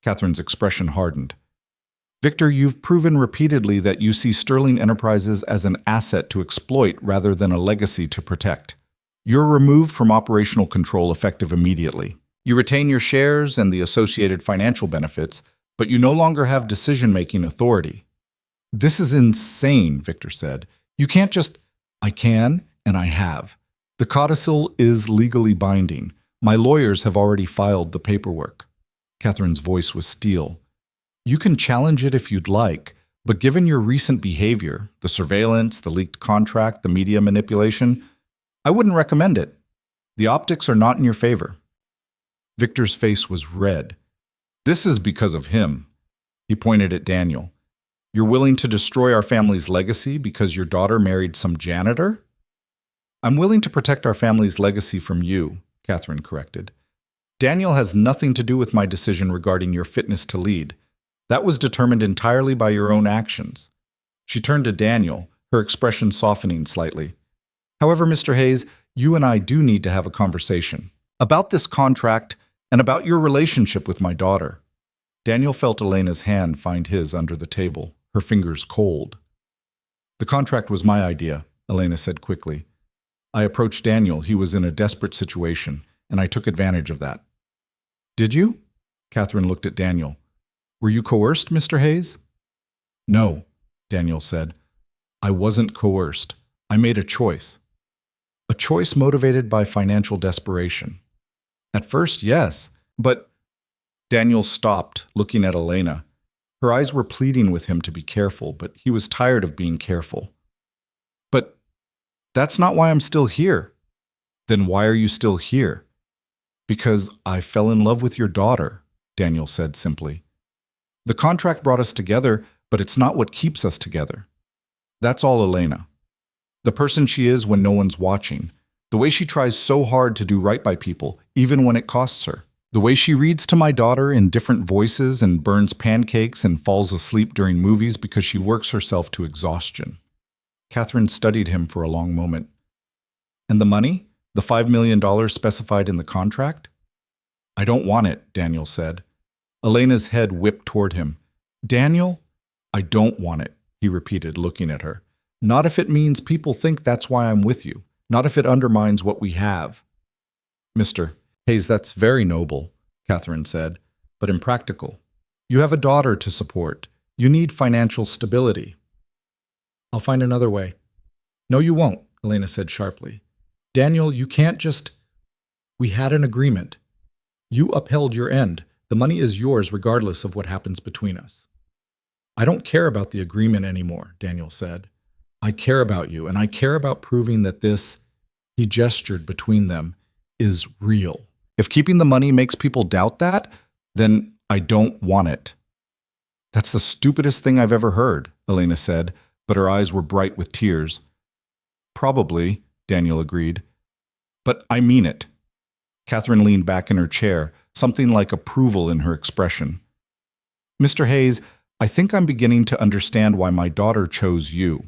Catherine's expression hardened. Victor, you've proven repeatedly that you see Sterling Enterprises as an asset to exploit rather than a legacy to protect. You're removed from operational control effective immediately. You retain your shares and the associated financial benefits, but you no longer have decision-making authority. This is insane, Victor said. You can't just... I can, and I have. The codicil is legally binding. My lawyers have already filed the paperwork. Catherine's voice was steel. You can challenge it if you'd like, but given your recent behavior, the surveillance, the leaked contract, the media manipulation, I wouldn't recommend it. The optics are not in your favor. Victor's face was red. This is because of him. He pointed at Daniel. You're willing to destroy our family's legacy because your daughter married some janitor? I'm willing to protect our family's legacy from you, Catherine corrected. Daniel has nothing to do with my decision regarding your fitness to lead. That was determined entirely by your own actions. She turned to Daniel, her expression softening slightly. However, Mr. Hayes, you and I do need to have a conversation about this contract and about your relationship with my daughter. Daniel felt Elena's hand find his under the table, her fingers cold. The contract was my idea, Elena said quickly. I approached Daniel. He was in a desperate situation, and I took advantage of that. Did you? Catherine looked at Daniel. Were you coerced, Mr. Hayes? No, Daniel said. I wasn't coerced. I made a choice. A choice motivated by financial desperation. At first, yes, but... Daniel stopped, looking at Elena. Her eyes were pleading with him to be careful, but he was tired of being careful. But that's not why I'm still here. Then why are you still here? Because I fell in love with your daughter, Daniel said simply. The contract brought us together, but it's not what keeps us together. That's all Elena. The person she is when no one's watching. The way she tries so hard to do right by people, even when it costs her. The way she reads to my daughter in different voices and burns pancakes and falls asleep during movies because she works herself to exhaustion. Catherine studied him for a long moment. And the money? The $5 million specified in the contract? I don't want it, Daniel said. Elena's head whipped toward him. Daniel? I don't want it, he repeated, looking at her. Not if it means people think that's why I'm with you. Not if it undermines what we have. Mr. Hayes, that's very noble, Catherine said. but impractical. You have a daughter to support. You need financial stability. I'll find another way. No, you won't, Elena said sharply. Daniel, you can't just... We had an agreement. You upheld your end. The money is yours regardless of what happens between us. I don't care about the agreement anymore, Daniel said. I care about you, and I care about proving that this, he gestured between them, is real. If keeping the money makes people doubt that, then I don't want it. That's the stupidest thing I've ever heard, Elena said, but her eyes were bright with tears. Probably, Daniel agreed. But I mean it. Catherine leaned back in her chair, something like approval in her expression. Mr. Hayes, I think I'm beginning to understand why my daughter chose you.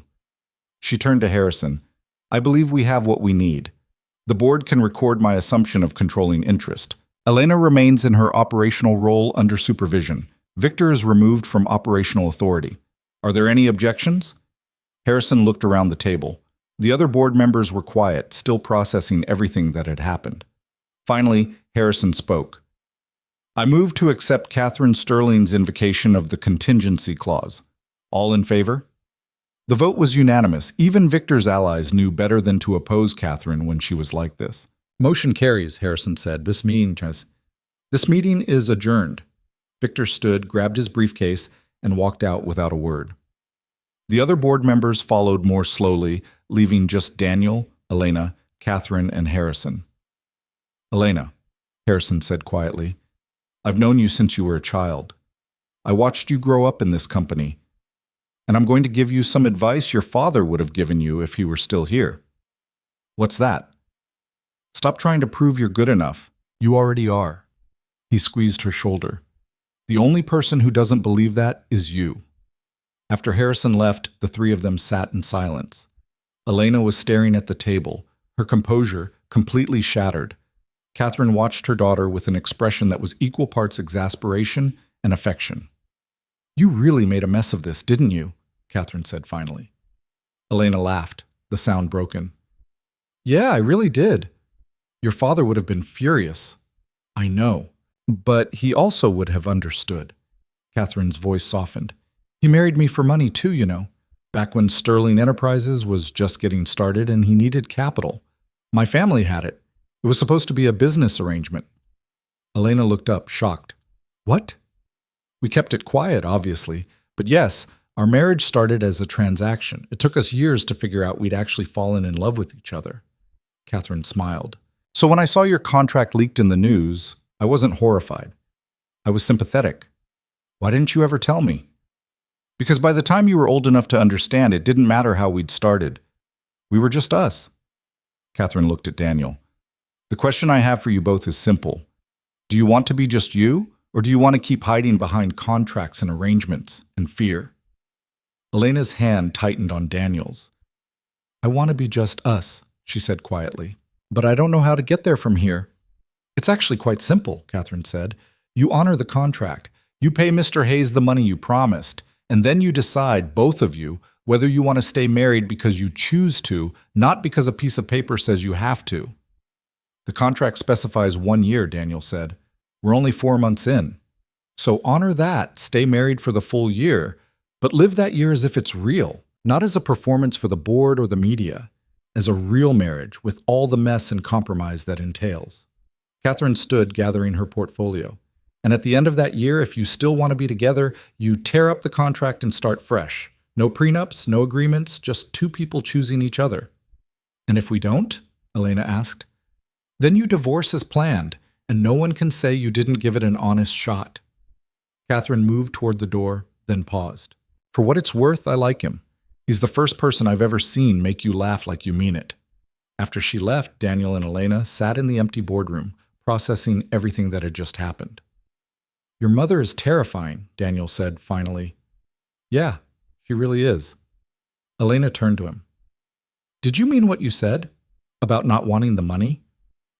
She turned to Harrison. I believe we have what we need. The board can record my assumption of controlling interest. Elena remains in her operational role under supervision. Victor is removed from operational authority. Are there any objections? Harrison looked around the table. The other board members were quiet, still processing everything that had happened. Finally, Harrison spoke. I move to accept Catherine Sterling's invocation of the contingency clause. All in favor? The vote was unanimous. Even Victor's allies knew better than to oppose Catherine when she was like this. Motion carries, Harrison said. This meeting is adjourned. Victor stood, grabbed his briefcase, and walked out without a word. The other board members followed more slowly, leaving just Daniel, Elena, Catherine, and Harrison. Elena, Harrison said quietly, I've known you since you were a child. I watched you grow up in this company, and I'm going to give you some advice your father would have given you if he were still here. What's that? Stop trying to prove you're good enough. You already are. He squeezed her shoulder. The only person who doesn't believe that is you. After Harrison left, the three of them sat in silence. Elena was staring at the table, her composure completely shattered. Catherine watched her daughter with an expression that was equal parts exasperation and affection. You really made a mess of this, didn't you? Catherine said finally. Elena laughed, the sound broken. Yeah, I really did. Your father would have been furious. I know. But he also would have understood. Catherine's voice softened. He married me for money too, you know. Back when Sterling Enterprises was just getting started and he needed capital. My family had it. It was supposed to be a business arrangement. Elena looked up, shocked. What? We kept it quiet, obviously. But yes, our marriage started as a transaction. It took us years to figure out we'd actually fallen in love with each other. Catherine smiled. So when I saw your contract leaked in the news, I wasn't horrified. I was sympathetic. Why didn't you ever tell me? Because by the time you were old enough to understand, it didn't matter how we'd started. We were just us. Catherine looked at Daniel. The question I have for you both is simple. Do you want to be just you, or do you want to keep hiding behind contracts and arrangements and fear? Elena's hand tightened on Daniel's. I want to be just us, she said quietly. But I don't know how to get there from here. It's actually quite simple, Catherine said. You honor the contract. You pay Mr. Hayes the money you promised, and then you decide, both of you, whether you want to stay married because you choose to, not because a piece of paper says you have to. The contract specifies 1 year, Daniel said. We're only 4 months in. So honor that, stay married for the full year, but live that year as if it's real, not as a performance for the board or the media, as a real marriage with all the mess and compromise that entails. Catherine stood, gathering her portfolio. And at the end of that year, if you still want to be together, you tear up the contract and start fresh. No prenups, no agreements, just 2 people choosing each other. And if we don't? Elena asked. Then you divorce as planned, and no one can say you didn't give it an honest shot. Catherine moved toward the door, then paused. For what it's worth, I like him. He's the first person I've ever seen make you laugh like you mean it. After she left, Daniel and Elena sat in the empty boardroom, processing everything that had just happened. Your mother is terrifying, Daniel said finally. Yeah, she really is. Elena turned to him. Did you mean what you said? About not wanting the money?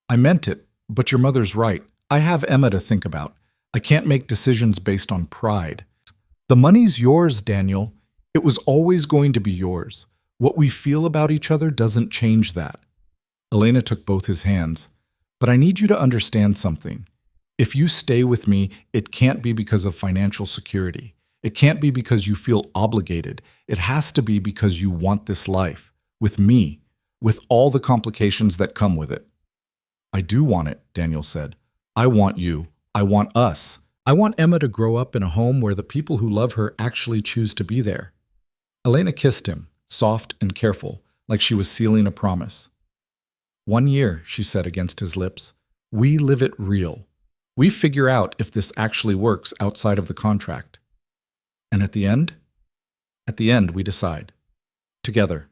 I meant it, but your mother's right. I have Emma to think about. I can't make decisions based on pride. The money's yours, Daniel. It was always going to be yours. What we feel about each other doesn't change that. Elena took both his hands. But I need you to understand something. If you stay with me, it can't be because of financial security. It can't be because you feel obligated. It has to be because you want this life, with me, with all the complications that come with it. I do want it, Daniel said. I want you. I want us. I want Emma to grow up in a home where the people who love her actually choose to be there. Elena kissed him, soft and careful, like she was sealing a promise. 1 year, she said against his lips. We live it real. We figure out if this actually works outside of the contract. And at the end? At the end, we decide. Together.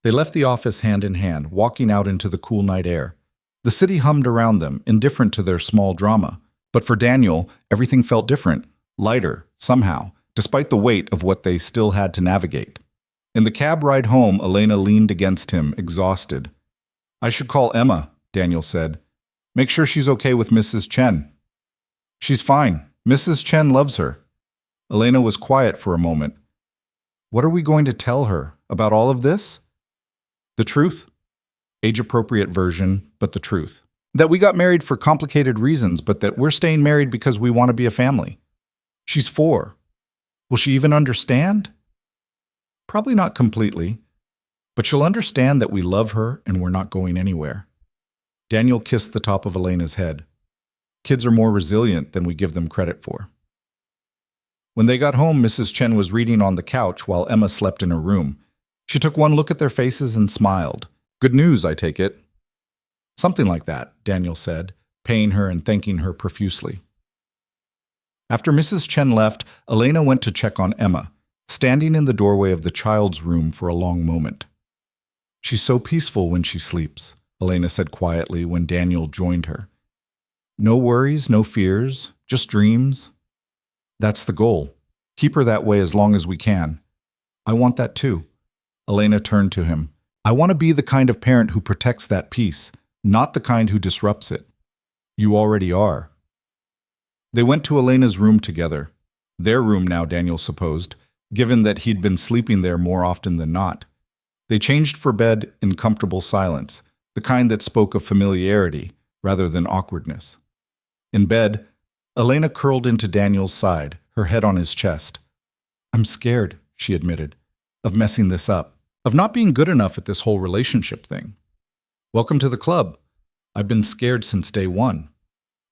They left the office hand in hand, walking out into the cool night air. The city hummed around them, indifferent to their small drama. But for Daniel, everything felt different, lighter, somehow, despite the weight of what they still had to navigate. In the cab ride home, Elena leaned against him, exhausted. I should call Emma, Daniel said. Make sure she's okay with Mrs. Chen. She's fine. Mrs. Chen loves her. Elena was quiet for a moment. What are we going to tell her about all of this? The truth. Age-appropriate version, but the truth. That we got married for complicated reasons, but that we're staying married because we want to be a family. She's 4. Will she even understand? Probably not completely, but she'll understand that we love her and we're not going anywhere. Daniel kissed the top of Elena's head. Kids are more resilient than we give them credit for. When they got home, Mrs. Chen was reading on the couch while Emma slept in her room. She took one look at their faces and smiled. Good news, I take it. Something like that, Daniel said, paying her and thanking her profusely. After Mrs. Chen left, Elena went to check on Emma, standing in the doorway of the child's room for a long moment. She's so peaceful when she sleeps, Elena said quietly when Daniel joined her. No worries, no fears, just dreams. That's the goal. Keep her that way as long as we can. I want that too. Elena turned to him. I want to be the kind of parent who protects that peace, not the kind who disrupts it. You already are. They went to Elena's room together. Their room now, Daniel supposed, given that he'd been sleeping there more often than not. They changed for bed in comfortable silence, the kind that spoke of familiarity rather than awkwardness. In bed, Elena curled into Daniel's side, her head on his chest. I'm scared, she admitted, of messing this up, of not being good enough at this whole relationship thing. Welcome to the club. I've been scared since day one.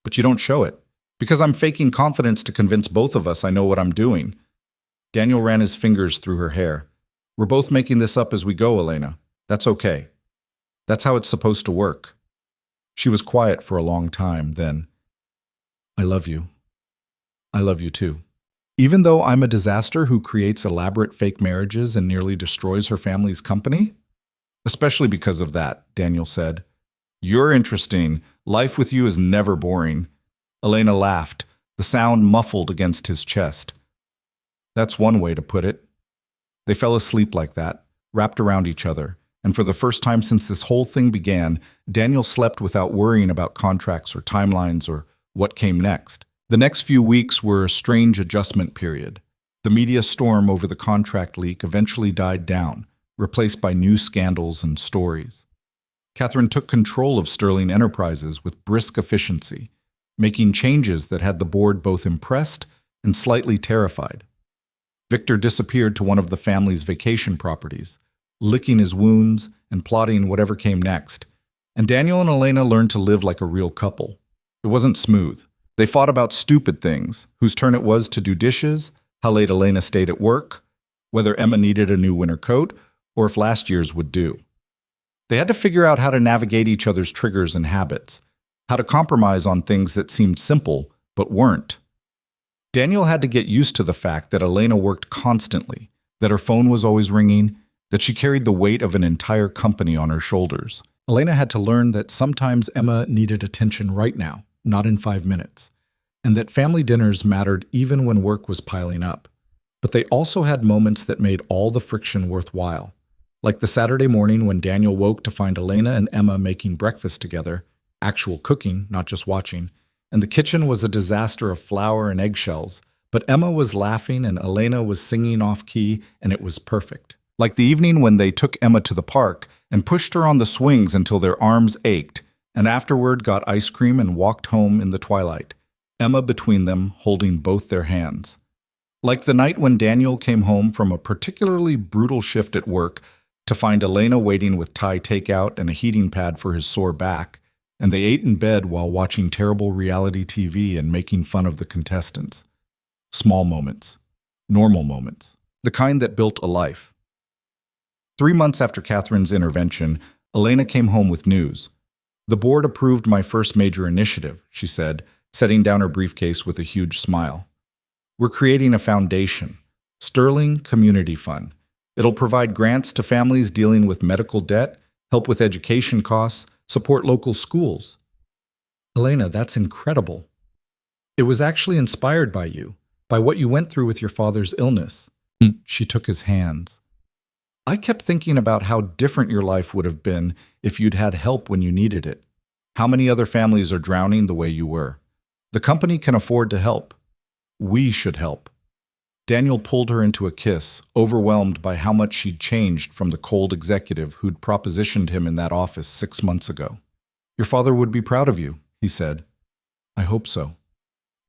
But you don't show it, because I'm faking confidence to convince both of us I know what I'm doing. Daniel ran his fingers through her hair. We're both making this up as we go, Elena. That's okay. That's how it's supposed to work. She was quiet for a long time, then, I love you. I love you too. Even though I'm a disaster who creates elaborate fake marriages and nearly destroys her family's company? Especially because of that, Daniel said. You're interesting. Life with you is never boring. Elena laughed, the sound muffled against his chest. That's one way to put it. They fell asleep like that, wrapped around each other, and for the first time since this whole thing began, Daniel slept without worrying about contracts or timelines or what came next. The next few weeks were a strange adjustment period. The media storm over the contract leak eventually died down, replaced by new scandals and stories. Catherine took control of Sterling Enterprises with brisk efficiency, making changes that had the board both impressed and slightly terrified. Victor disappeared to one of the family's vacation properties, licking his wounds and plotting whatever came next, and Daniel and Elena learned to live like a real couple. It wasn't smooth. They fought about stupid things, whose turn it was to do dishes, how late Elena stayed at work, whether Emma needed a new winter coat, or if last year's would do. They had to figure out how to navigate each other's triggers and habits, how to compromise on things that seemed simple but weren't. Daniel had to get used to the fact that Elena worked constantly, that her phone was always ringing, that she carried the weight of an entire company on her shoulders. Elena had to learn that sometimes Emma needed attention right now, not in 5 minutes, and that family dinners mattered even when work was piling up. But they also had moments that made all the friction worthwhile, like the Saturday morning when Daniel woke to find Elena and Emma making breakfast together, actual cooking, not just watching, and the kitchen was a disaster of flour and eggshells, but Emma was laughing and Elena was singing off-key, and it was perfect. Like the evening when they took Emma to the park and pushed her on the swings until their arms ached, and afterward got ice cream and walked home in the twilight, Emma between them holding both their hands. Like the night when Daniel came home from a particularly brutal shift at work to find Elena waiting with Thai takeout and a heating pad for his sore back, and they ate in bed while watching terrible reality TV and making fun of the contestants. Small moments. Normal moments. The kind that built a life. 3 months after Catherine's intervention, Elena came home with news. "The board approved my first major initiative," she said, setting down her briefcase with a huge smile. "We're creating a foundation, Sterling Community Fund. It'll provide grants to families dealing with medical debt, help with education costs, support local schools." Elena, that's incredible. It was actually inspired by you, by what you went through with your father's illness. She took his hands. "I kept thinking about how different your life would have been if you'd had help when you needed it. How many other families are drowning the way you were? The company can afford to help. We should help." Daniel pulled her into a kiss, overwhelmed by how much she'd changed from the cold executive who'd propositioned him in that office 6 months ago. "Your father would be proud of you," he said. "I hope so."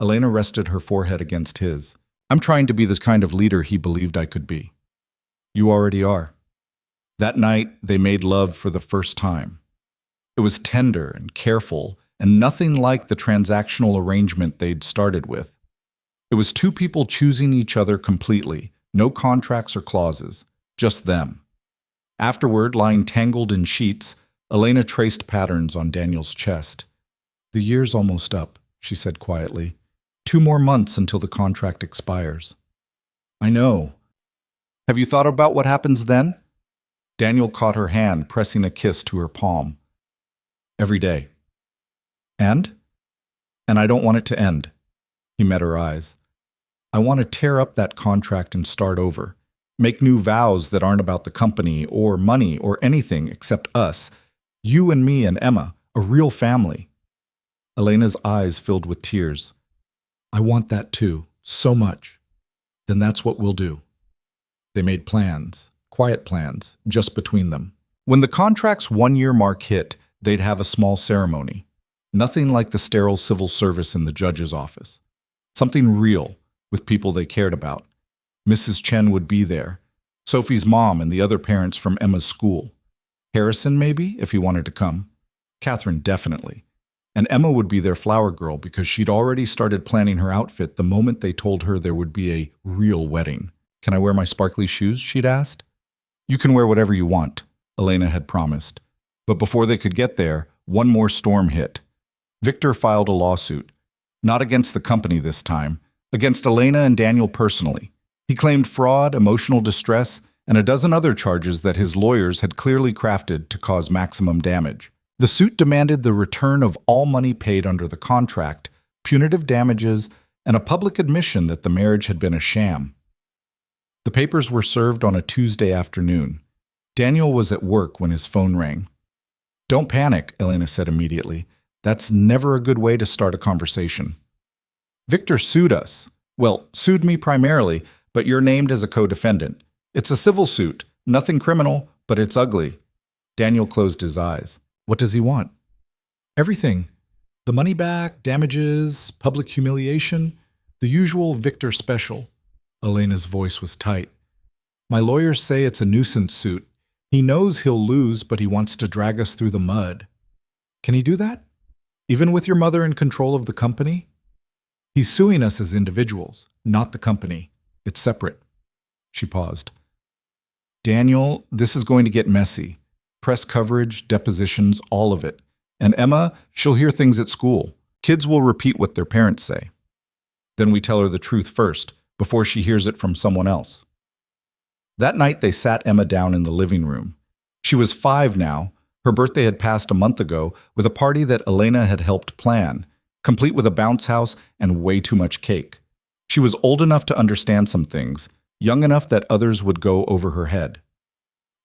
Elena rested her forehead against his. "I'm trying to be this kind of leader he believed I could be." "You already are." That night, they made love for the first time. It was tender and careful, and nothing like the transactional arrangement they'd started with. It was two people choosing each other completely, no contracts or clauses, just them. Afterward, lying tangled in sheets, Elena traced patterns on Daniel's chest. "The year's almost up," she said quietly. 2 more months until the contract expires." "I know. Have you thought about what happens then?" Daniel caught her hand, pressing a kiss to her palm. "Every day." "And?" "And I don't want it to end." He met her eyes. "I want to tear up that contract and start over. Make new vows that aren't about the company or money or anything except us. You and me and Emma, a real family." Elena's eyes filled with tears. "I want that too, so much." "Then that's what we'll do." They made plans, quiet plans, just between them. When the contract's 1-year mark hit, they'd have a small ceremony. Nothing like the sterile civil service in the judge's office. Something real, with people they cared about. Mrs. Chen would be there. Sophie's mom and the other parents from Emma's school. Harrison, maybe, if he wanted to come. Catherine, definitely. And Emma would be their flower girl because she'd already started planning her outfit the moment they told her there would be a real wedding. "Can I wear my sparkly shoes?" she'd asked. "You can wear whatever you want," Elena had promised. But before they could get there, one more storm hit. Victor filed a lawsuit. Not against the company this time, against Elena and Daniel personally. He claimed fraud, emotional distress, and a dozen other charges that his lawyers had clearly crafted to cause maximum damage. The suit demanded the return of all money paid under the contract, punitive damages, and a public admission that the marriage had been a sham. The papers were served on a Tuesday afternoon. Daniel was at work when his phone rang. "Don't panic," Elena said immediately. "That's never a good way to start a conversation." "Victor sued us. Well, sued me primarily, but you're named as a co-defendant. It's a civil suit, nothing criminal, but it's ugly." Daniel closed his eyes. "What does he want?" "Everything. The money back, damages, public humiliation, the usual Victor special." Elena's voice was tight. "My lawyers say it's a nuisance suit. He knows he'll lose, but he wants to drag us through the mud." "Can he do that? Even with your mother in control of the company?" "He's suing us as individuals, not the company. It's separate." She paused. "Daniel, this is going to get messy. Press coverage, depositions, all of it. And Emma, she'll hear things at school. Kids will repeat what their parents say. Then we tell her the truth first, before she hears it from someone else." That night they sat Emma down in the living room. She was 5 now. Her birthday had passed a month ago with a party that Elena had helped plan, complete with a bounce house and way too much cake. She was old enough to understand some things, young enough that others would go over her head.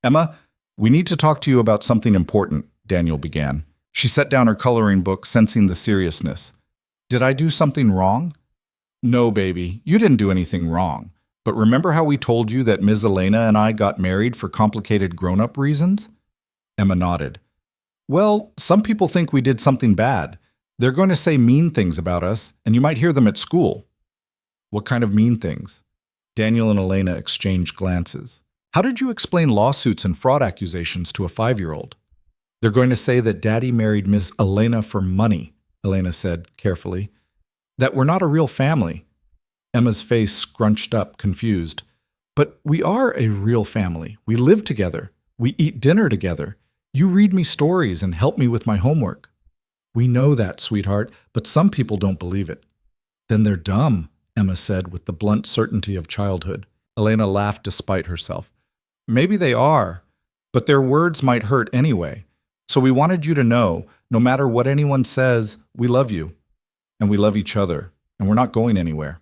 "Emma, we need to talk to you about something important," Daniel began. She set down her coloring book, sensing the seriousness. "Did I do something wrong?" "No, baby, you didn't do anything wrong. But remember how we told you that Ms. Elena and I got married for complicated grown-up reasons?" Emma nodded. Well, some people think we did something bad. They're going to say mean things about us, and you might hear them at school. What kind of mean things? Daniel and Elena exchanged glances. How did you explain lawsuits and fraud accusations to a 5-year-old? They're going to say that Daddy married Miss Elena for money, Elena said carefully. That we're not a real family. Emma's face scrunched up, confused. But we are a real family. We live together. We eat dinner together. You read me stories and help me with my homework. We know that, sweetheart, but some people don't believe it. Then they're dumb, Emma said with the blunt certainty of childhood. Elena laughed despite herself. Maybe they are, but their words might hurt anyway. So we wanted you to know, no matter what anyone says, we love you. And we love each other, and we're not going anywhere.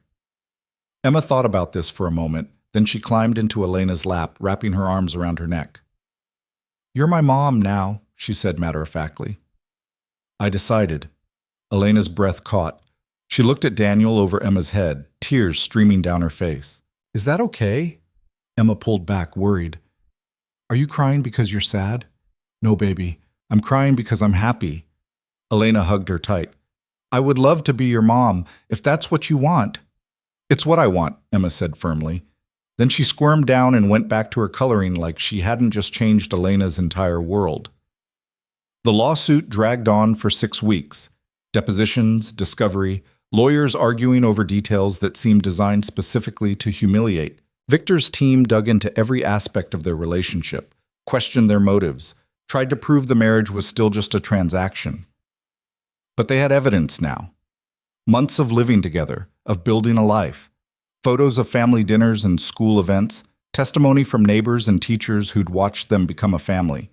Emma thought about this for a moment, then she climbed into Elena's lap, wrapping her arms around her neck. You're my mom now, she said matter-of-factly. I decided. Elena's breath caught. She looked at Daniel over Emma's head, tears streaming down her face. Is that okay? Emma pulled back, worried. Are you crying because you're sad? No, baby. I'm crying because I'm happy. Elena hugged her tight. I would love to be your mom, if that's what you want. It's what I want, Emma said firmly. Then she squirmed down and went back to her coloring like she hadn't just changed Elena's entire world. The lawsuit dragged on for 6 weeks. Depositions, discovery, lawyers arguing over details that seemed designed specifically to humiliate. Victor's team dug into every aspect of their relationship, questioned their motives, tried to prove the marriage was still just a transaction. But they had evidence now. Months of living together, of building a life, photos of family dinners and school events, testimony from neighbors and teachers who'd watched them become a family.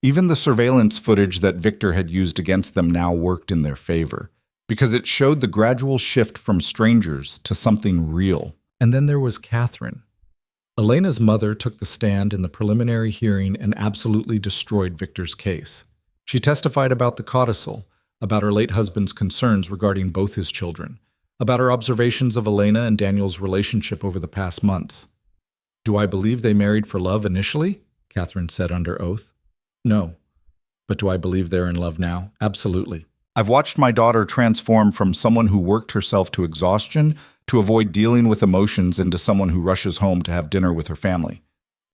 Even the surveillance footage that Victor had used against them now worked in their favor, because it showed the gradual shift from strangers to something real. And then there was Catherine. Elena's mother took the stand in the preliminary hearing and absolutely destroyed Victor's case. She testified about the codicil, about her late husband's concerns regarding both his children, about her observations of Elena and Daniel's relationship over the past months. Do I believe they married for love initially? Catherine said under oath. No. But do I believe they're in love now? Absolutely. I've watched my daughter transform from someone who worked herself to exhaustion to avoid dealing with emotions into someone who rushes home to have dinner with her family.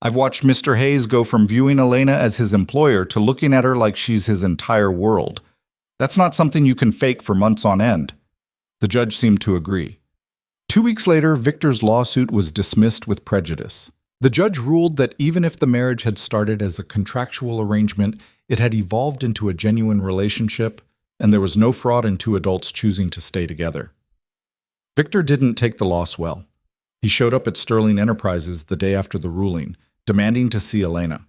I've watched Mr. Hayes go from viewing Elena as his employer to looking at her like she's his entire world. That's not something you can fake for months on end. The judge seemed to agree. 2 weeks later, Victor's lawsuit was dismissed with prejudice. The judge ruled that even if the marriage had started as a contractual arrangement, it had evolved into a genuine relationship, and there was no fraud in 2 adults choosing to stay together. Victor didn't take the loss well. He showed up at Sterling Enterprises the day after the ruling, demanding to see Elena.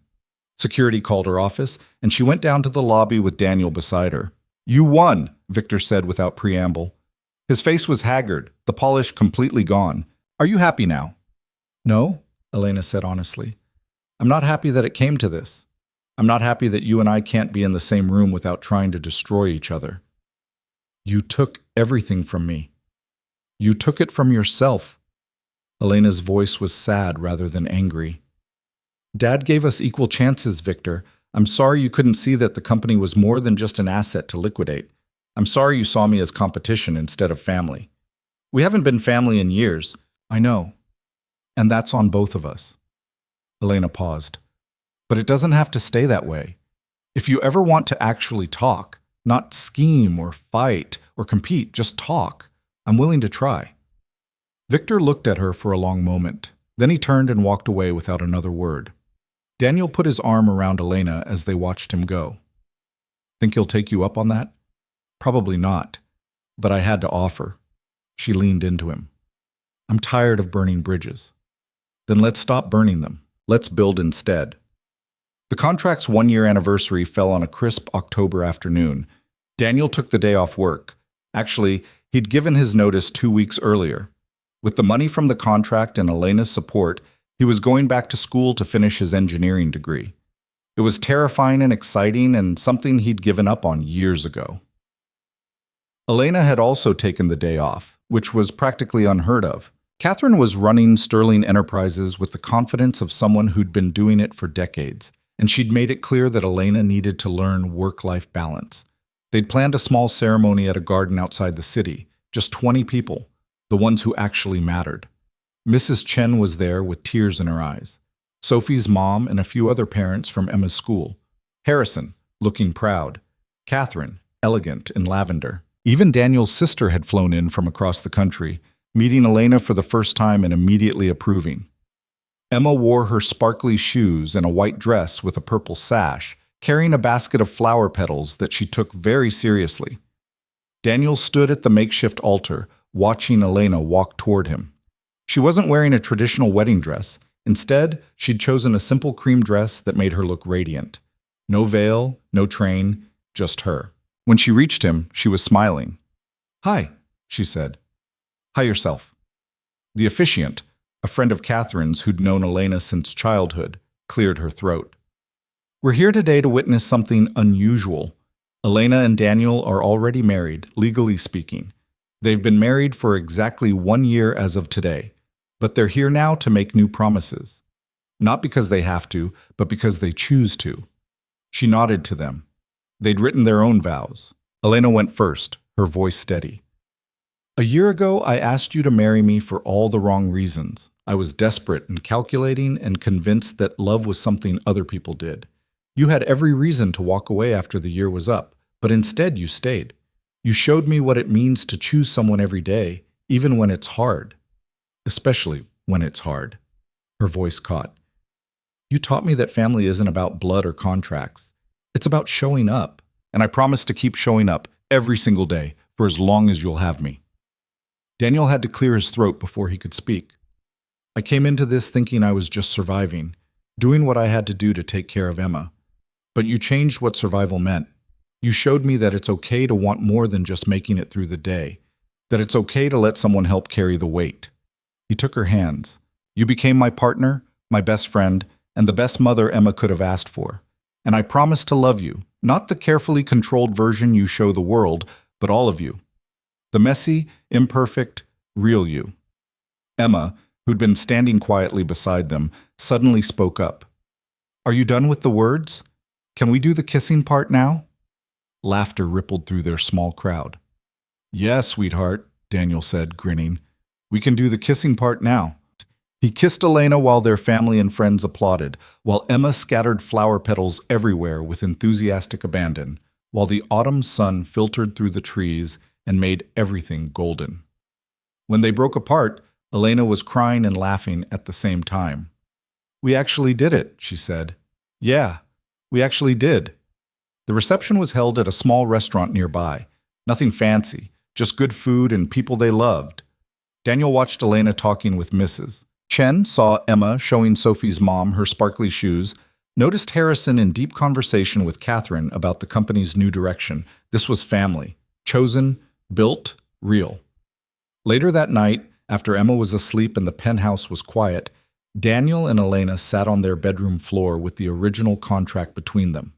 Security called her office, and she went down to the lobby with Daniel beside her. You won, Victor said without preamble. His face was haggard, the polish completely gone. Are you happy now? No, Elena said honestly. I'm not happy that it came to this. I'm not happy that you and I can't be in the same room without trying to destroy each other. You took everything from me. You took it from yourself. Elena's voice was sad rather than angry. Dad gave us equal chances, Victor. I'm sorry you couldn't see that the company was more than just an asset to liquidate. I'm sorry you saw me as competition instead of family. We haven't been family in years. I know. And that's on both of us. Elena paused. But it doesn't have to stay that way. If you ever want to actually talk, not scheme or fight or compete, just talk, I'm willing to try. Victor looked at her for a long moment. Then he turned and walked away without another word. Daniel put his arm around Elena as they watched him go. Think he'll take you up on that? Probably not. But I had to offer. She leaned into him. I'm tired of burning bridges. Then let's stop burning them. Let's build instead. The contract's 1-year anniversary fell on a crisp October afternoon. Daniel took the day off work. Actually, he'd given his notice 2 weeks earlier. With the money from the contract and Elena's support, he was going back to school to finish his engineering degree. It was terrifying and exciting and something he'd given up on years ago. Elena had also taken the day off, which was practically unheard of. Catherine was running Sterling Enterprises with the confidence of someone who'd been doing it for decades. and she'd made it clear that Elena needed to learn work-life balance. They'd planned a small ceremony at a garden outside the city, just 20 people, the ones who actually mattered. Mrs. Chen was there with tears in her eyes. Sophie's mom and a few other parents from Emma's school. Harrison, looking proud. Catherine, elegant in lavender. Even Daniel's sister had flown in from across the country, meeting Elena for the first time and immediately approving. Emma wore her sparkly shoes and a white dress with a purple sash, carrying a basket of flower petals that she took very seriously. Daniel stood at the makeshift altar, watching Elena walk toward him. She wasn't wearing a traditional wedding dress. Instead, she'd chosen a simple cream dress that made her look radiant. No veil, no train, just her. When she reached him, she was smiling. "Hi," she said. "Hi yourself." The officiant, a friend of Catherine's who'd known Elena since childhood, cleared her throat. "We're here today to witness something unusual. Elena and Daniel are already married, legally speaking. They've been married for exactly 1 year as of today, but they're here now to make new promises. Not because they have to, but because they choose to." She nodded to them. They'd written their own vows. Elena went first, her voice steady. "A year ago, I asked you to marry me for all the wrong reasons. I was desperate and calculating and convinced that love was something other people did. You had every reason to walk away after the year was up, but instead you stayed. You showed me what it means to choose someone every day, even when it's hard. Especially when it's hard." Her voice caught. "You taught me that family isn't about blood or contracts. It's about showing up, and I promise to keep showing up every single day for as long as you'll have me." Daniel had to clear his throat before he could speak. "I came into this thinking I was just surviving, doing what I had to do to take care of Emma. But you changed what survival meant. You showed me that it's okay to want more than just making it through the day, that it's okay to let someone help carry the weight." He took her hands. "You became my partner, my best friend, and the best mother Emma could have asked for. And I promise to love you, not the carefully controlled version you show the world, but all of you. The messy, imperfect, real you." Emma, who'd been standing quietly beside them, suddenly spoke up. "Are you done with the words? Can we do the kissing part now?" Laughter rippled through their small crowd. "Yes, sweetheart," Daniel said, grinning. "We can do the kissing part now." He kissed Elena while their family and friends applauded, while Emma scattered flower petals everywhere with enthusiastic abandon, while the autumn sun filtered through the trees and made everything golden. When they broke apart, Elena was crying and laughing at the same time. "We actually did it," she said. "Yeah, we actually did." The reception was held at a small restaurant nearby. Nothing fancy, just good food and people they loved. Daniel watched Elena talking with Mrs. Chen, saw Emma showing Sophie's mom her sparkly shoes, noticed Harrison in deep conversation with Catherine about the company's new direction. This was family. Chosen, built, real. Later that night, after Emma was asleep and the penthouse was quiet, Daniel and Elena sat on their bedroom floor with the original contract between them.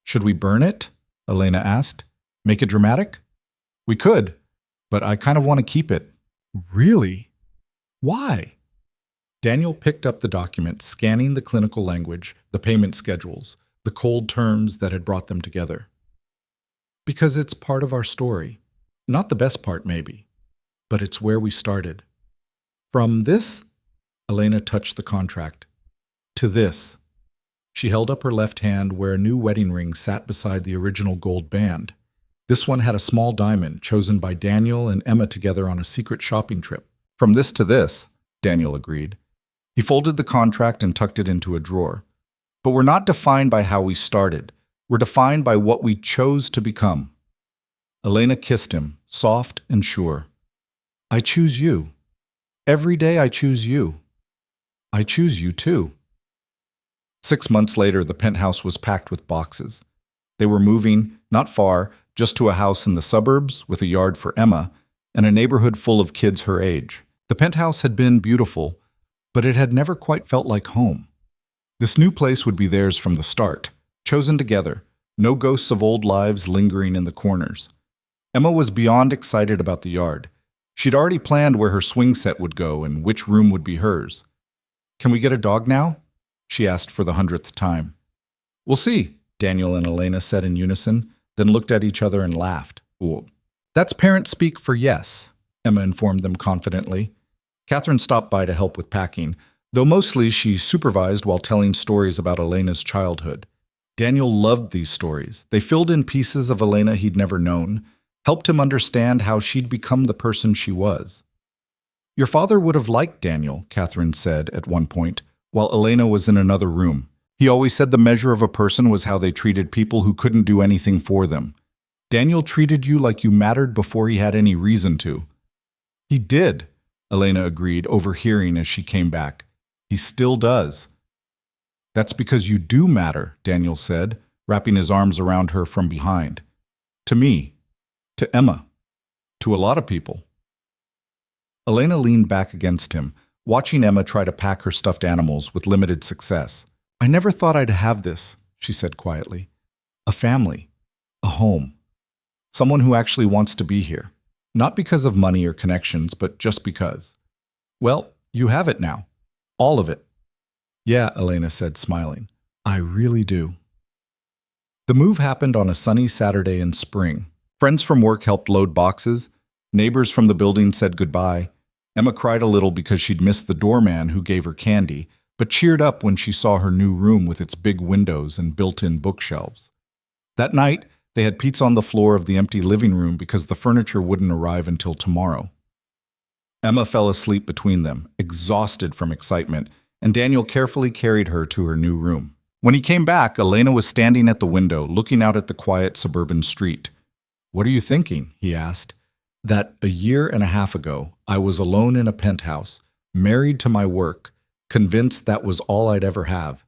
"Should we burn it?" Elena asked. "Make it dramatic?" "We could, but I kind of want to keep it." "Really? Why?" Daniel picked up the document, scanning the clinical language, the payment schedules, the cold terms that had brought them together. "Because it's part of our story. Not the best part, maybe, but it's where we started. From this," Elena touched the contract, "to this." She held up her left hand where a new wedding ring sat beside the original gold band. This one had a small diamond chosen by Daniel and Emma together on a secret shopping trip. "From this to this," Daniel agreed. He folded the contract and tucked it into a drawer. "But we're not defined by how we started. We're defined by what we chose to become." Elena kissed him, soft and sure. "I choose you. Every day I choose you. I choose you too." 6 months later, the penthouse was packed with boxes. They were moving, not far, just to a house in the suburbs with a yard for Emma and a neighborhood full of kids her age. The penthouse had been beautiful, but it had never quite felt like home. This new place would be theirs from the start, chosen together, no ghosts of old lives lingering in the corners. Emma was beyond excited about the yard. She'd already planned where her swing set would go and which room would be hers. "Can we get a dog now?" she asked for the 100th time. We'll see, Daniel and Elena said in unison, then looked at each other and laughed. Ooh. That's parent speak for yes, Emma informed them confidently. Catherine stopped by to help with packing, though mostly she supervised while telling stories about Elena's childhood. Daniel loved these stories. They filled in pieces of Elena he'd never known, helped him understand how she'd become the person she was. Your father would have liked Daniel, Catherine said at one point, while Elena was in another room. He always said the measure of a person was how they treated people who couldn't do anything for them. Daniel treated you like you mattered before he had any reason to. He did, Elena agreed, overhearing as she came back. He still does. That's because you do matter, Daniel said, wrapping his arms around her from behind. To me. To Emma. To a lot of people. Elena leaned back against him, watching Emma try to pack her stuffed animals with limited success. I never thought I'd have this, she said quietly. A family. A home. Someone who actually wants to be here. Not because of money or connections, but just because. Well, you have it now. All of it. Yeah, Elena said, smiling. I really do. The move happened on a sunny Saturday in spring. Friends from work helped load boxes. Neighbors from the building said goodbye. Emma cried a little because she'd missed the doorman who gave her candy, but cheered up when she saw her new room with its big windows and built-in bookshelves. That night, they had pizza on the floor of the empty living room because the furniture wouldn't arrive until tomorrow. Emma fell asleep between them, exhausted from excitement, and Daniel carefully carried her to her new room. When he came back, Elena was standing at the window, looking out at the quiet suburban street. What are you thinking? He asked. That a year and a half ago, I was alone in a penthouse, married to my work, convinced that was all I'd ever have.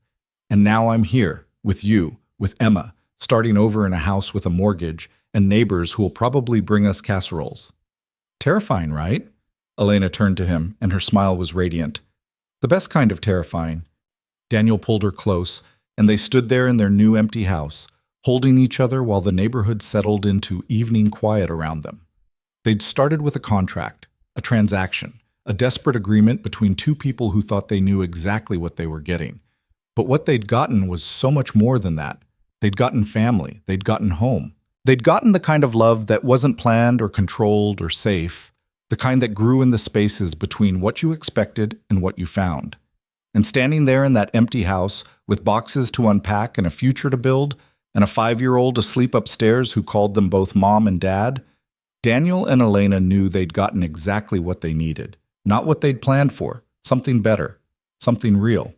And now I'm here, with you, with Emma, starting over in a house with a mortgage and neighbors who will probably bring us casseroles. Terrifying, right? Elena turned to him, and her smile was radiant. The best kind of terrifying. Daniel pulled her close, and they stood there in their new empty house, holding each other while the neighborhood settled into evening quiet around them. They'd started with a contract, a transaction, a desperate agreement between two people who thought they knew exactly what they were getting. But what they'd gotten was so much more than that. They'd gotten family. They'd gotten home. They'd gotten the kind of love that wasn't planned or controlled or safe, the kind that grew in the spaces between what you expected and what you found. And standing there in that empty house with boxes to unpack and a future to build, and a 5-year-old asleep upstairs who called them both mom and dad, Daniel and Elena knew they'd gotten exactly what they needed. Not what they'd planned for, something better, something real.